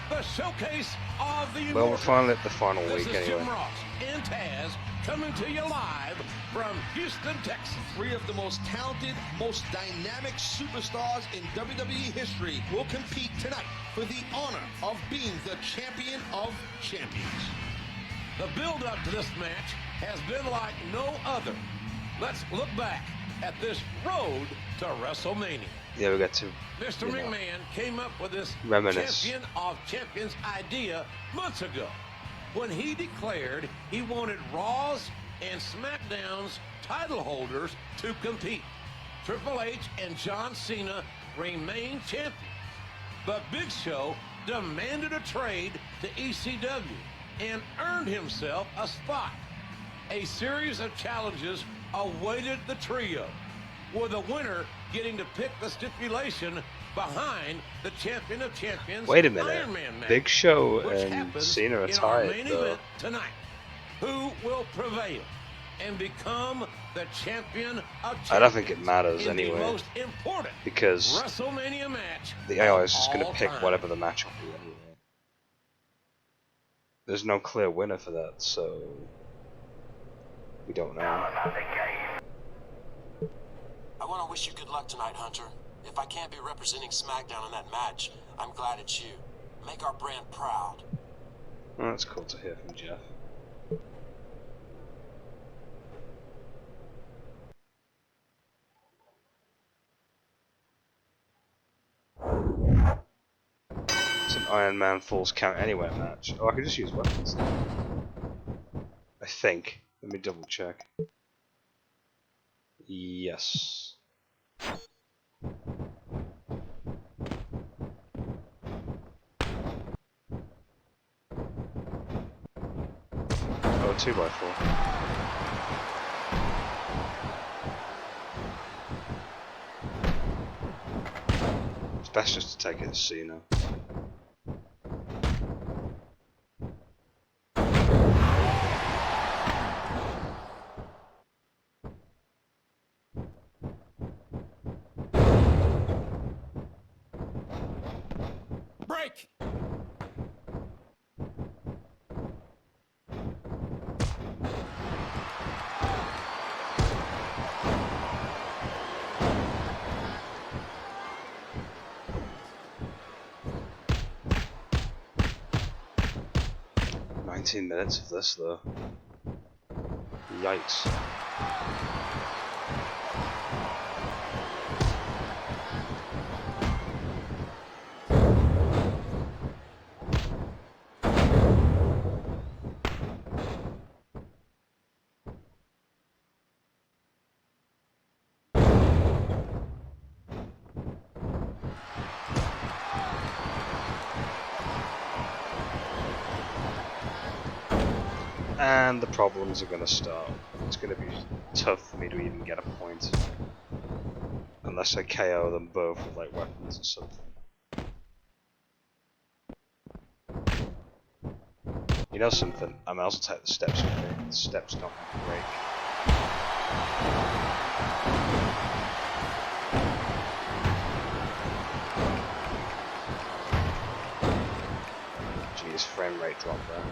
F: the showcase of the
A: Well, we're finally at the final
F: This
A: week
F: is
A: anyway.
F: Jim Ross and Taz coming to you live from Houston, Texas.
I: 3 of the most talented, most dynamic superstars in WWE history will compete tonight for the honor of being the champion of champions.
F: The build-up to this match has been like no other. Let's look back at this road to WrestleMania.
A: Yeah, we got to
F: Mr. McMahon came up with this
A: reminisce.
F: champion of champions idea months ago when he declared he wanted Raw's and SmackDown's title holders to compete. Triple H and John Cena remain champions, but Big Show demanded a trade to ECW and earned himself a spot. A series of challenges awaited the trio, with the winner getting to pick the stipulation behind the champion of champions.
A: Wait a minute.
F: Iron Man match,
A: Big Show
F: which
A: and
F: happens
A: Cena are
F: in our
A: tied,
F: main
A: though.
F: event tonight. Who will prevail and become the champion of champions?
A: I don't think it matters
F: in
A: anyway,
F: the most important
A: because
F: WrestleMania match
A: the AI is
F: of
A: just going
F: all
A: to pick
F: time.
A: whatever the match will be anyway. There's no clear winner for that, so we don't know.
C: I want to wish you good luck tonight, Hunter. If I can't be representing SmackDown in that match, I'm glad it's you. Make our brand proud.
A: Oh, that's cool to hear from Jeff. It's an Iron Man Falls Count Anywhere match. Oh, I can just use weapons now. I think. Let me double check. Yes. Oh, 2x4. It's best just to take it as Cena.
F: Break!
A: Minutes of this though. Yikes. And the problems are going to start. It's going to be tough for me to even get a point. Unless I KO them both with like weapons or something. You know something? I might also take the steps with me. The steps don't break. Jeez, frame rate drop there.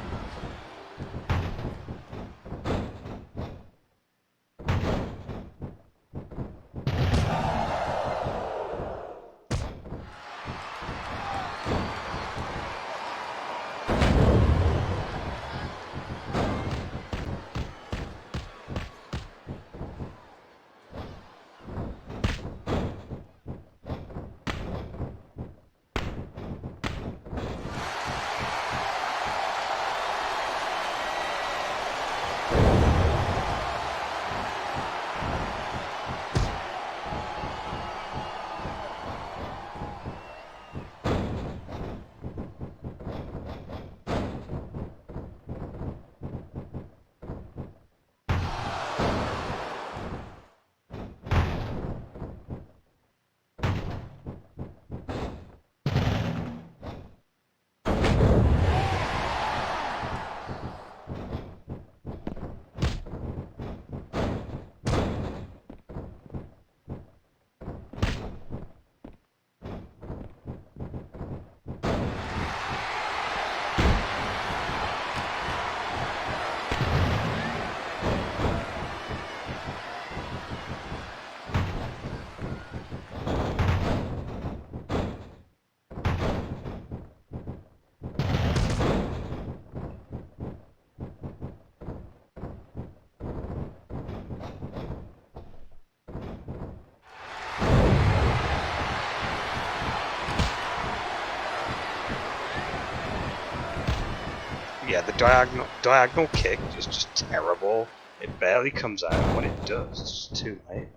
A: Yeah, the diagonal kick is just terrible. It barely comes out, and when it does, it's just too late.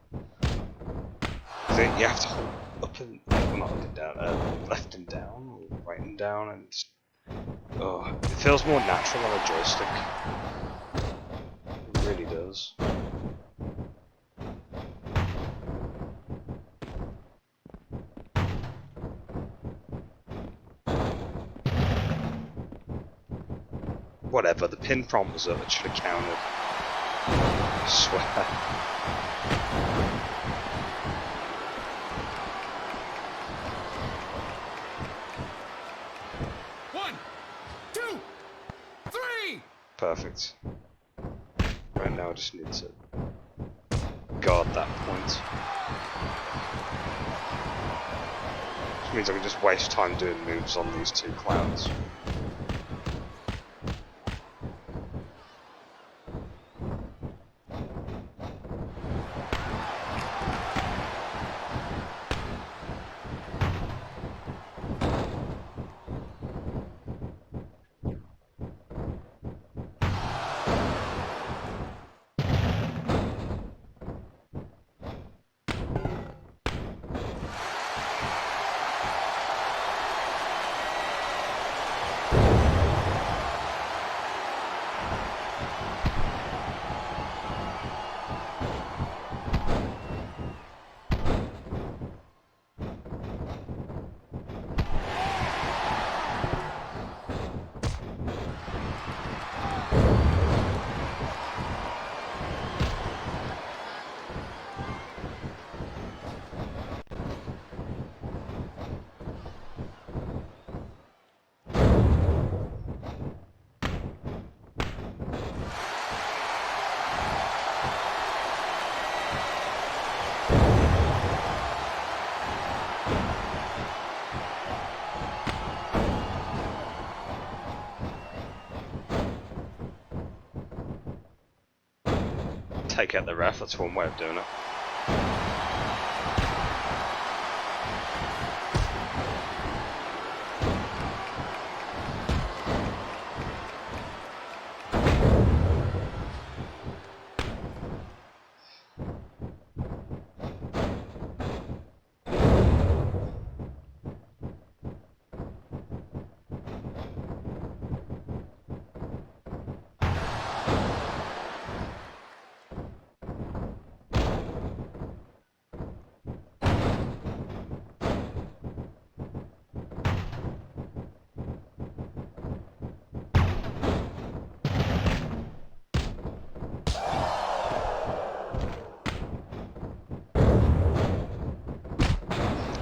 A: So you have to hold up and well, not up and down, left and down, or right and down, and it's, it feels more natural on a joystick. It really does. Whatever, the pin prompt was up, it should have counted. I swear.
J: One, two, three!
A: Perfect. Right now I just need to guard that point. Which means I can just waste time doing moves on these two clowns. Take out the ref, that's one way of doing it.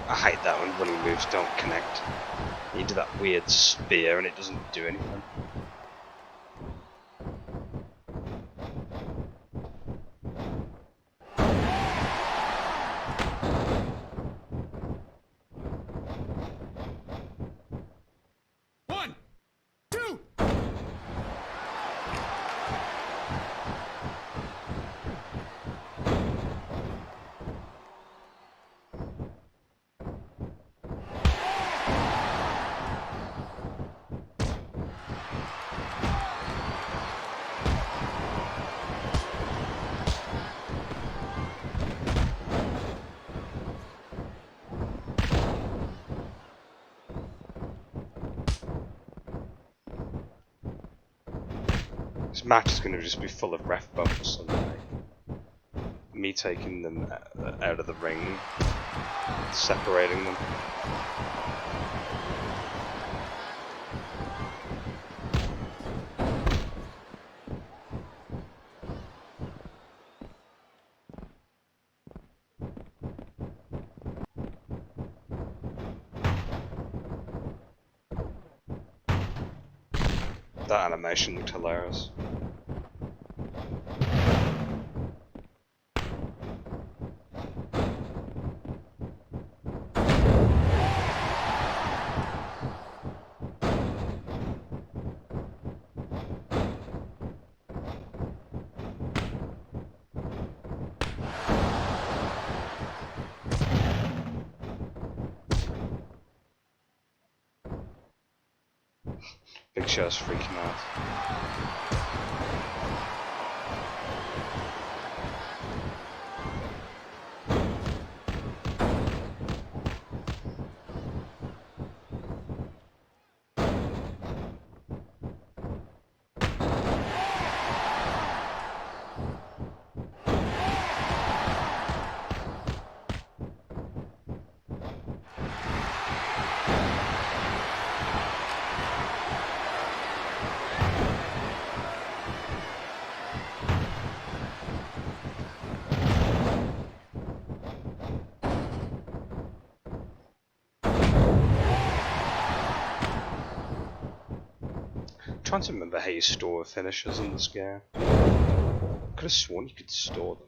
A: I hate that when running moves don't connect. You do that weird spear and it doesn't do anything.
J: One, two!
A: This match is going to just be full of ref bumps and like, me taking them out of the ring, separating them. That animation looked hilarious. Big Chaz freaking out. Trying to remember how you store finishes in this game. Could have sworn you could store them.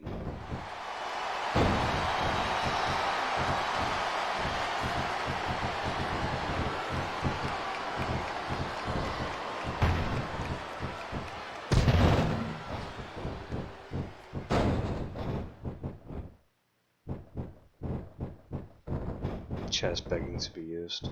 A: Chair's begging to be used.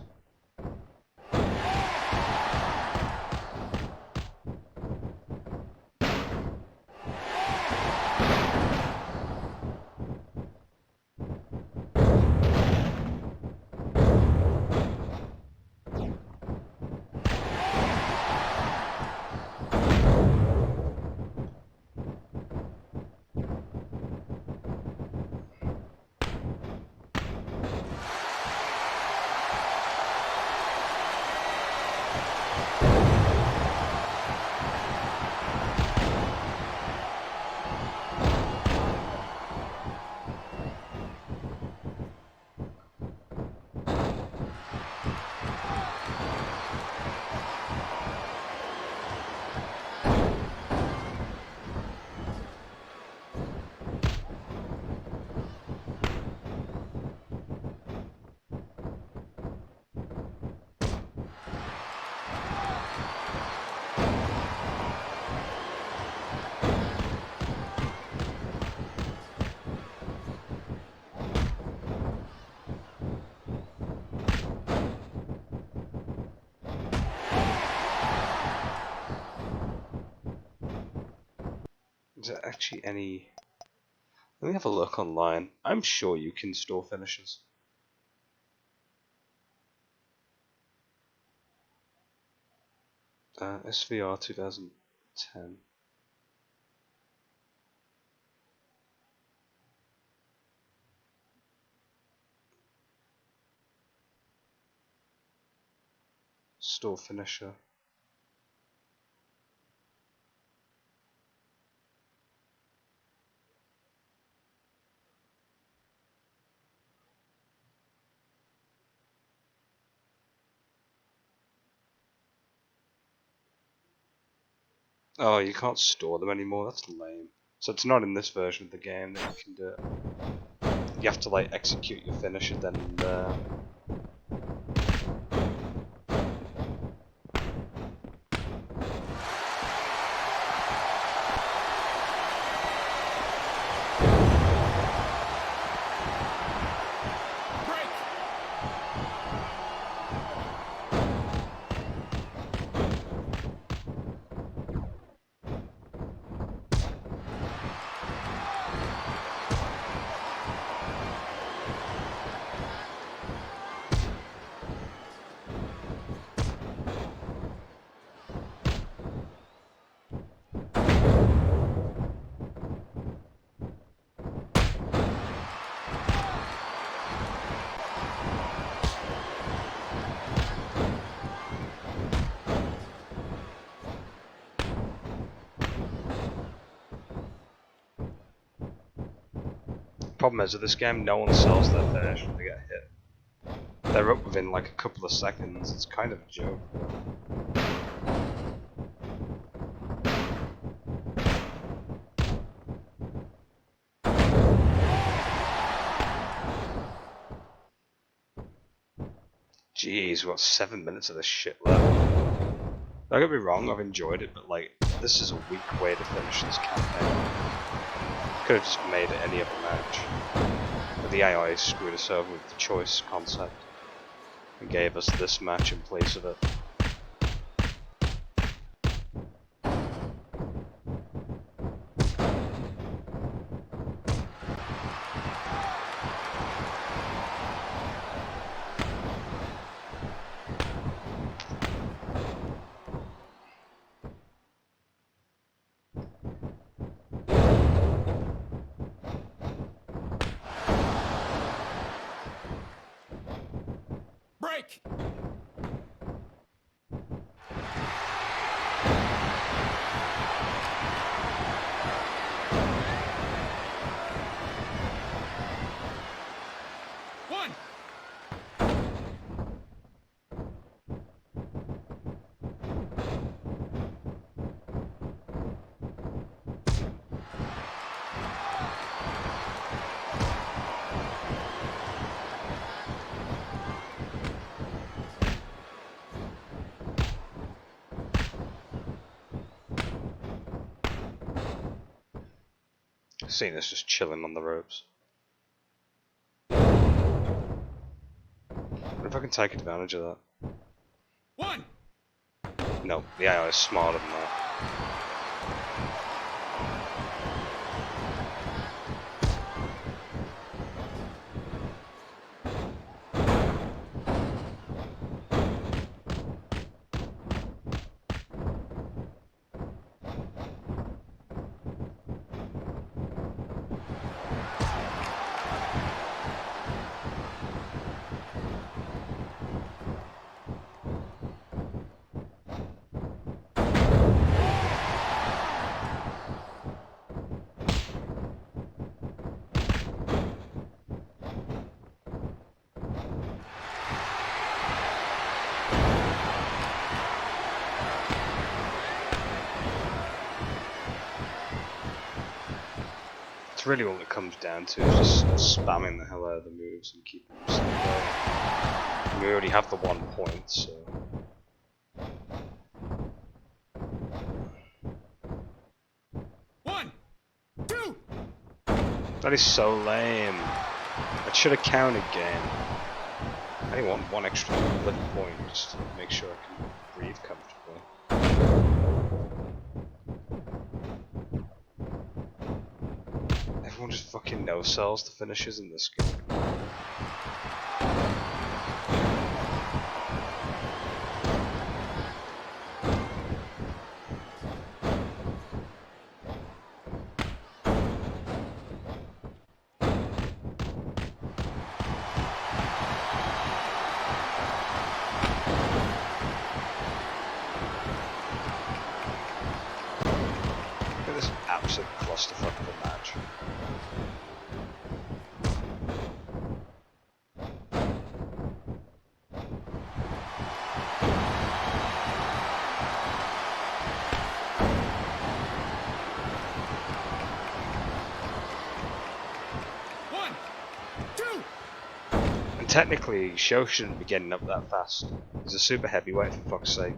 A: Is there actually any... Let me have a look online. I'm sure you can store finishes. SVR 2010. Store finisher. Oh, you can't store them anymore, that's lame. So it's not in this version of the game that you can do it. You have to like execute your finisher then and there. Problem is with this game, no one sells their finish when they get hit. They're up within like a couple of seconds. It's kind of a joke. Jeez, we've got 7 minutes of this shit left. Don't get me wrong, I've enjoyed it, but like, this is a weak way to finish this campaign. Could have just made it any other match. But the AI screwed us over with the choice concept and gave us this match in place of it.
U: break. One.
A: Cena's just chilling on the ropes. I wonder if I can take advantage of that.
U: One.
A: No, the AI is smarter than that. It's really all it comes down to is just spamming the hell out of the moves and keeping them simple. We already have the 1 point, so...
U: One. Two.
A: That is so lame. That should have counted game. I only want 1 extra bloody point just to make sure I can breathe comfortably. Everyone just fucking no-sells the finishes in this game. Look at this absolute clusterfuck of a match. And technically, Show shouldn't be getting up that fast. He's a super heavyweight, for fuck's sake.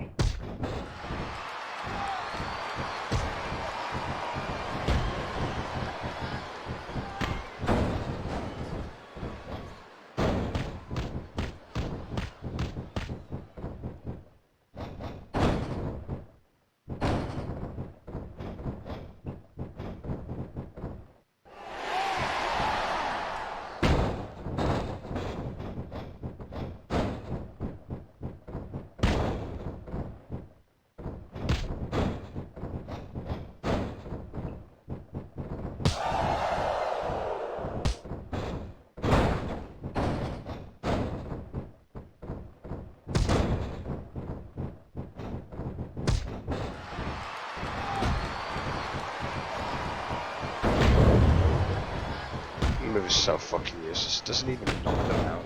A: The move is so fucking useless, it doesn't even knock them out.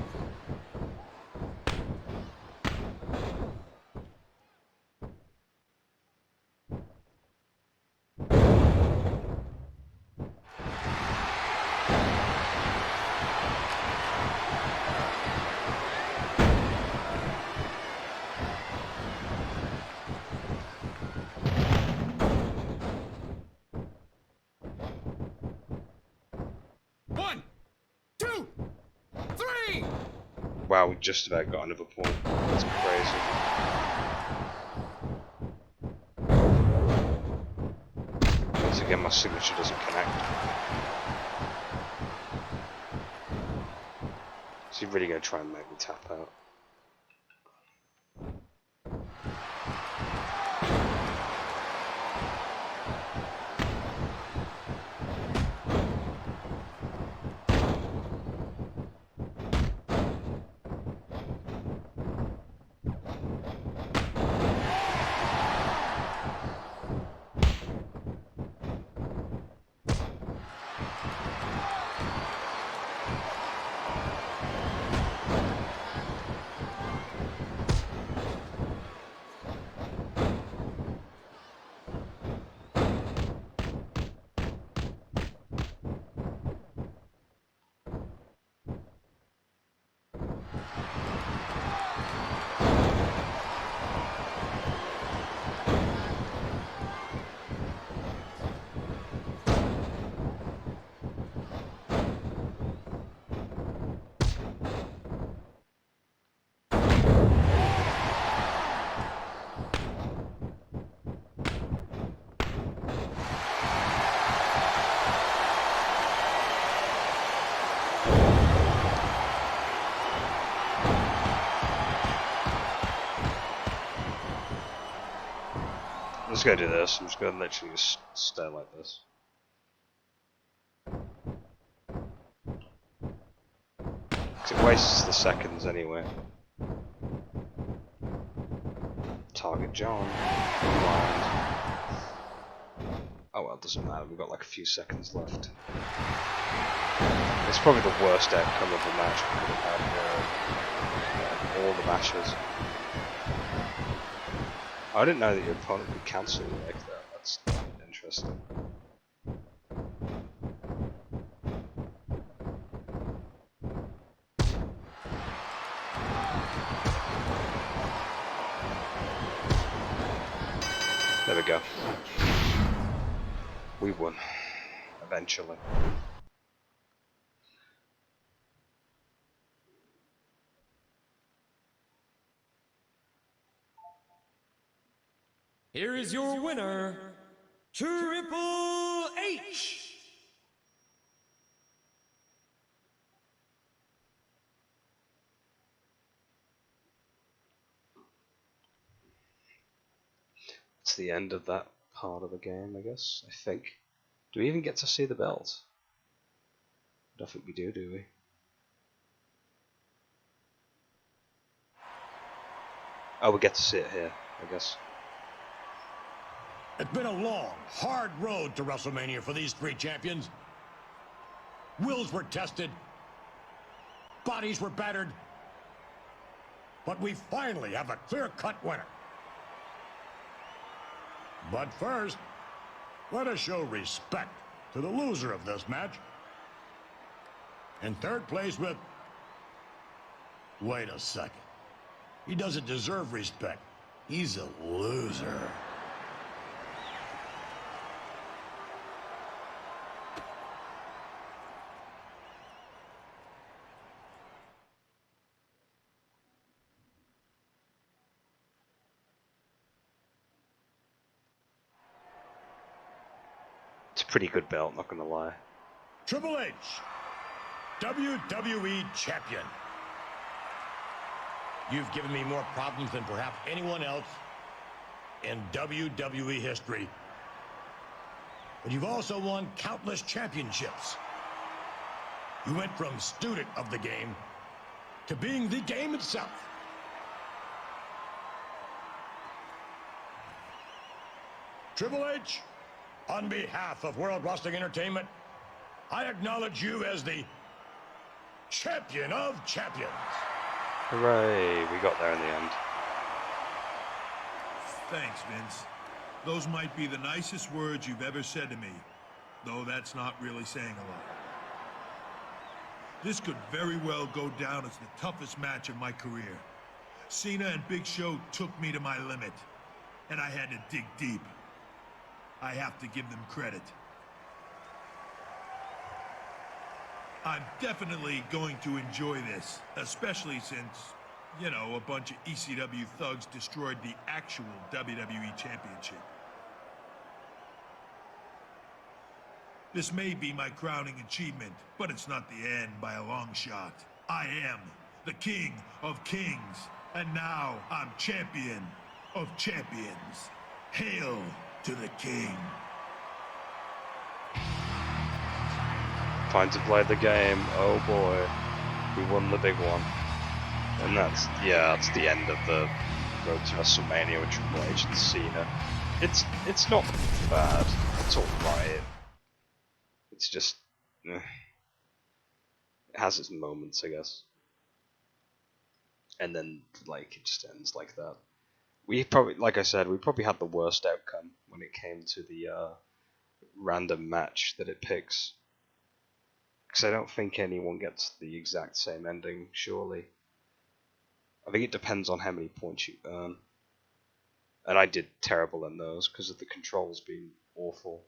U: One. Two. Three.
A: Wow, we just about got another point. That's crazy. Once again, my signature doesn't connect. Is he really going to try and make me tap out? just gonna do this. I'm just gonna literally just stay like this. Cause it wastes the seconds anyway. Target John. Oh well, it doesn't matter. We've got like a few seconds left. It's probably the worst outcome of the match we could have had. All the matches. I didn't know that your opponent could cancel like that. That's interesting. There we go. We won. Eventually.
U: Here is your winner, Triple H.
A: It's the end of that part of the game, I guess. I think. Do we even get to see the belt? I don't think we do we? Oh, we get to see it here, I guess.
J: It's been a long, hard road to WrestleMania for these three champions. Wills were tested. Bodies were battered. But we finally have a clear-cut winner. But first, let us show respect to the loser of this match. In third place with... Wait a second. He doesn't deserve respect. He's a loser.
A: It's a pretty good belt, not gonna lie.
J: Triple H, WWE Champion. You've given me more problems than perhaps anyone else in WWE history. But you've also won countless championships. You went from student of the game to being the game itself. Triple H, on behalf of World Wrestling Entertainment, I acknowledge you as the champion of champions.
A: Hooray, we got there in the end.
K: Thanks, Vince. Those might be the nicest words you've ever said to me, though that's not really saying a lot. This could very well go down as the toughest match of my career. Cena and Big Show took me to my limit, and I had to dig deep. I have to give them credit. I'm definitely going to enjoy this, especially since, you know, a bunch of ECW thugs destroyed the actual WWE Championship. This may be my crowning achievement, but it's not the end by a long shot. I am the King of Kings, and now I'm champion of champions. Hail to the King.
A: Time to play the game. Oh boy, we won the big one, and that's the end of the road to WrestleMania with Triple H and Cena. It's not bad. It's alright. It's just it has its moments, I guess, and then like it just ends like that. We probably, like I said, we probably had the worst outcome when it came to the random match that it picks. Because I don't think anyone gets the exact same ending, surely. I think it depends on how many points you earn. And I did terrible in those because of the controls being awful.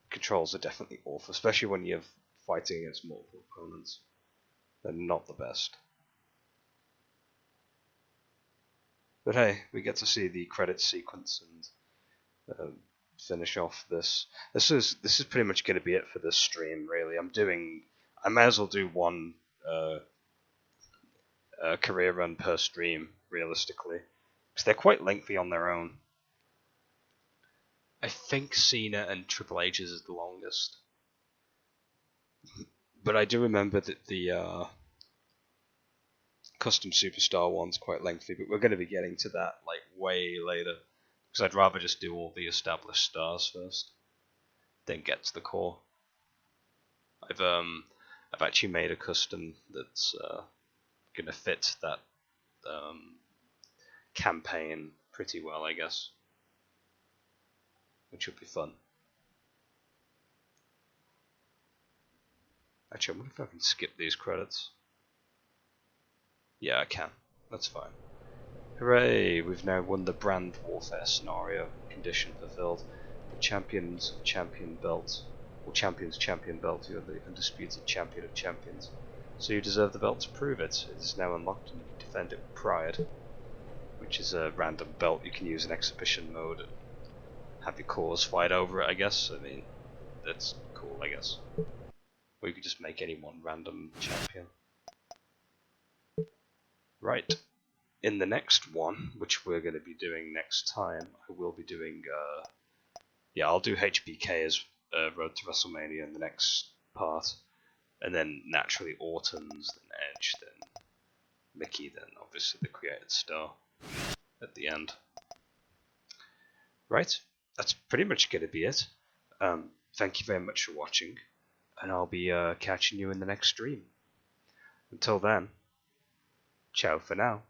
A: Controls are definitely awful, especially when you're fighting against multiple opponents. They're not the best. But hey, we get to see the credits sequence and finish off this. This is pretty much going to be it for this stream, really. I may as well do one career run per stream, realistically, because they're quite lengthy on their own. I think Cena and Triple H's is the longest, but I do remember that the Custom Superstar one's quite lengthy. But we're going to be getting to that like way later, because I'd rather just do all the established stars first, then get to the core. I've actually made a custom that's gonna fit that campaign pretty well, I guess, which will be fun. Actually, I wonder if I can skip these credits. Yeah, I can. That's fine. Hooray! We've now won the brand warfare scenario. Condition fulfilled. The champion's champion belt. Or champion's champion belt. You're the undisputed champion of champions. So you deserve the belt to prove it. It is now unlocked and you can defend it with pride. Which is a random belt you can use in exhibition mode and have your cores fight over it, I guess. I mean, that's cool, I guess. Or you could just make any one random champion. Right. In the next one, which we're going to be doing next time, I will be doing, yeah, I'll do HBK as Road to WrestleMania in the next part, and then naturally Orton's, then Edge, then Mickey, then obviously the Created Star at the end. Right, that's pretty much going to be it. Thank you very much for watching, and I'll be catching you in the next stream. Until then, ciao for now.